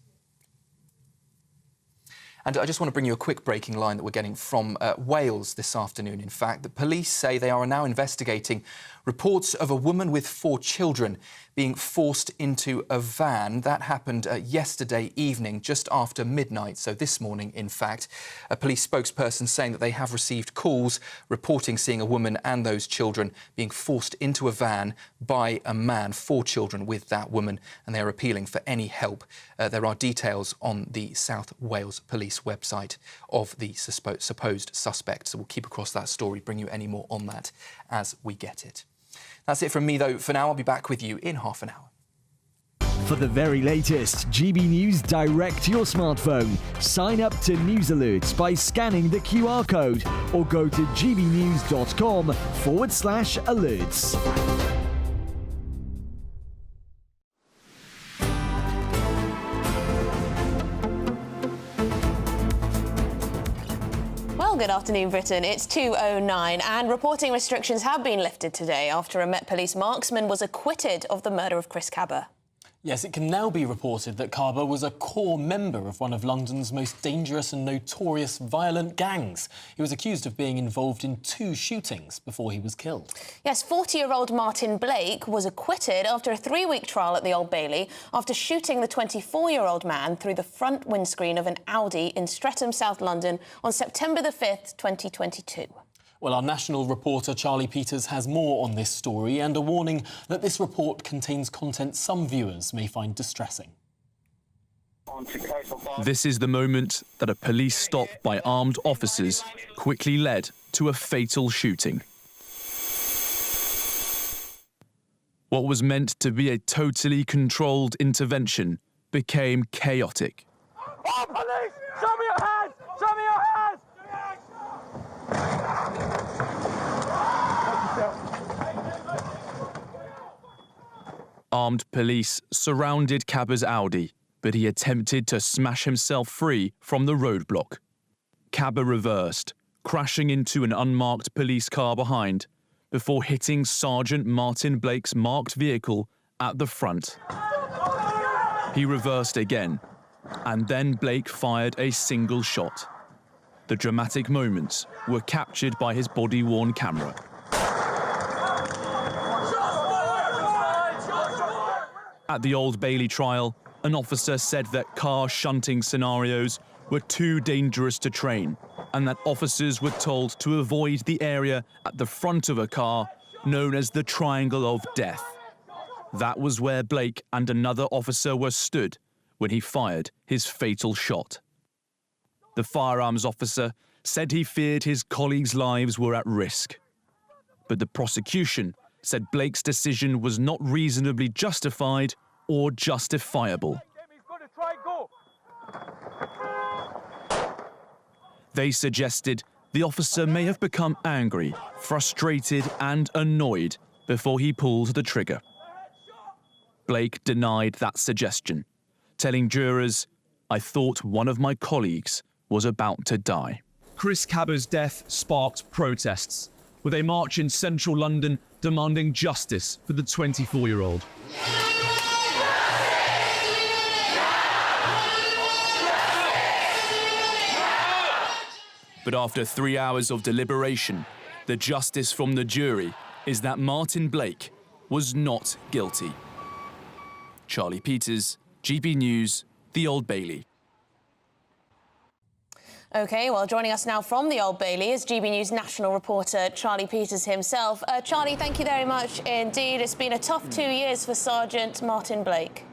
And I just want to bring you a quick breaking line that we're getting from Wales this afternoon, in fact. The police say they are now investigating reports of a woman with 4 children being forced into a van. That happened yesterday evening, just after midnight, so this morning, in fact. A police spokesperson saying that they have received calls reporting seeing a woman and those children being forced into a van by a man, 4 children with that woman, and they are appealing for any help. There are details on the South Wales Police website of the supposed suspect, so we'll keep across that story, bring you any more on that as we get it. That's it from me, though. For now, I'll be back with you in half an hour. For the very latest GB News direct to your smartphone, sign up to News Alerts by scanning the QR code or go to gbnews.com/alerts. Good afternoon, Britain. It's 2:09 and reporting restrictions have been lifted today after a Met Police marksman was acquitted of the murder of Chris Kaba. Yes, it can now be reported that Kaba was a core member of one of London's most dangerous and notorious violent gangs. He was accused of being involved in 2 shootings before he was killed. Yes, 40-year-old Martin Blake was acquitted after a 3-week trial at the Old Bailey after shooting the 24-year-old man through the front windscreen of an Audi in Streatham, South London on September the 5th, 2022. Well, our national reporter Charlie Peters has more on this story and a warning that this report contains content some viewers may find distressing. This is the moment that a police stop by armed officers quickly led to a fatal shooting. What was meant to be a totally controlled intervention became chaotic. Oh, police! Show me your hands! Show me your hands! Armed police surrounded Kaba's Audi, but he attempted to smash himself free from the roadblock. Kaba reversed, crashing into an unmarked police car behind, before hitting Sergeant Martin Blake's marked vehicle at the front. He reversed again, and then Blake fired a single shot. The dramatic moments were captured by his body-worn camera. At the Old Bailey trial, an officer said that car shunting scenarios were too dangerous to train, and that officers were told to avoid the area at the front of a car known as the Triangle of Death. That was where Blake and another officer were stood when he fired his fatal shot. The firearms officer said he feared his colleagues' lives were at risk. But the prosecution said Blake's decision was not reasonably justified or justifiable. They suggested the officer may have become angry, frustrated and annoyed before he pulled the trigger. Blake denied that suggestion, telling jurors, "I thought one of my colleagues was about to die." Chris Kaba's death sparked protests, with a march in central London demanding justice for the 24-year-old. But after 3 hours of deliberation, the justice from the jury is that Martin Blake was not guilty. Charlie Peters, GB News, the Old Bailey. OK, well, joining us now from the Old Bailey is GB News national reporter Charlie Peters himself. Charlie, thank you very much indeed. It's been a tough 2 years for Sergeant Martin Blake.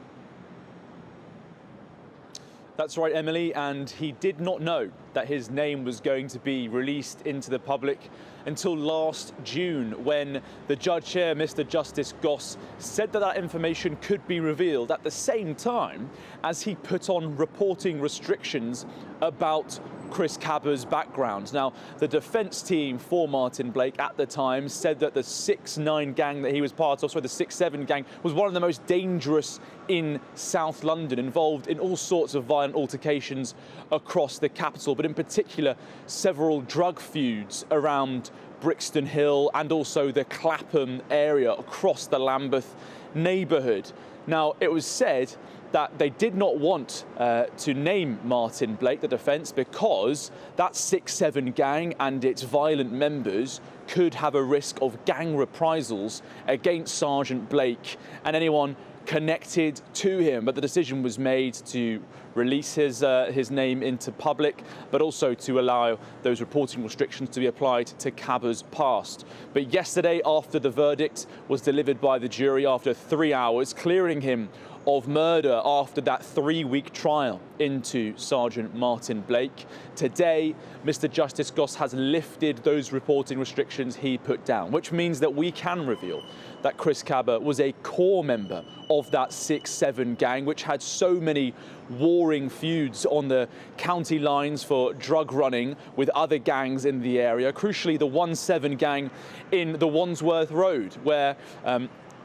That's right, Emily, and he did not know that his name was going to be released into the public until last June, when the judge here, Mr. Justice Goss, said that that information could be revealed at the same time as he put on reporting restrictions about Chris Kaba's background. Now, the defence team for Martin Blake at the time said that the 6-9 gang that he was part of, sorry, the 6-7 gang, was one of the most dangerous in South London, involved in all sorts of violent altercations across the capital, but in particular, several drug feuds around Brixton Hill and also the Clapham area across the Lambeth neighbourhood. Now, it was said that they did not want to name Martin Blake, the defence, because that 6-7 gang and its violent members could have a risk of gang reprisals against Sergeant Blake and anyone connected to him. But the decision was made to release his name into public, but also to allow those reporting restrictions to be applied to Kaba's past. But yesterday, after the verdict was delivered by the jury after 3 hours, clearing him of murder after that 3-week trial into Sergeant Martin Blake, today Mr. Justice Goss has lifted those reporting restrictions he put down, which means that we can reveal that Chris Kaba was a core member of that 6-7 gang, which had so many warring feuds on the county lines for drug running with other gangs in the area. Crucially, the 1-7 gang in the Wandsworth Road, where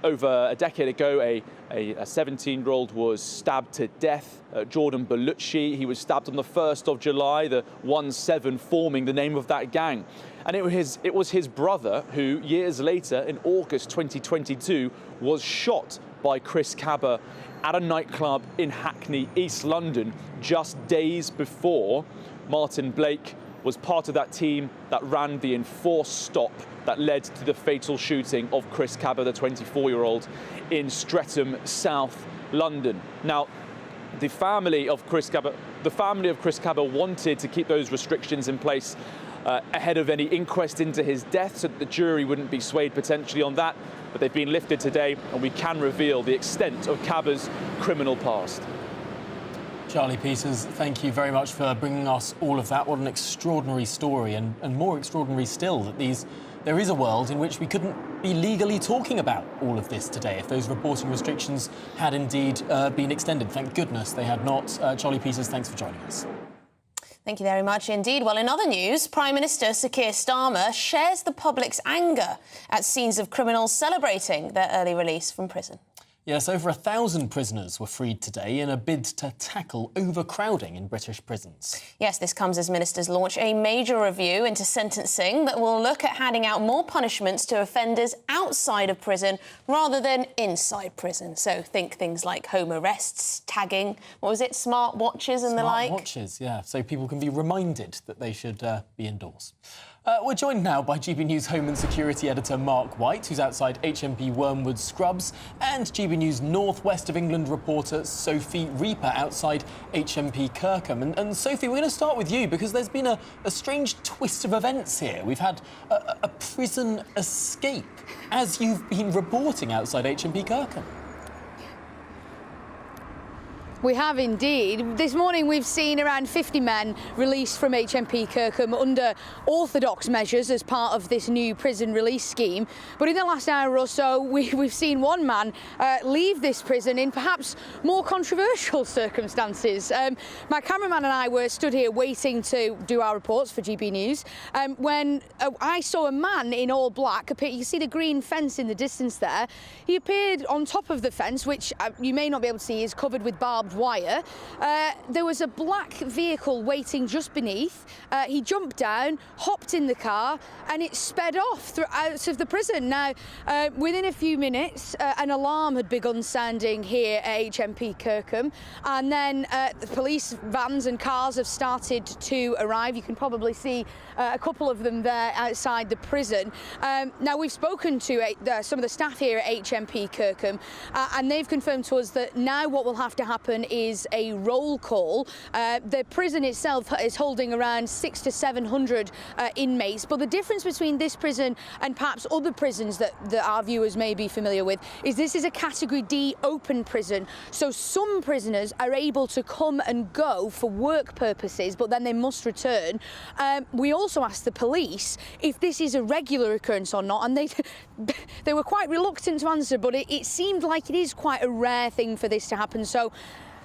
over a decade ago, a 17-year-old was stabbed to death. Jordan Bellucci, he was stabbed on the 1st of July, the 1-7 forming the name of that gang. And it was his brother who, years later, in August 2022, was shot by Chris Kaba at a nightclub in Hackney, East London, just days before Martin Blake was part of that team that ran the enforced stop that led to the fatal shooting of Chris Kaba, the 24-year-old, in Streatham, South London. Now, the family of Chris Kaba wanted to keep those restrictions in place ahead of any inquest into his death, so that the jury wouldn't be swayed potentially on that. But they've been lifted today, and we can reveal the extent of Kaba's criminal past. Charlie Peters, thank you very much for bringing us all of that. What an extraordinary story, and more extraordinary still that there is a world in which we couldn't be legally talking about all of this today if those reporting restrictions had indeed been extended. Thank goodness they had not. Charlie Peters, thanks for joining us. Thank you very much indeed. Well, in other news, Prime Minister Sir Keir Starmer shares the public's anger at scenes of criminals celebrating their early release from prison. Yes, over 1,000 prisoners were freed today in a bid to tackle overcrowding in British prisons. Yes, this comes as ministers launch a major review into sentencing that will look at handing out more punishments to offenders outside of prison rather than inside prison. So think things like home arrests, tagging, smart watches and the like. Smart watches, yeah, so people can be reminded that they should be indoors. We're joined now by GB News Home and Security Editor Mark White, who's outside HMP Wormwood Scrubs, and GB News North West of England reporter Sophie Reaper outside HMP Kirkham. And Sophie, we're going to start with you because there's been a strange twist of events here. We've had a prison escape, as you've been reporting outside HMP Kirkham. We have indeed. This morning we've seen around 50 men released from HMP Kirkham under orthodox measures as part of this new prison release scheme. But in the last hour or so, we've seen one man leave this prison in perhaps more controversial circumstances. My cameraman and I were stood here waiting to do our reports for GB News when I saw a man in all black appear. You see the green fence in the distance there. He appeared on top of the fence, which you may not be able to see is covered with barbed wire. There was a black vehicle waiting just beneath. He jumped down, hopped in the car, and it sped off out of the prison. Now, within a few minutes, an alarm had begun sounding here at HMP Kirkham, and then the police vans and cars have started to arrive. You can probably see a couple of them there outside the prison. Now, we've spoken to some of the staff here at HMP Kirkham, and they've confirmed to us that now what will have to happen is a roll call. The prison itself is holding around 600 to 700 inmates, but the difference between this prison and perhaps other prisons that our viewers may be familiar with is this is a Category D open prison, so some prisoners are able to come and go for work purposes, but then they must return. We also asked the police if this is a regular occurrence or not, and they were quite reluctant to answer, but it seemed like it is quite a rare thing for this to happen. So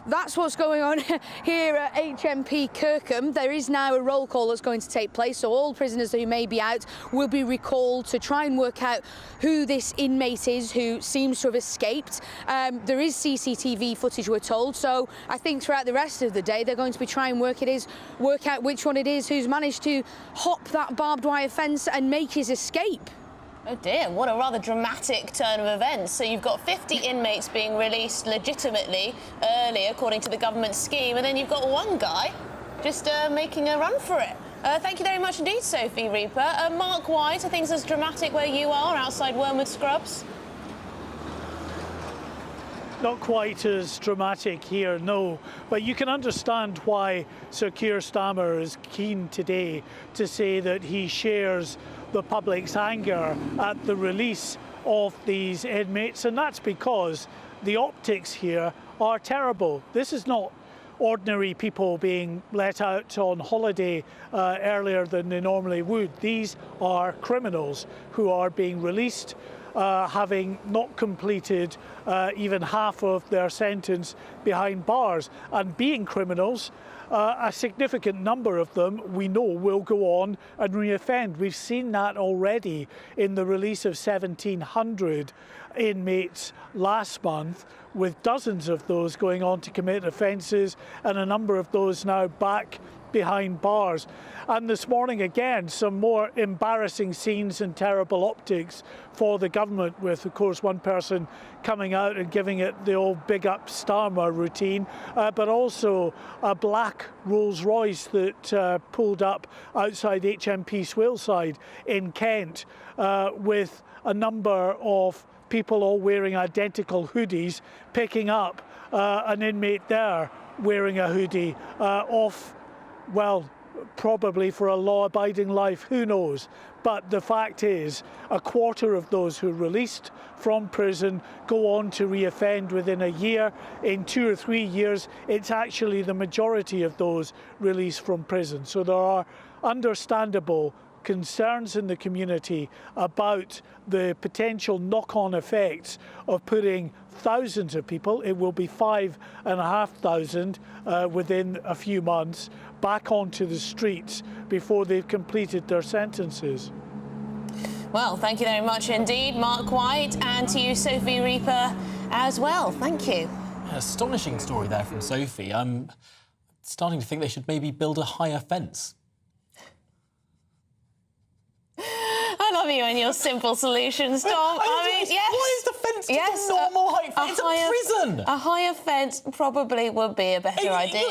that's what's going on here at HMP Kirkham. There is now a roll call that's going to take place, so all prisoners who may be out will be recalled to try and work out who this inmate is who seems to have escaped. There is CCTV footage, we're told, so I think throughout the rest of the day they're going to be trying to work out which one it is who's managed to hop that barbed wire fence and make his escape. Oh dear, what a rather dramatic turn of events. So you've got 50 inmates being released legitimately early, according to the government scheme, and then you've got one guy just making a run for it. Thank you very much indeed, Sophie Reaper. Mark White, are things as dramatic where you are, outside Wormwood Scrubs? Not quite as dramatic here, no. But you can understand why Sir Keir Starmer is keen today to say that he shares the public's anger at the release of these inmates, and that's because the optics here are terrible. This is not ordinary people being let out on holiday earlier than they normally would. These are criminals who are being released having not completed even half of their sentence behind bars, and being criminals. A significant number of them, we know, will go on and reoffend. We've seen that already in the release of 1,700 inmates last month, with dozens of those going on to commit offences and a number of those now back behind bars. And this morning again, some more embarrassing scenes and terrible optics for the government, with of course one person coming out and giving it the old big up Starmer routine, but also a black Rolls Royce that pulled up outside HMP Swaleside in Kent with a number of people all wearing identical hoodies, picking up an inmate there wearing a hoodie off, well, probably for a law-abiding life, who knows. But the fact is, a quarter of those who are released from prison go on to reoffend within a year. In 2 or 3 years, it's actually the majority of those released from prison. So there are understandable concerns in the community about the potential knock-on effects of putting thousands of people, it will be 5,500 within a few months, back onto the streets before they've completed their sentences. Well, thank you very much indeed, Mark White, and to you, Sophie Reaper, as well. Thank you. Astonishing story there from Sophie. I'm starting to think they should maybe build a higher fence. I love you and your simple solutions, Tom. I mean, yes. Why is the fence just a normal height? It's a prison. A higher fence probably would be a better idea.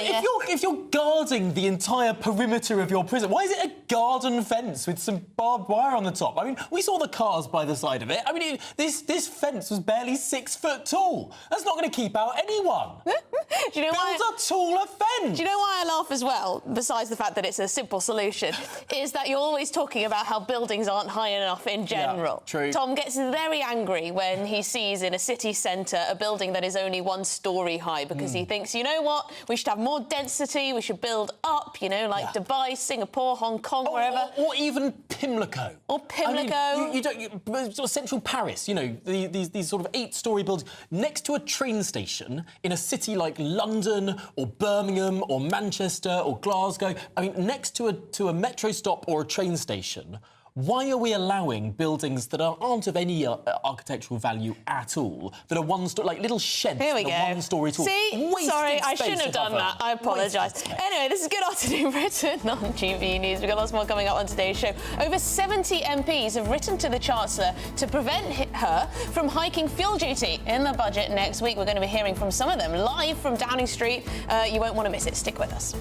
If you're guarding the entire perimeter of your prison, why is it a garden fence with some barbed wire on the top? I mean, we saw the cars by the side of it. I mean, this fence was barely 6 foot tall. That's not going to keep out anyone. Do you know Build a taller fence. Do you know why I laugh as well, besides the fact that it's a simple solution, is that you're always talking about how buildings aren't high enough enough in general. Yeah, true. Tom gets very angry when he sees in a city centre a building that is only 1 story high because he thinks, you know what, we should have more density, we should build up, you know, like Dubai, Singapore, Hong Kong, wherever. Or even Pimlico. Or Pimlico. I mean, sort of central Paris, you know, these sort of 8-storey buildings next to a train station in a city like London or Birmingham or Manchester or Glasgow. I mean, next to a metro stop or a train station. Why are we allowing buildings that aren't of any architectural value at all, that are 1 story, like little sheds Here we that are go. 1 story tall? See? Wasted Sorry, I space shouldn't have done above that. I apologise. Anyway, this is Good Afternoon Britain on GB News. We've got lots more coming up on today's show. Over 70 MPs have written to the Chancellor to prevent her from hiking fuel duty in the budget next week. We're going to be hearing from some of them live from Downing Street. You won't want to miss it. Stick with us.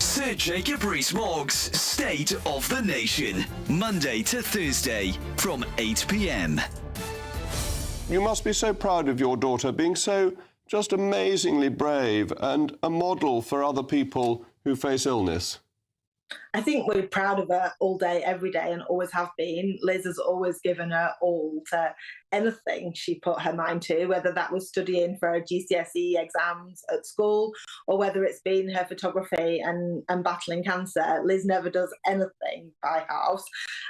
Sir Jacob Rees-Mogg's State of the Nation, Monday to Thursday from 8 p.m. You must be so proud of your daughter being so just amazingly brave and a model for other people who face illness. I think we're proud of her all day, every day, and always have been. Liz has always given her all to anything she put her mind to, whether that was studying for her GCSE exams at school or whether it's been her photography and battling cancer. Liz never does anything by house,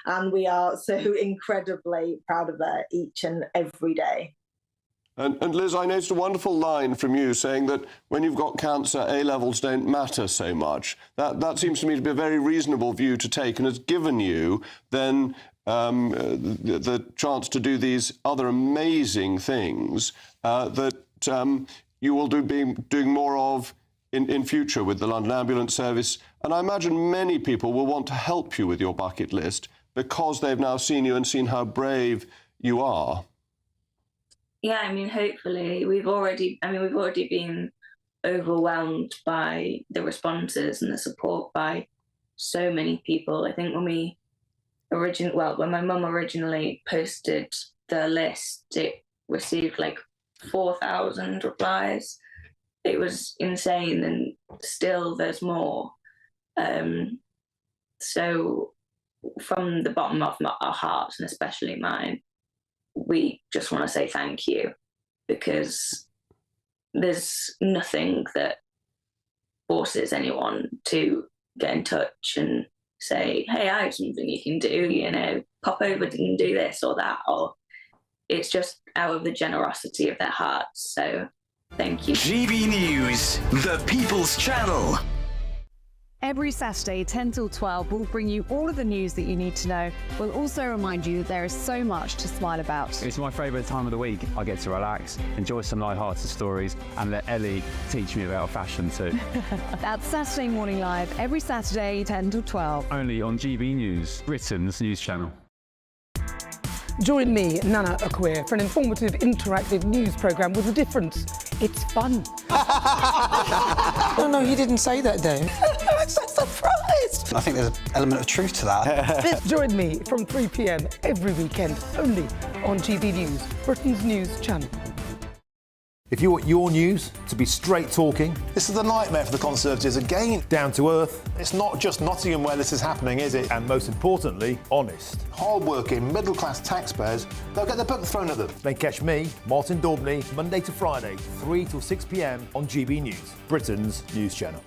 and we are so incredibly proud of her each and every day. And Liz, I noticed a wonderful line from you saying that when you've got cancer, A-levels don't matter so much. That seems to me to be a very reasonable view to take and has given you then the chance to do these other amazing things that you will be doing more of in future with the London Ambulance Service. And I imagine many people will want to help you with your bucket list because they've now seen you and seen how brave you are. Yeah, I mean, hopefully we've already been overwhelmed by the responses and the support by so many people. I think when my mum originally posted the list, it received like 4,000 replies. It was insane, and still there's more. So from the bottom of our hearts, and especially mine, we just want to say thank you, because there's nothing that forces anyone to get in touch and say, hey, I have something you can do, you know, pop over and do this or that, or it's just out of the generosity of their hearts. So thank you. GB News, the People's Channel. Every Saturday, 10 till 12, we'll bring you all of the news that you need to know. We'll also remind you that there is so much to smile about. It's my favourite time of the week. I get to relax, enjoy some light-hearted stories, and let Ellie teach me about fashion too. That's Saturday Morning Live, every Saturday, 10 till 12. Only on GB News, Britain's news channel. Join me, Nana Akwe, for an informative, interactive news programme with a difference. It's fun. No, he didn't say that, Dave. I'm so surprised. I think there's an element of truth to that. Join me from 3 p.m. every weekend, only on GB News, Britain's news channel. If you want your news to be straight talking, this is a nightmare for the Conservatives again. Down to earth. It's not just Nottingham where this is happening, is it? And most importantly, honest. Hard-working, middle-class taxpayers, they'll get their book thrown at them. Then catch me, Martin Daubney, Monday to Friday, 3 till 6 p.m. on GB News, Britain's news channel.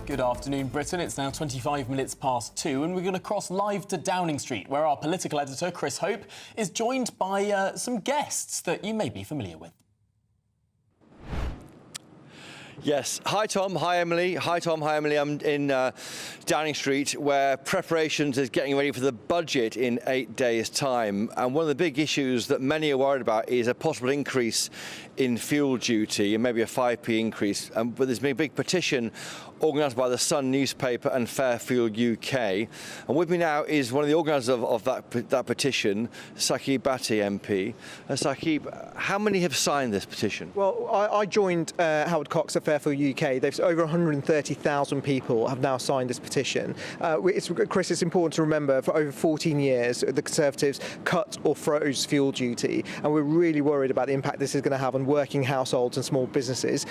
Good afternoon, Britain. It's now 25 minutes past 2, and we're going to cross live to Downing Street, where our political editor, Chris Hope, is joined by some guests that you may be familiar with. Yes. Hi, Tom. Hi, Emily. Hi, Tom. Hi, Emily. I'm in Downing Street, where preparations is getting ready for the budget in 8 days' time. And one of the big issues that many are worried about is a possible increase in fuel duty, and maybe a 5p increase. But there's been a big petition organised by the Sun newspaper and Fair Fuel UK. And with me now is one of the organisers of that petition, Saqib Bhatti MP. Saqib, how many have signed this petition? Well, I joined Howard Cox a Fairfield UK, there's over 130,000 people have now signed this petition. Chris, it's important to remember, for over 14 years, the Conservatives cut or froze fuel duty, and we're really worried about the impact this is going to have on working households and small businesses,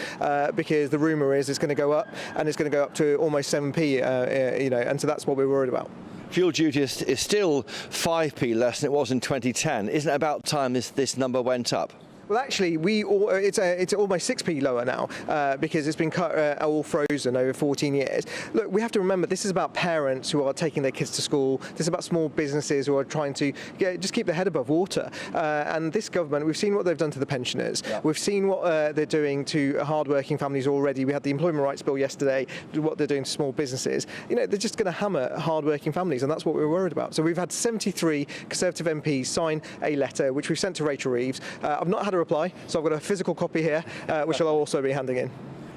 because the rumour is it's going to go up, and it's going to go up to almost 7p, and so that's what we're worried about. Fuel duty is still 5p less than it was in 2010. Isn't it about time this number went up? Well, actually, it's almost 6p lower now because it's been cut all frozen over 14 years. Look, we have to remember this is about parents who are taking their kids to school. This is about small businesses who are trying to just keep their head above water. And this government, we've seen what they've done to the pensioners. Yeah. We've seen what they're doing to hard-working families already. We had the Employment Rights Bill yesterday, what they're doing to small businesses. They're just going to hammer hard-working families, and that's what we're worried about. So we've had 73 Conservative MPs sign a letter, which we've sent to Rachel Reeves. I've not had a reply, so I've got a physical copy here, which I'll also be handing in.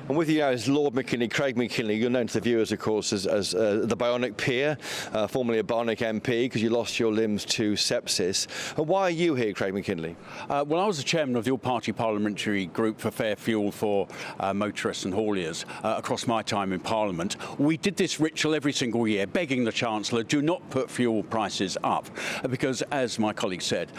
And with you now is Lord McKinley, Craig McKinley. You're known to the viewers, of course, as the bionic peer, formerly a bionic MP, because you lost your limbs to sepsis. And why are you here, Craig McKinley? Well, I was the chairman of the all-party parliamentary group for fair fuel for motorists and hauliers across my time in Parliament. We did this ritual every single year, begging the Chancellor, do not put fuel prices up, because, as my colleague said,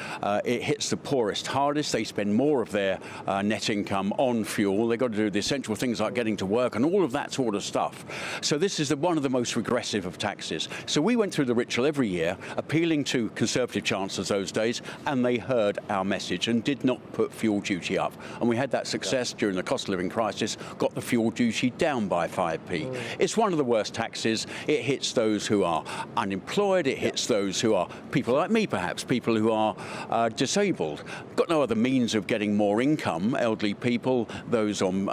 it hits the poorest hardest. They spend more of their net income on fuel. They've got to do the essential things like getting to work and all of that sort of stuff. So this is one of the most regressive of taxes. So we went through the ritual every year, appealing to Conservative chancellors those days, and they heard our message and did not put fuel duty up. And we had that success during the cost of living crisis, got the fuel duty down by 5p. It's one of the worst taxes. It hits those who are unemployed. It hits those who are people like me, perhaps, people who are disabled, got no other means of getting more income, elderly people, those on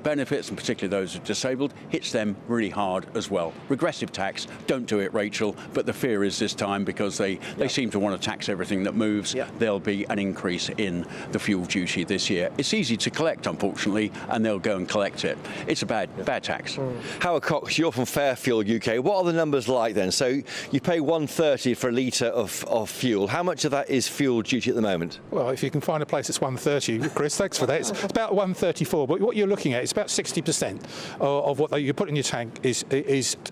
benefits, and particularly those who are disabled, hits them really hard as well. Regressive tax, don't do it, Rachel, but the fear is this time, because they seem to want to tax everything that moves, there'll be an increase in the fuel duty this year. It's easy to collect, unfortunately, and they'll go and collect it. It's a bad tax. Howard Cox, you're from Fairfield UK. What are the numbers like then? So you pay £1.30 for a litre of fuel. How much of that is fuel duty at the moment? Well, if you can find a place that's £1.30, Chris, thanks for that. It's about £1.34, but what you're looking at is about 60% of what you put in your tank is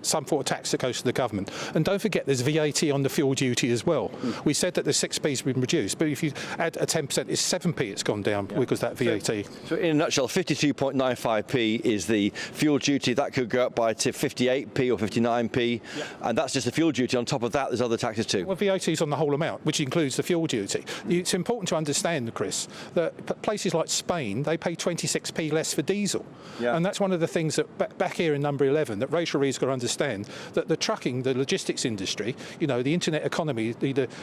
some form of tax that goes to the government. And don't forget, there's VAT on the fuel duty as well. We said that the 6p's been reduced, but if you add a 10%, it's 7p it's gone down because that VAT. So in a nutshell, 52.95p is the fuel duty. That could go up to 58p or 59p, and that's just the fuel duty. On top of that, there's other taxes too. Well, VAT is on the whole amount, which includes the fuel duty. It's important to understand, Chris, that places like Spain, they pay 26p less for diesel. And that's one of the things that back here in number 11 that Rachel Reeves got to understand, that the trucking, the logistics industry, the internet economy,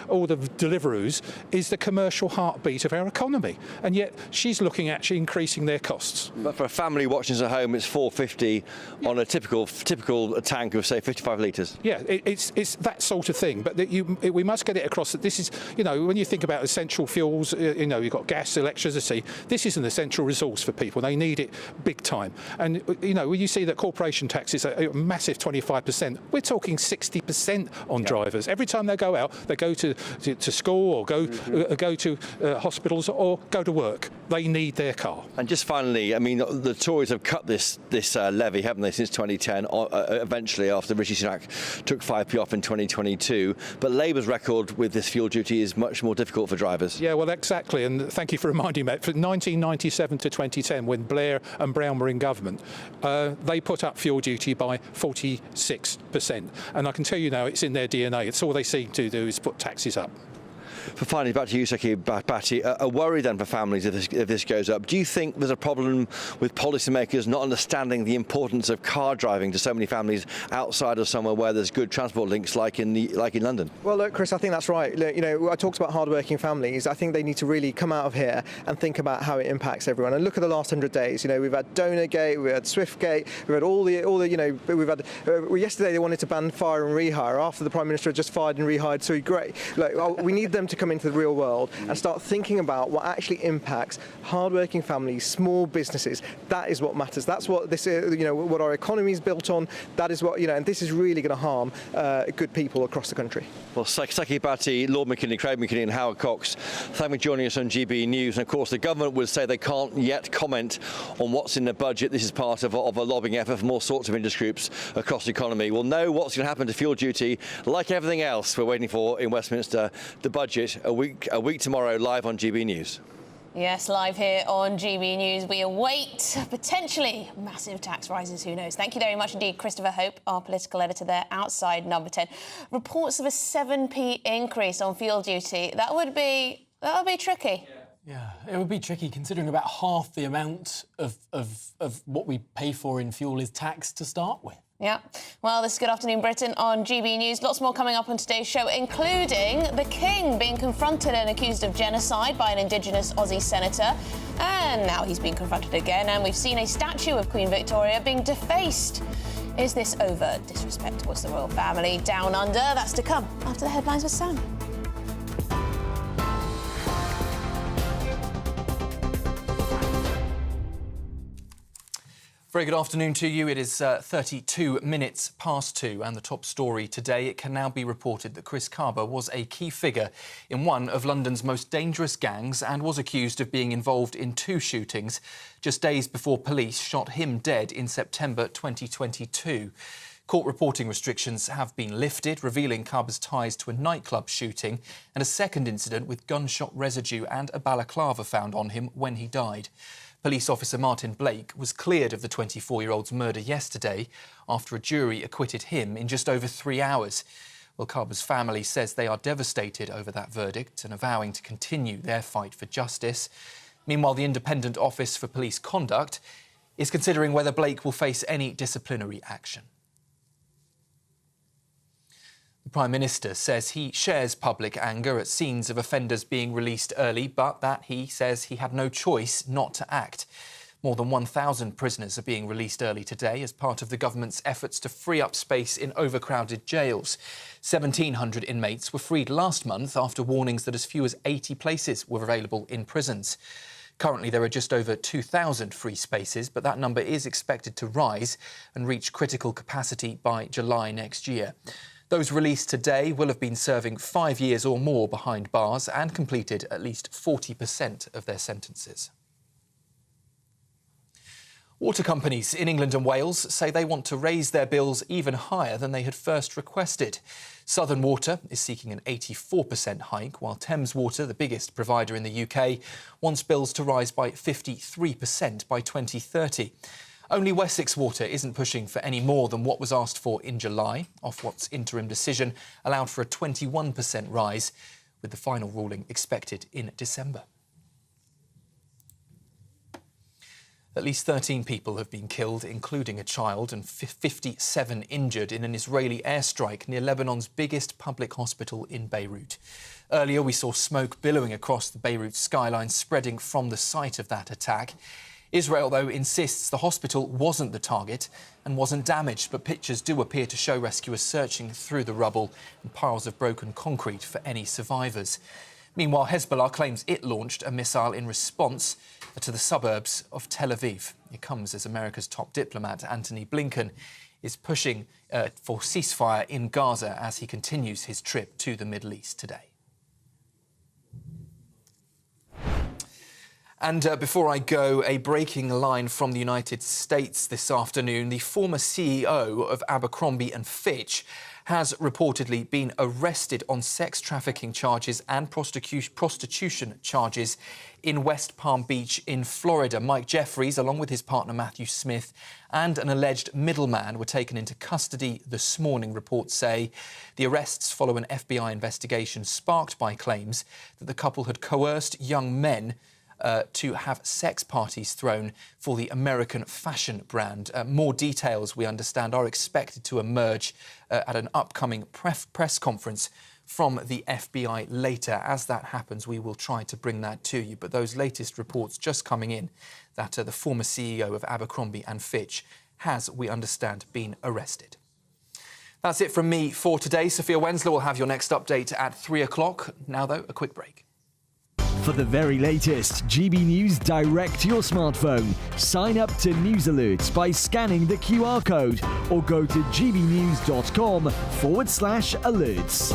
all the Deliveroo's is the commercial heartbeat of our economy, and yet she's looking at actually increasing their costs. But for a family watching us at home, it's £4.50 on a typical tank of, say, 55 litres. Yeah, it's that sort of thing, but we must get it across that this is, when you think about essential fuels, you've got gas, electricity, this is an essential resource for people. They need it big time. And, when you see that corporation tax is a massive 25%, we're talking 60% on drivers. Every time they go out, they go to school or go to hospitals or go to work. They need their car. And just finally, I mean, the Tories have cut this levy, haven't they, since 2010, eventually after Rishi Sunak took 5p off in 2022. But Labour's record with this fuel duty is much more difficult for drivers. Yeah, well, exactly. And thank you for reminding me. From 1997 to 2010, when Blair and Brown were in government, they put up fuel duty by 46%. And I can tell you now, it's in their DNA. It's all they seem to do is put taxes up. For finally, back to you, Saki Bhatti, a worry then for families if this goes up. Do you think there's a problem with policymakers not understanding the importance of car driving to so many families outside of somewhere where there's good transport links, like in London? Well, look, Chris, I think that's right. Look, I talked about hard-working families. I think they need to really come out of here and think about how it impacts everyone. And look at the last 100 days. We've had Donorgate, we've had Swiftgate, we've had all the we've had. Yesterday they wanted to ban fire and rehire after the Prime Minister had just fired and rehired Sue Gray. Look, we need them them to come into the real world and start thinking about what actually impacts hardworking families, small businesses. That is what matters. That's what this, what our economy is built on. That is what, and this is really going to harm good people across the country. Well, Saki Bhatti, Lord McKinney, Craig McKinney and Howard Cox, thank you for joining us on GB News. And of course, the government would say they can't yet comment on what's in the budget. This is part of a lobbying effort from all sorts of industry groups across the economy. We'll know what's going to happen to fuel duty. Like everything else we're waiting for in Westminster, the budget a week tomorrow, live on GB News. Yes, live here on GB News. We await potentially massive tax rises, who knows. Thank you very much indeed, Christopher Hope, our political editor there outside Number 10. Reports of a 7p increase on fuel duty. That would be tricky. Yeah, it would be tricky considering about half the amount of what we pay for in fuel is tax to start with. Yeah. Well, this is Good Afternoon Britain on GB News. Lots more coming up on today's show, including the King being confronted and accused of genocide by an Indigenous Aussie senator. And now he's being confronted again, and we've seen a statue of Queen Victoria being defaced. Is this over disrespect towards the royal family? Down Under, that's to come after the headlines with Sam. Very good afternoon to you. It is 32 minutes past 2, and the top story today, it can now be reported that Chris Kaba was a key figure in one of London's most dangerous gangs and was accused of being involved in 2 shootings just days before police shot him dead in September 2022. Court reporting restrictions have been lifted, revealing Kaba's ties to a nightclub shooting and a second incident with gunshot residue and a balaclava found on him when he died. Police officer Martin Blake was cleared of the 24-year-old's murder yesterday after a jury acquitted him in just over 3 hours. Well, Kaba's family says they are devastated over that verdict and are vowing to continue their fight for justice. Meanwhile, the Independent Office for Police Conduct is considering whether Blake will face any disciplinary action. The Prime Minister says he shares public anger at scenes of offenders being released early, but that he says he had no choice not to act. More than 1,000 prisoners are being released early today as part of the government's efforts to free up space in overcrowded jails. 1,700 inmates were freed last month after warnings that as few as 80 places were available in prisons. Currently, there are just over 2,000 free spaces, but that number is expected to rise and reach critical capacity by July next year. Those released today will have been serving 5 years or more behind bars and completed at least 40% of their sentences. Water companies in England and Wales say they want to raise their bills even higher than they had first requested. Southern Water is seeking an 84% hike, while Thames Water, the biggest provider in the UK, wants bills to rise by 53% by 2030. Only Wessex Water isn't pushing for any more than what was asked for in July. Ofwat's interim decision allowed for a 21% rise, with the final ruling expected in December. At least 13 people have been killed, including a child, and 57 injured in an Israeli airstrike near Lebanon's biggest public hospital in Beirut. Earlier, we saw smoke billowing across the Beirut skyline, spreading from the site of that attack. Israel, though, insists the hospital wasn't the target and wasn't damaged, but pictures do appear to show rescuers searching through the rubble and piles of broken concrete for any survivors. Meanwhile, Hezbollah claims it launched a missile in response to the suburbs of Tel Aviv. It comes as America's top diplomat, Antony Blinken, is pushing for ceasefire in Gaza as he continues his trip to the Middle East today. And before I go, a breaking line from the United States this afternoon. The former CEO of Abercrombie & Fitch has reportedly been arrested on sex trafficking charges and prostitution charges in West Palm Beach in Florida. Mike Jeffries, along with his partner Matthew Smith and an alleged middleman, were taken into custody this morning, reports say. The arrests follow an FBI investigation sparked by claims that the couple had coerced young men to have sex parties thrown for the American fashion brand. More details, we understand, are expected to emerge at an upcoming press conference from the FBI later. As that happens, we will try to bring that to you. But those latest reports just coming in that the former CEO of Abercrombie & Fitch has, we understand, been arrested. That's it from me for today. Sophia Wensler will have your next update at 3 o'clock. Now, though, a quick break. For the very latest GB News direct to your smartphone, sign up to News Alerts by scanning the QR code or go to gbnews.com/alerts.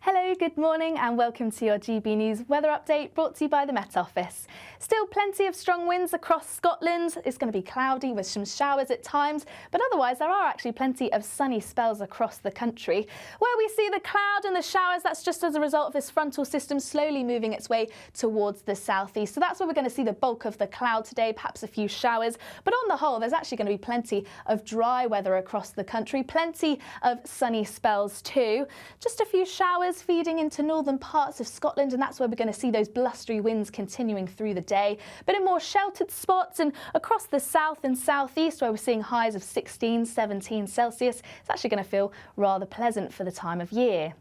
Hello, good morning and welcome to your GB News weather update brought to you by the Met Office. Still plenty of strong winds across Scotland. It's going to be cloudy with some showers at times, but otherwise there are actually plenty of sunny spells across the country. Where we see the cloud and the showers, that's just as a result of this frontal system slowly moving its way towards the southeast. So that's where we're going to see the bulk of the cloud today, perhaps a few showers. But on the whole, there's actually going to be plenty of dry weather across the country, plenty of sunny spells too. Just a few showers feeding into northern parts of Scotland, and that's where we're going to see those blustery winds continuing through the day. But in more sheltered spots and across the south and southeast, where we're seeing highs of 16, 17 Celsius, it's actually going to feel rather pleasant for the time of year.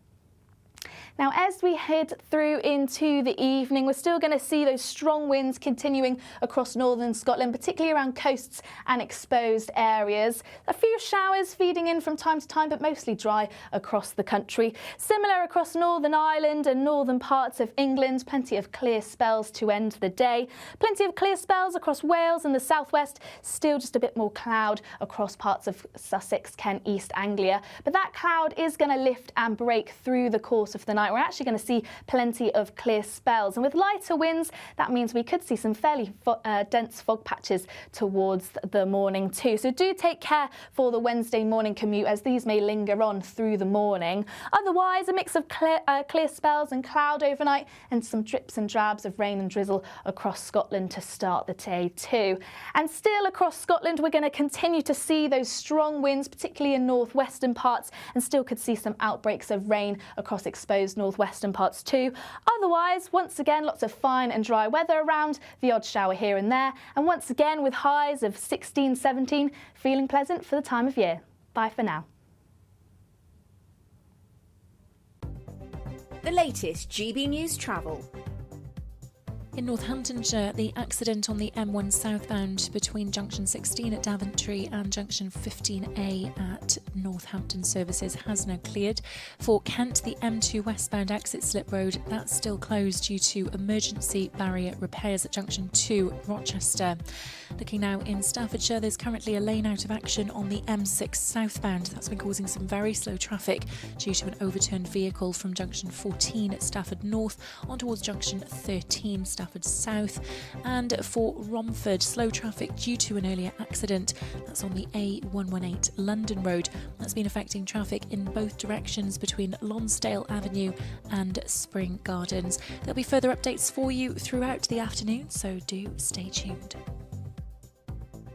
Now, as we head through into the evening, we're still going to see those strong winds continuing across northern Scotland, particularly around coasts and exposed areas. A few showers feeding in from time to time, but mostly dry across the country. Similar across Northern Ireland and northern parts of England. Plenty of clear spells to end the day. Plenty of clear spells across Wales and the southwest. Still just a bit more cloud across parts of Sussex, Kent, East Anglia. But that cloud is going to lift and break through the course of the night. We're actually going to see plenty of clear spells, and with lighter winds that means we could see some fairly dense fog patches towards the morning too. So do take care for the Wednesday morning commute, as these may linger on through the morning. Otherwise, a mix of clear spells and cloud overnight, and some drips and drabs of rain and drizzle across Scotland to start the day too. And still across Scotland, we're going to continue to see those strong winds, particularly in northwestern parts, and still could see some outbreaks of rain across exposed northwestern parts too. Otherwise, once again, lots of fine and dry weather around, the odd shower here and there, and once again with highs of 16, 17, feeling pleasant for the time of year. Bye for now. The latest GB News travel. In Northamptonshire, the accident on the M1 southbound between junction 16 at Daventry and junction 15A at Northampton Services has now cleared. For Kent, the M2 westbound exit Slip Road, that's still closed due to emergency barrier repairs at junction 2 Rochester. Looking now in Staffordshire, there's currently a lane out of action on the M6 southbound. That's been causing some very slow traffic due to an overturned vehicle from junction 14 at Stafford North on towards junction 13 Stafford South. And for Romford, slow traffic due to an earlier accident. That's on the A118 London Road. That's been affecting traffic in both directions between Lonsdale Avenue and Spring Gardens. There'll be further updates for you throughout the afternoon, so do stay tuned.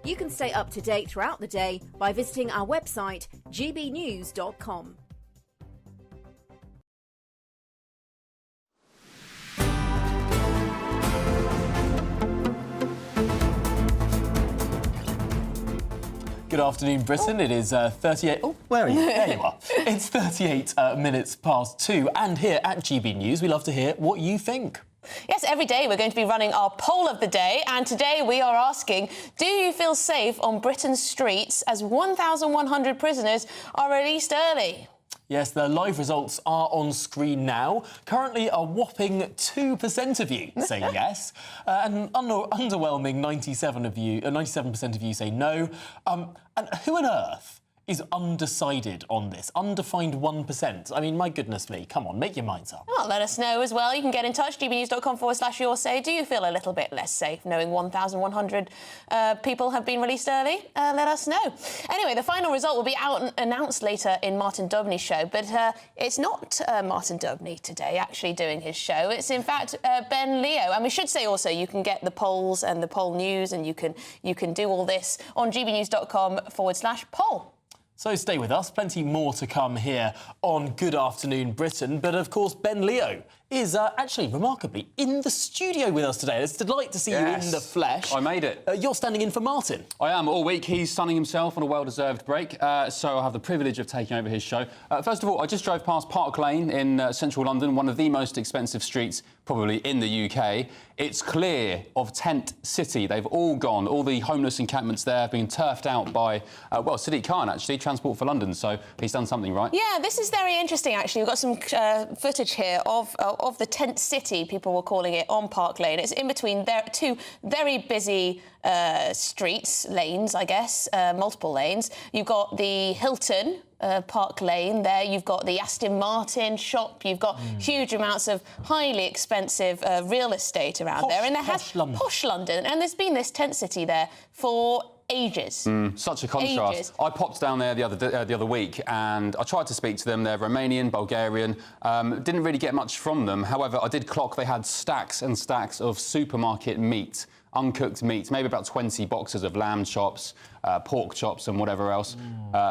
You can stay up to date throughout the day by visiting our website, gbnews.com. Good afternoon, Britain. It is 38... Oh, where are you? There you are. It's 38 minutes past 2, and here at GB News, we love to hear what you think. Yes, every day we're going to be running our poll of the day, and today we are asking, do you feel safe on Britain's streets as 1,100 prisoners are released early? Yes, the live results are on screen now. Currently, a whopping 2% of you say yes, and an underwhelming 97% of you say no. And who on earth is undecided on this? Undefined 1%. I mean, my goodness me. Come on, make your minds up. Well, let us know as well. You can get in touch, gbnews.com/your say. Do you feel a little bit less safe knowing 1,100 people have been released early? Let us know. Anyway, the final result will be announced later in Martin Dobney's show, but it's not Martin Dobney today actually doing his show. It's, in fact, Ben Leo. And we should say also you can get the polls and the poll news, and you can do all this on gbnews.com/poll. So stay with us, plenty more to come here on Good Afternoon Britain. But of course, Ben Leo is actually remarkably in the studio with us today. It's a delight to see you in the flesh. I made it. You're standing in for Martin. I am all week. He's sunning himself on a well-deserved break, so I have the privilege of taking over his show. First of all, I just drove past Park Lane in central London, one of the most expensive streets probably in the UK. It's clear of Tent City. They've all gone. All the homeless encampments there have been turfed out by, well, Sadiq Khan, actually, Transport for London, so he's done something right. Yeah, this is very interesting, actually. We've got some footage here of the Tent City, people were calling it, on Park Lane. It's in between two very busy streets, lanes, I guess, multiple lanes. You've got the Hilton Park Lane there, you've got the Aston Martin shop, you've got huge amounts of highly expensive real estate around there. And there has posh London, and there's been this tent city there for ages. Such a contrast. Ages. I popped down there the other week and I tried to speak to them. They're Romanian, Bulgarian. Didn't really get much from them. However, I did clock they had stacks and stacks of supermarket meat, uncooked meat, maybe about 20 boxes of lamb chops, pork chops and whatever else.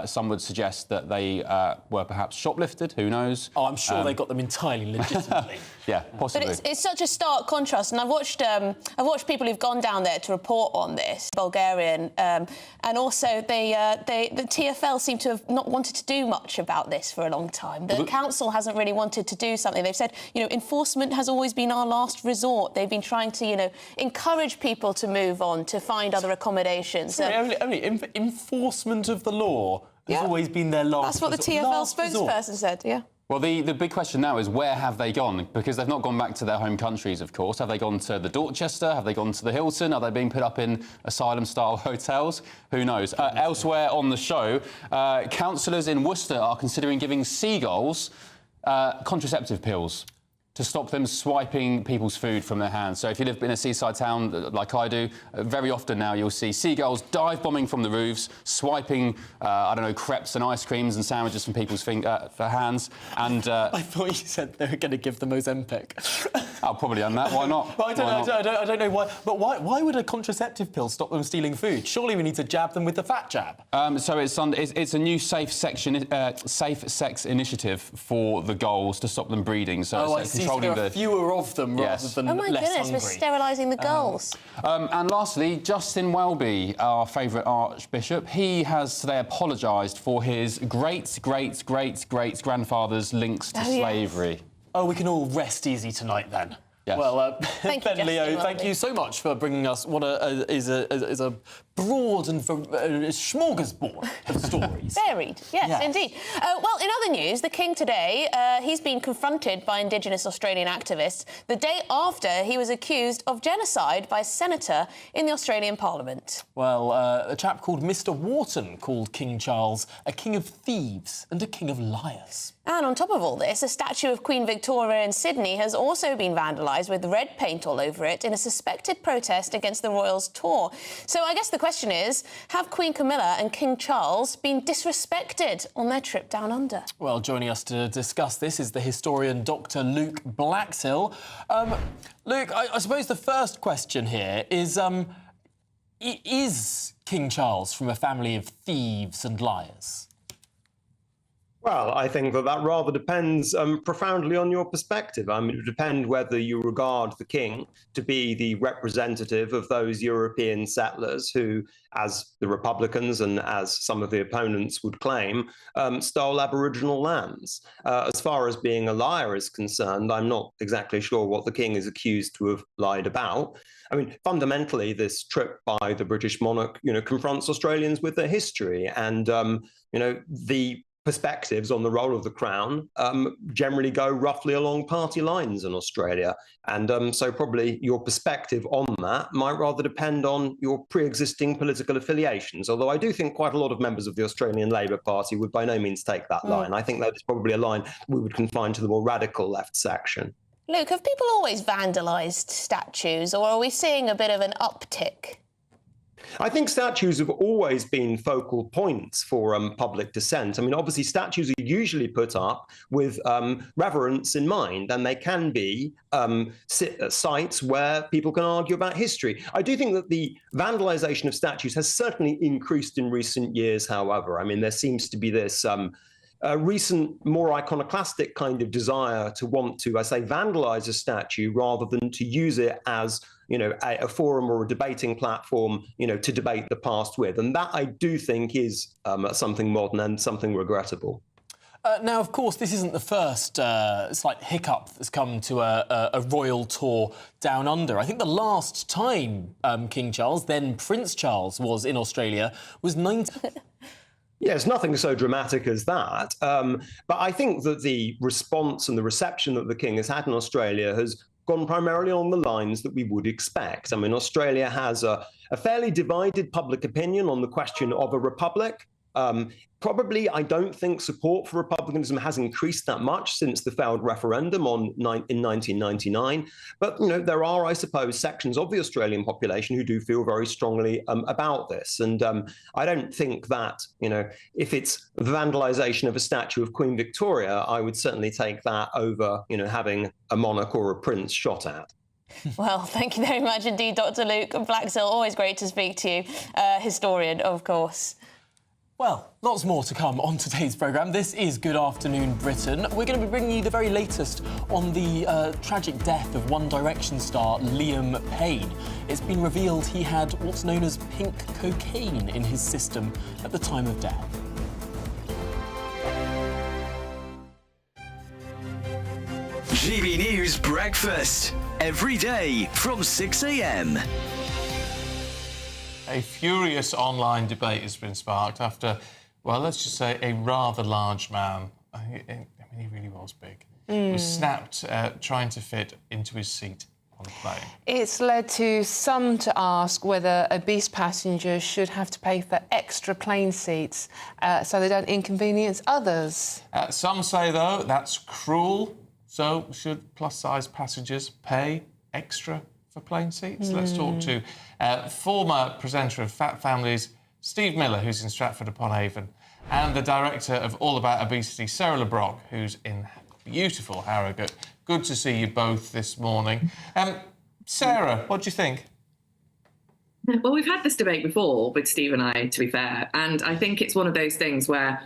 Some would suggest that they were perhaps shoplifted, who knows? Oh, I'm sure they got them entirely legitimately. Yeah, possibly. But it's such a stark contrast, and I've watched people who've gone down there to report on this, Bulgarian, and also the TfL seem to have not wanted to do much about this for a long time. The council hasn't really wanted to do something. They've said, enforcement has always been our last resort. They've been trying to, encourage people to move on, to find other accommodations. Sorry, only enforcement of the law has always been their last resort. That's what the TfL spokesperson said, yeah. Well, the big question now is where have they gone? Because they've not gone back to their home countries, of course. Have they gone to the Dorchester? Have they gone to the Hilton? Are they being put up in asylum-style hotels? Who knows? Elsewhere on the show, councillors in Worcester are considering giving seagulls contraceptive pills to stop them swiping people's food from their hands. So if you live in a seaside town like I do, very often now you'll see seagulls dive-bombing from the roofs, swiping, crepes and ice creams and sandwiches from people's hands. And I thought you said they were going to give them Ozempic. I'll probably on that. Why not? I don't know why. But why would a contraceptive pill stop them stealing food? Surely we need to jab them with the fat jab. So it's a new safe sex initiative for the gulls to stop them breeding. So I see. So there are fewer of them rather than oh my less goodness, hungry. we're sterilising the gulls. And lastly, Justin Welby, our favourite archbishop, he has today apologised for his great-great-great-great-grandfather's links to slavery. Oh, we can all rest easy tonight then. Yes. Well, Ben Leo, thank you so much for bringing us what is a broad and smorgasbord of stories. Varied, yes, indeed. Well, in other news, the King today, he's been confronted by Indigenous Australian activists the day after he was accused of genocide by a senator in the Australian Parliament. Well, a chap called Mr. Wharton called King Charles a king of thieves and a king of liars. And on top of all this, a statue of Queen Victoria in Sydney has also been vandalised with red paint all over it in a suspected protest against the royals' tour. So I guess the question is, have Queen Camilla and King Charles been disrespected on their trip down under? Well, joining us to discuss this is the historian Dr. Luke Blaxill. Luke, I suppose the first question here is King Charles from a family of thieves and liars? Well, I think that rather depends profoundly on your perspective. I mean, it would depend whether you regard the king to be the representative of those European settlers who, as the Republicans and as some of the opponents would claim, stole Aboriginal lands. As far as being a liar is concerned, I'm not exactly sure what the king is accused to have lied about. I mean, fundamentally, this trip by the British monarch, confronts Australians with their history and, the perspectives on the role of the Crown generally go roughly along party lines in Australia. And so probably your perspective on that might rather depend on your pre-existing political affiliations, although I do think quite a lot of members of the Australian Labor Party would by no means take that line. I think that is probably a line we would confine to the more radical left section. Luke, have people always vandalised statues, or are we seeing a bit of an uptick? I think statues have always been focal points for public dissent. I mean, obviously, statues are usually put up with reverence in mind, and they can be sites where people can argue about history. I do think that the vandalization of statues has certainly increased in recent years, however. I mean, there seems to be this recent, more iconoclastic kind of desire to want to, I say, vandalize a statue rather than to use it as, you know, a forum or a debating platform, you know, to debate the past with. And that, I do think, is something modern and something regrettable. Now, of course, this isn't the first slight hiccup that's come to a royal tour down under. I think the last time King Charles, then Prince Charles, was in Australia was 19... Yes, nothing so dramatic as that. But I think that the response and the reception that the King has had in Australia has gone primarily on the lines that we would expect. I mean, Australia has a fairly divided public opinion on the question of a republic. Probably, I don't think support for republicanism has increased that much since the failed referendum in 1999. But, you know, there are, I suppose, sections of the Australian population who do feel very strongly about this. And I don't think that, you know, if it's the vandalization of a statue of Queen Victoria, I would certainly take that over, you know, having a monarch or a prince shot at. Well, thank you very much indeed, Dr. Luke Blaxill. Always great to speak to you. Historian, of course. Well, lots more to come on today's programme. This is Good Afternoon Britain. We're going to be bringing you the very latest on the tragic death of One Direction star Liam Payne. It's been revealed he had what's known as pink cocaine in his system at the time of death. GB News Breakfast, every day from 6 a.m. A furious online debate has been sparked after, well, let's just say a rather large man, I mean, he really was big, was snapped trying to fit into his seat on the plane. It's led to some to ask whether obese passengers should have to pay for extra plane seats so they don't inconvenience others. Some say, though, that's cruel. So should plus-size passengers pay extra for plane seats? Let's talk to former presenter of Fat Families, Steve Miller, who's in Stratford-upon-Avon, and the director of All About Obesity, Sarah LeBrock, who's in beautiful Harrogate. Good to see you both this morning. Sarah, what do you think? Well, we've had this debate before with Steve and I, to be fair, and I think it's one of those things where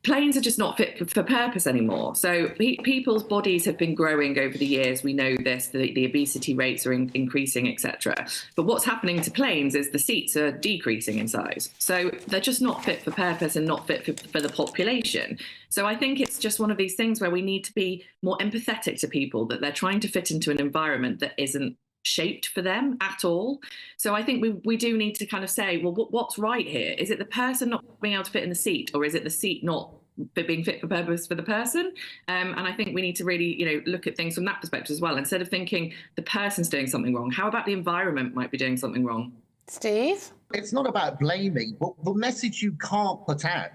planes are just not fit for purpose anymore. So people's bodies have been growing over the years. We know this, the obesity rates are increasing, etc. But what's happening to planes is the seats are decreasing in size. So they're just not fit for purpose and not fit for the population. So I think it's just one of these things where we need to be more empathetic to people, that they're trying to fit into an environment that isn't shaped for them at all. So I think we do need to kind of say, well, what's right here? Is it the person not being able to fit in the seat, or is it the seat not being fit for purpose for the person? And I think we need to really, you know, look at things from that perspective as well. Instead of thinking the person's doing something wrong, how about the environment might be doing something wrong? Steve? It's not about blaming, but the message you can't put out,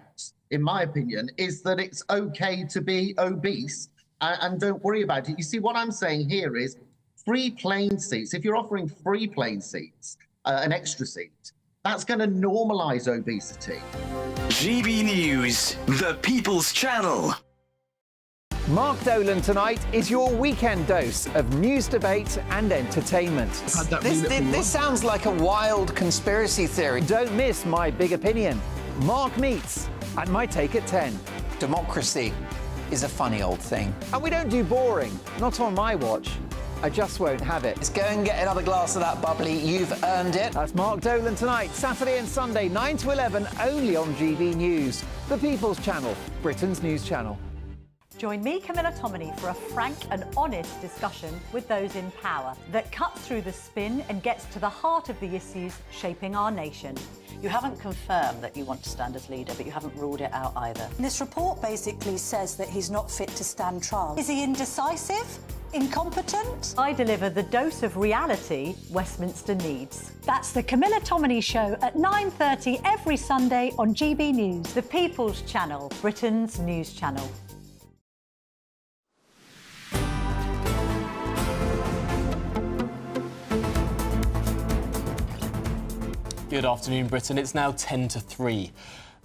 in my opinion, is that it's okay to be obese and don't worry about it. You see, what I'm saying here is free plane seats. If you're offering free plane seats, an extra seat, that's going to normalise obesity. GB News, the People's Channel. Mark Dolan tonight is your weekend dose of news, debate and entertainment. This sounds like a wild conspiracy theory. Don't miss My Big Opinion. Mark meets at My Take at 10. Democracy is a funny old thing. And we don't do boring, not on my watch. I just won't have it. Let's go and get another glass of that bubbly. You've earned it. That's Mark Dolan tonight, Saturday and Sunday, 9 to 11, only on GB News, the People's Channel, Britain's news channel. Join me, Camila Tominey, for a frank and honest discussion with those in power that cuts through the spin and gets to the heart of the issues shaping our nation. You haven't confirmed that you want to stand as leader, but you haven't ruled it out either. This report basically says that he's not fit to stand trial. Is he indecisive? Incompetent? I deliver the dose of reality Westminster needs. That's the Camila Tominey Show at 9:30 every Sunday on GB News, the People's Channel, Britain's news channel. Good afternoon, Britain. It's now 10 to 3.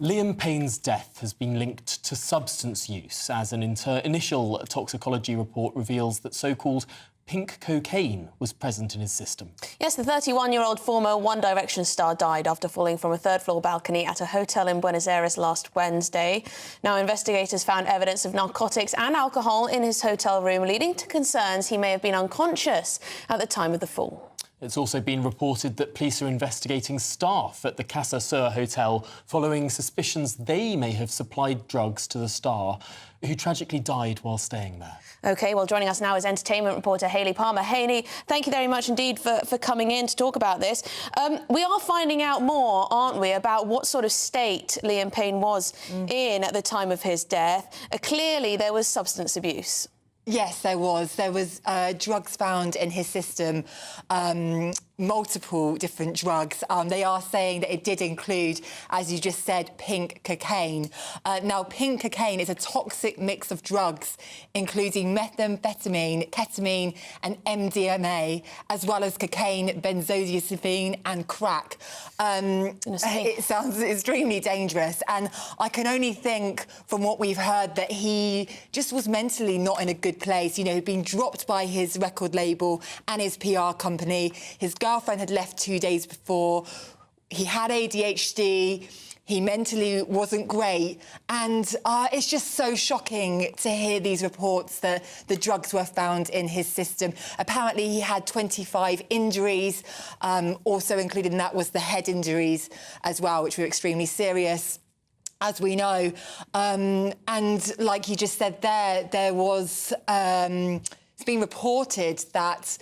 Liam Payne's death has been linked to substance use, as an initial toxicology report reveals that so-called pink cocaine was present in his system. Yes, the 31-year-old former One Direction star died after falling from a third-floor balcony at a hotel in Buenos Aires last Wednesday. Now, investigators found evidence of narcotics and alcohol in his hotel room, leading to concerns he may have been unconscious at the time of the fall. It's also been reported that police are investigating staff at the Casa Sur hotel following suspicions they may have supplied drugs to the star, who tragically died while staying there. OK, well, joining us now is entertainment reporter Hayley Palmer. Hayley, thank you very much indeed for coming in to talk about this. We are finding out more, aren't we, about what sort of state Liam Payne was in at the time of his death. Clearly, there was substance abuse. Yes, there was. There was drugs found in his system, multiple different drugs. They are saying that it did include, as you just said, pink cocaine. Now, pink cocaine is a toxic mix of drugs, including methamphetamine, ketamine and MDMA, as well as cocaine, benzodiazepine and crack. It sounds extremely dangerous. And I can only think, from what we've heard, that he just was mentally not in a good place. You know, he'd been dropped by his record label and his PR company. His girlfriend had left 2 days before. He had ADHD. He mentally wasn't great. And it's just so shocking to hear these reports that the drugs were found in his system. Apparently, he had 25 injuries. Also included in that was the head injuries as well, which were extremely serious, as we know. And like you just said there was... it's been reported that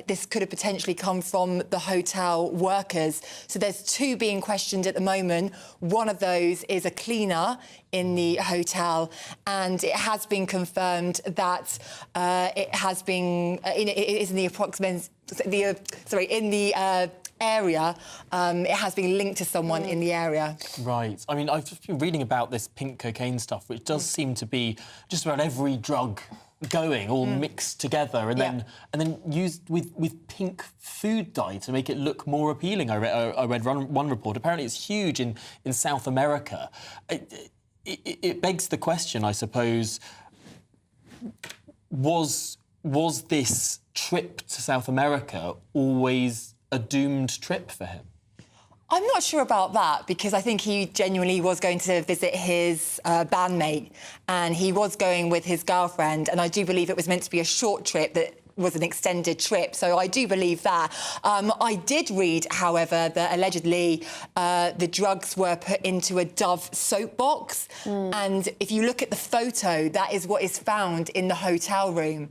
this could have potentially come from the hotel workers. So there's 2 being questioned at the moment. One of those is a cleaner in the hotel, and it has been confirmed that it has been it is in the area. It has been linked to someone in the area. Right. I mean, I've just been reading about this pink cocaine stuff, which does seem to be just about every drug going, all mixed together, and then used with pink food dye to make it look more appealing. I read one report. Apparently, it's huge in South America. It begs the question, I suppose: was this trip to South America always a doomed trip for him? I'm not sure about that, because I think he genuinely was going to visit his bandmate, and he was going with his girlfriend, and I do believe it was meant to be a short trip that was an extended trip, so I do believe that. I did read, however, that allegedly the drugs were put into a Dove soap box, and if you look at the photo, that is what is found in the hotel room.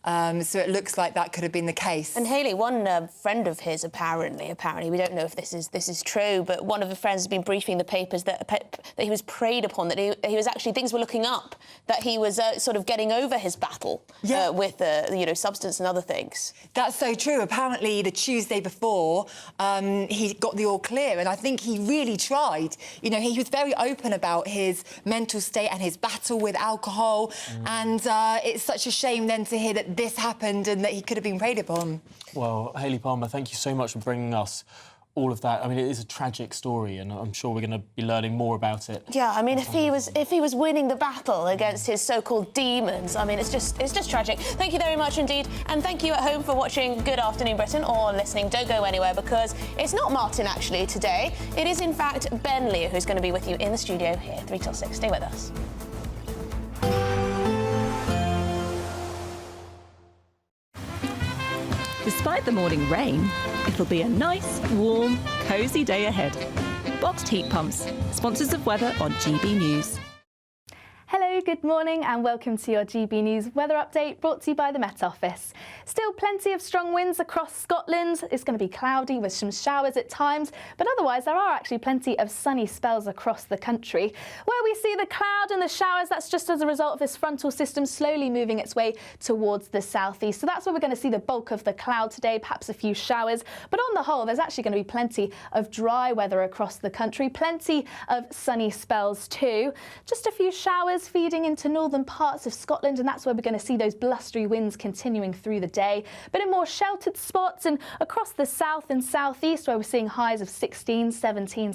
So it looks like that could have been the case. And Hayley, one friend of his, apparently, we don't know if this is true, but one of the friends has been briefing the papers that he was preyed upon, that he was actually, things were looking up, that he was sort of getting over his battle with substance and other things. That's so true. Apparently, the Tuesday before, he got the all clear, and I think he really tried. You know, he was very open about his mental state and his battle with alcohol, and it's such a shame then to hear that this happened and that he could have been preyed upon. Well, Hayley Palmer, thank you so much for bringing us all of that. I mean, it is a tragic story, and I'm sure we're going to be learning more about it. Yeah, I mean, if he was winning the battle against his so-called demons, I mean, it's just tragic. Thank you very much indeed, and thank you at home for watching Good Afternoon Britain or listening. Don't go anywhere, because it's not Martin actually today. It is in fact Ben Lear who's going to be with you in the studio here 3 till 6. Stay with us. Despite the morning rain, it'll be a nice, warm, cosy day ahead. Boxed heat pumps, sponsors of weather on GB News. Hello, good morning and welcome to your GB News weather update, brought to you by the Met Office. Still plenty of strong winds across Scotland. It's going to be cloudy with some showers at times, but otherwise there are actually plenty of sunny spells across the country. Where we see the cloud and the showers, that's just as a result of this frontal system slowly moving its way towards the southeast. So that's where we're going to see the bulk of the cloud today, perhaps a few showers. But on the whole, there's actually going to be plenty of dry weather across the country, plenty of sunny spells too. Just a few showers feeding heading into northern parts of Scotland, and that's where we're going to see those blustery winds continuing through the day. But in more sheltered spots and across the south and southeast, where we're seeing highs of 16, 17,